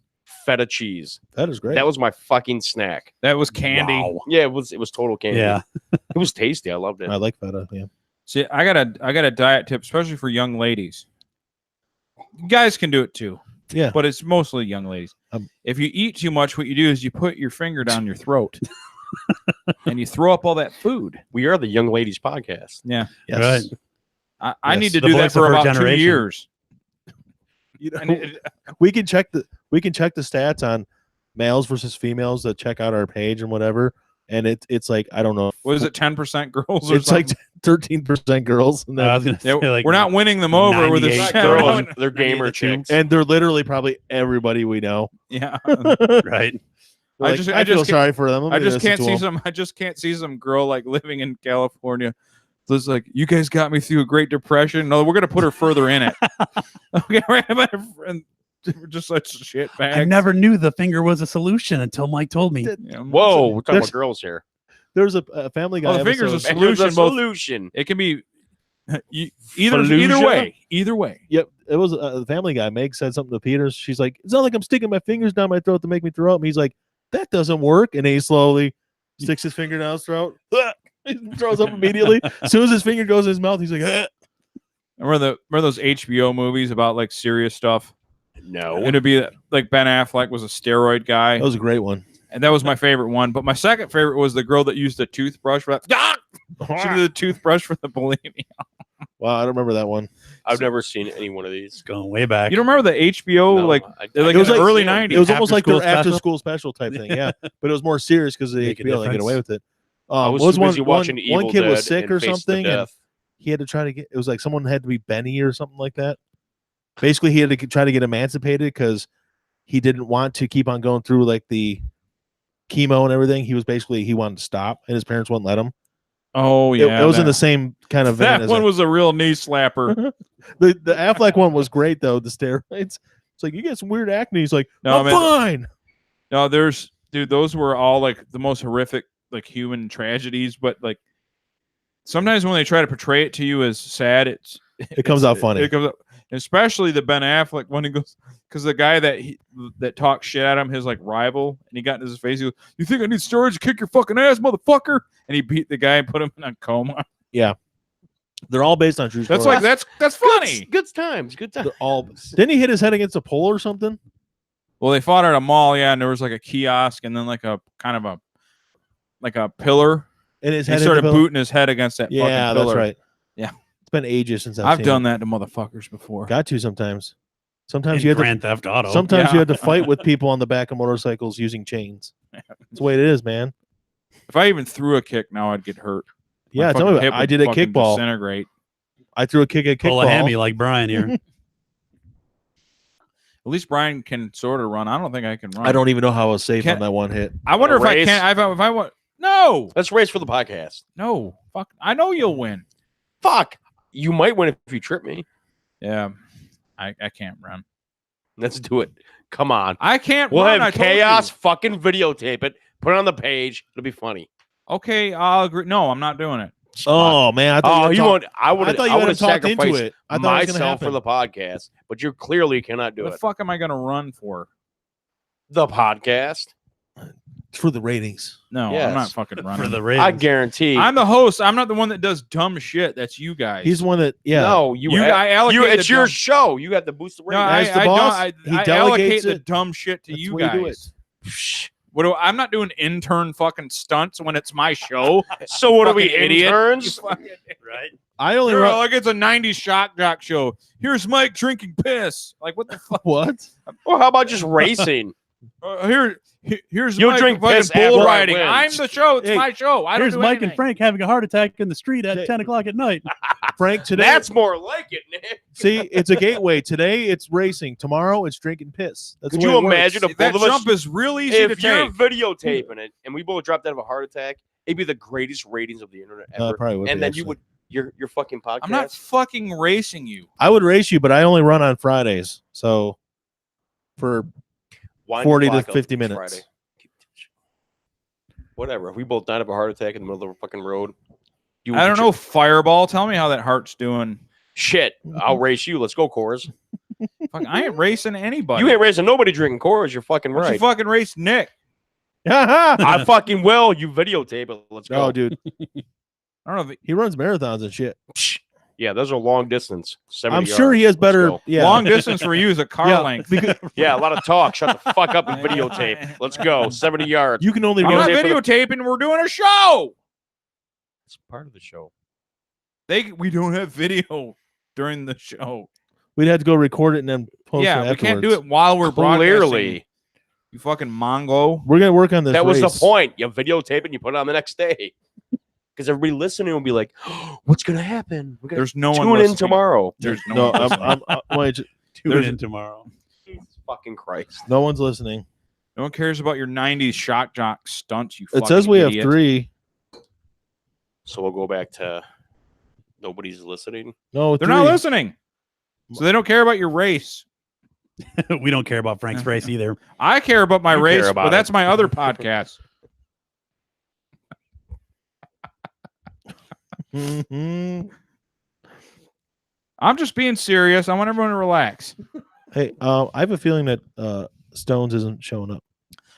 Feta cheese. That is great. That was my fucking snack. That was candy. Wow. Yeah, it was total candy. Yeah. It was tasty. I loved it. I like feta. Yeah. See, I got a diet tip, especially for young ladies. Guys can do it too. Yeah. But it's mostly young ladies. Um, If you eat too much, what you do is you put your finger down your throat and you throw up all that food. We are the Young Ladies Podcast. Yes. Right. I Yes. need to The do that voice for of her about 2 generation. years. You know, I need- we can check the stats on males versus females that check out our page and whatever, and it's like I don't know. what is it, 10% girls or It's like something? 13% girls, and, I was gonna say, Yeah, like, we're not winning them over with 98 this Girls, shit. they're gamer 92. chicks. and they're literally probably everybody we know. Yeah. right. I Like, just- I I feel just sorry for them. Let I me just listen can't to see them. some. I just can't see some girl like living in California. So it's like, you guys got me through a Great Depression. No, we're gonna put her further in it. Okay, right. And we're just such shit bags. I never knew the finger was a solution until Mike told me. Yeah. Whoa, we're talking There's- about girls here. There was a Family Guy. Oh, the finger's a episode- There's a Solution, both- solution. It can be either Fallujah? way. Either way. Yep, it was the Family Guy. Meg said something to Peters. She's like, "It's not like I'm sticking my fingers down my throat to make me throw up." And he's like, "That doesn't work." And he slowly sticks his finger down his throat. He throws up immediately. As soon as his finger goes in his mouth, he's like, "Eh." Remember those HBO movies about like serious stuff? No. It'd be like Ben Affleck was a steroid guy, That was a great one. and that was my favorite one. But my second favorite was the girl that used the toothbrush for that. She did the toothbrush for the bulimia. Wow, I don't remember that one. I've never seen any one of these. It's going way back. You don't remember the HBO No, like I- they're like It was in the like- early yeah, '90s? It was almost like their after-school after special? school special type thing, yeah. But it was more serious because the Make a HBO let get away difference. with it. I was what too busy watching one Evil kid Dead was sick and or Face the something, and Death. he had to try to get. It was like someone had to be Benny or something like that. Basically, he had to try to get emancipated because he didn't want to keep on going through like the chemo and everything. He wanted to stop, and his parents wouldn't let him. Oh It- yeah, it, was in that- the same kind of vein That as one it. was a real knee slapper. The Affleck one was great though. The steroids. It's like you get some weird acne. He's like, No, I'm man. fine. No, dude, those were all like the most horrific like human tragedies. But like sometimes when they try to portray it to you as sad, It comes out funny. It comes out, especially the Ben Affleck when he goes because the guy that talks shit at him, his like rival, and he got in his face. He goes, "You think I need steroids to kick your fucking ass, motherfucker?" And he beat the guy and put him in a coma. They're all based on true That's stories. like that's funny. Good times. Good times. They're all. Didn't he hit his head against a pole or something? Well, they fought at a mall, yeah, and there was like a kiosk and then like a kind of a pillar. And his He head. hit started the pillar? booting his head against that Yeah, fucking that's pillar. right. Yeah. It's been ages since I've seen done it. that to motherfuckers before. Got to sometimes. Sometimes In you have to. Grand Theft Auto. Sometimes Yeah. you have to fight with people on the back of motorcycles using chains. That's the way it is, man. If I even threw a kick now, I'd get hurt. My Yeah, tell fucking me. hip I would did a fucking kickball. Disintegrate. I threw a kick at pull a hammy kickball. like Brian here. At least Brian can sort of run. I don't think I can run. I don't even know how I was safe Can't- on that one hit. I wonder if I Race? can. If I want. No, Let's race for the podcast. no. Fuck. I know you'll win. Fuck. You might win if you trip me. Yeah, I can't run. Let's do it. Come on. I can't We'll run. have I told chaos. you. Fucking videotape it. Put it on the page. It'll be funny. Okay, I'll agree. No, I'm not doing it. Oh man! I thought Oh, you want? I would. I thought you would had have talked into sacrificed it. I thought it was gonna myself for happen. the podcast, but you clearly cannot do What the it. fuck am I going to run for? The podcast. for the ratings. No, Yes. I'm not fucking running. for the I ratings. guarantee. I'm the host. I'm not the one that does dumb shit. That's you guys. He's the one that No, you. You- have- I allocate you. the It's your dumb- show. You got to boost the No, ratings. As the I boss, don't. he I allocate delegates the it. dumb shit to That's you the way you do guys. What do I'm not doing intern fucking stunts when it's my show. So what are we, Fucking idiot. interns? You fucking- right? I only You're run. like it's a '90s shock jock show. Here's Mike drinking piss. Like what the fuck? What? Well, how about just racing? Here's You'll Mike drink fucking piss bull after I riding. win. I'm the show. It's Hey, my show. I don't Here's do Mike anything. and Frank having a heart attack in the street at Hey. 10 o'clock at night. Frank, today. That's more like it, Nick. See, it's a gateway. Today it's racing. Tomorrow it's drinking piss. That's Could the way you it works. imagine if That both of us, jump is real easy to if you're take. videotaping it and we both dropped out of a heart attack, it'd be the greatest ratings of the internet ever. Probably would And be, then actually. you would your fucking podcast. I'm not fucking racing you. I would race you, but I only run on Fridays. So for Wind 40 the to clock up 50 this minutes. Friday. Whatever. If we both died of a heart attack in the middle of the fucking road, you I don't know, Fireball. Tell me how that heart's doing. Shit, I'll race you. Let's go, Coors. Fuck, I ain't racing anybody. You ain't racing nobody drinking Coors. You're fucking Why don't right. you fucking race Nick. I fucking will. You videotape it. Let's go. Oh, dude, I don't know. If he runs marathons and shit. Psh. Yeah, those are long distance. 70 I'm sure he has Let's better. go. Yeah, long distance for you is a car Yeah, length. because Yeah, a lot of talk. Shut the fuck up and videotape. Let's go. 70 yards. you can only I'm run. not videotape for the- videotaping. We're doing a show. It's part of the show. We don't have video during the show. We'd have to go record it and then post Yeah, it we can't do afterwards. it while we're broadcasting. Clearly. You fucking Mongo. We're gonna work on this. That was race. the point. You videotape it and you put it on the next day. Because everybody listening will be like, oh, what's going to happen? We're gonna There's no one tune in listening. tomorrow. There's no, No, one listening. wait, Tune There's- in tomorrow. Jesus fucking Christ. no one's listening. No one cares about your 90s shock jock stunts, you It says fucking we idiot. have 3. So we'll go back to nobody's listening. No, They're 3. not listening. So they don't care about your race. We don't care about Frank's race either. I care about my You race, care about but that's it. my other podcast. Mhm. I'm just being serious. I want everyone to relax. Hey, I have a feeling that Stones isn't showing up.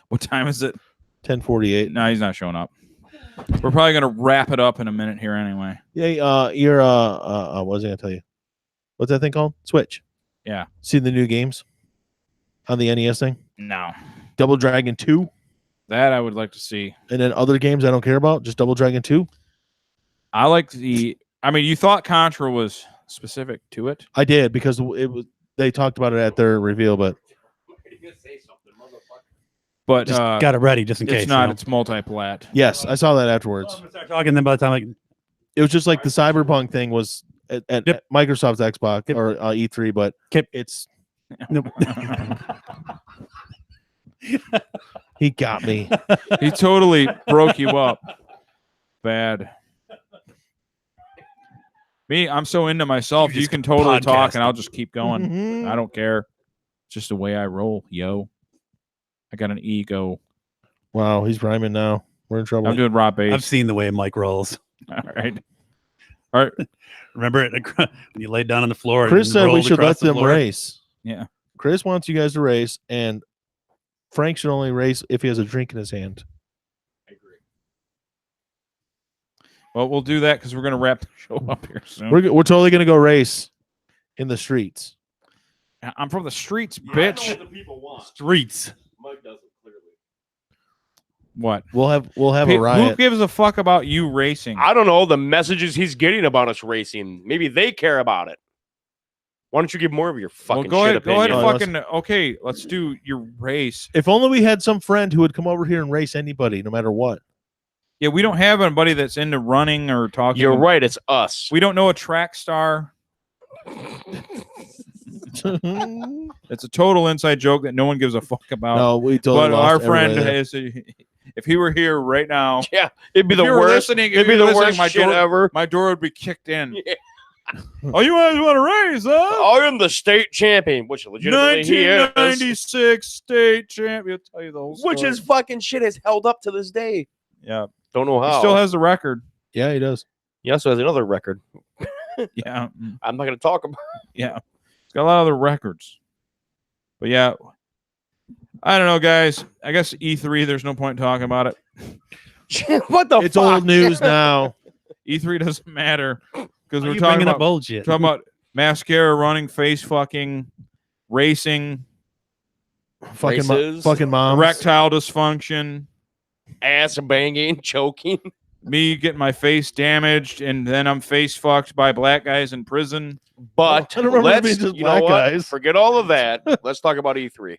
What time is it? 10:48. No, he's not showing up. We're probably gonna wrap it up in a minute here anyway. Yeah, you're what was I gonna tell you? What's that thing called? Switch. Yeah. See the new games on the NES thing? No. Double Dragon 2, That I would like to see. and then other games I don't care about, just Double Dragon 2. I like you thought Contra was specific to it. I did because it was they talked about it at their reveal, but But Just got it ready just in case. it's not, You know? it's multi-plat. yes, I saw that afterwards. Well, I'm gonna start talking. Then by the time like It was just like the Cyberpunk thing was at Yep. Microsoft's Xbox Yep. or E3, but Yep. it's nope. he got me. He totally broke you up. Bad. Me, I'm so into myself. You You just can totally talk, and podcasting. I'll just keep going. Mhm. I don't care. It's just the way I roll, yo. I got an ego. Wow, he's rhyming now. We're in trouble. I'm doing Rob I've Bass. seen the way Mike rolls. All right. All right. Remember it when you laid down on the floor. Chris and said we rolled should across let the them floor? race. Yeah. Chris wants you guys to race, and Frank should only race if he has a drink in his hand. Well, we'll do that because we're going to wrap the show up here soon. We're totally gonna go race in the streets. I'm from the streets, Yeah, I know bitch. what the people want. Streets. Mike doesn't clearly. What? We'll have Who a riot. gives a fuck about you racing? I don't know the messages he's getting about us racing. Maybe they care about it. Why don't you give more of your Well, fucking go shit ahead. Go ahead. opinion? No, And fucking. Okay, let's do your race. If only we had some friend who would come over here and race anybody, no matter what. Yeah, we don't have anybody that's into running or talking. You're right. It's us. We don't know a track star. No, It's a total inside joke that no one gives a fuck about. we totally but lost our friend everybody there. is. If he were here right now, Yeah, it'd be if the you were worst. listening, It'd be the worst my shit door, ever. my door would be kicked in. Yeah. Oh, you guys want to race, huh? I am the state champion, which legitimately he is. 1996 state champion. I'll tell you the whole story. Which is fucking shit has held up to this day. yeah. Don't know He how. still has the record. Yeah, he does. He also has another record. Yeah. I'm not going to talk about. Yeah. He's got a lot of other records. But yeah, I don't know, guys. I guess E3, there's no point in talking about it. What the It's fuck? old news now. E3 doesn't matter because Why we're are you talking bringing up about, bullshit. talking about mascara, running, face fucking, racing, fucking Races. fucking moms. erectile dysfunction, Ass banging, choking. me getting my face damaged, and then I'm face fucked by black guys in prison. But I don't remember let's, being just you know black what? guys. Forget all of that. Let's talk about E E3.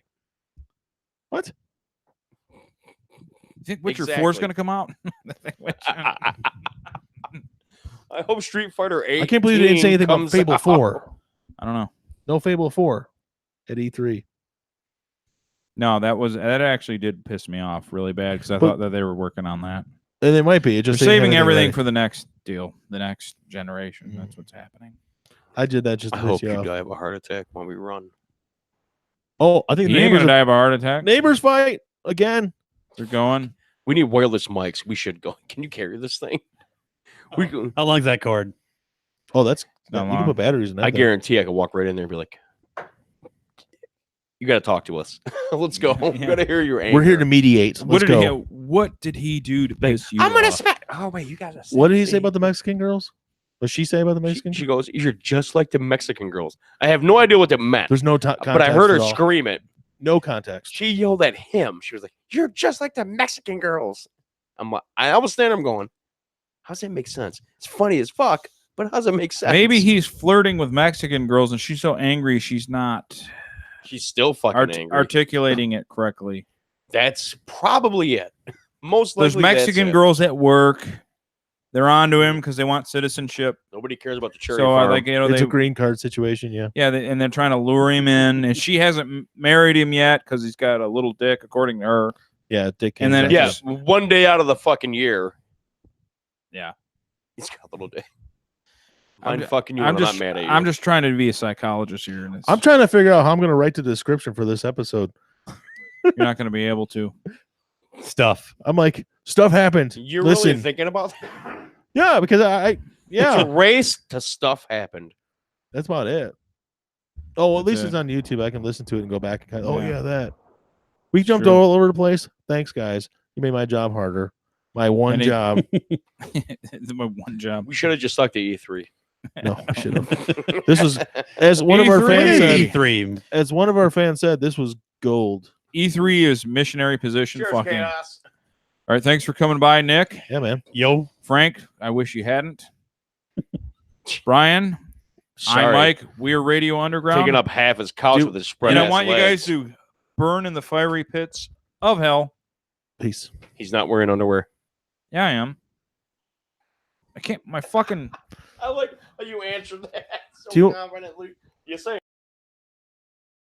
What? You think Witcher 4 is Exactly. going to come out? I hope Street Fighter 8. I can't believe they didn't say anything about Fable 4. I don't know. No Fable 4 at E3. No, that actually did piss me off really bad because I But- thought that they were working on that. And it might be. It They're just they didn't have saving anything everything ready. for the next deal, the next generation. That's what's happening. I did that just I to piss hope you you off. die of a heart attack when we run. Oh, I think He the ain't neighbors, gonna die of a heart attack. neighbors fight again. They're going. We need wireless mics. We should go. Can you carry this thing? We go. How long's that cord? Oh, that's Not you can long. put batteries in that. I thing. guarantee I could walk right in there and be like, "You got to talk to us. Let's go. We Yeah. got to hear your anger." We're here to mediate. What Let's did go. what did he do to piss you I'm gonna off? smack. Oh wait, you guys. What did he say about the Mexican girls? What she say about the Mexican? She goes, "You're just like the Mexican girls." I have no idea what that meant, There's no but I heard her scream. scream it. No context. She yelled at him. She was like, "You're just like the Mexican girls." I was standing. I'm going, "How's that make sense?" It's funny as fuck, but how's it make sense? Maybe he's flirting with Mexican girls and she's so angry she's not She's still fucking angry. articulating it correctly. That's probably it. Most likely, There's Mexican that's it. girls at work. They're onto him because they want citizenship. Nobody cares about the cherry So farm. like It's they a green card situation. Yeah. yeah, and they're trying to lure him in, and she hasn't married him yet because he's got a little dick, according to her. Yeah. Dick. And then yeah, just- one day out of the fucking year. Yeah. He's got a little day. I'm I'm ju- fucking you. I'm I'm just not mad at you. I'm just trying to be a psychologist here, and I'm trying to figure out how I'm going to write the description for this episode. you're not going to be able to. Stuff. I'm like, stuff happened. You're Listen. really thinking about that? Yeah, because I yeah, It's a race to stuff happened. that's about it. Oh, well, at That's least it. it's on YouTube. I can listen to it and go back and kind of, oh Yeah. yeah, that. We jumped True. all over the place. Thanks, guys. You made my job harder. My one And it- job. It's my one job. We should have just stuck to E3. No, I should have. This was, as one of our E3. fans said, E3. as one of our fans said, this was gold. E3 is missionary position. Cheers, fucking. chaos. All right, thanks for coming by, Nick. Yeah, man. Yo. Frank, I wish you hadn't. Brian, Sorry. I'm Mike. We're Radio Underground. Taking up half his couch Dude, with his spread. and I ass want you legs. guys to burn in the fiery pits of hell. Peace. He's not wearing underwear. Yeah, I am. I can't. My fucking. I like how you answered that so Do you- confidently. You say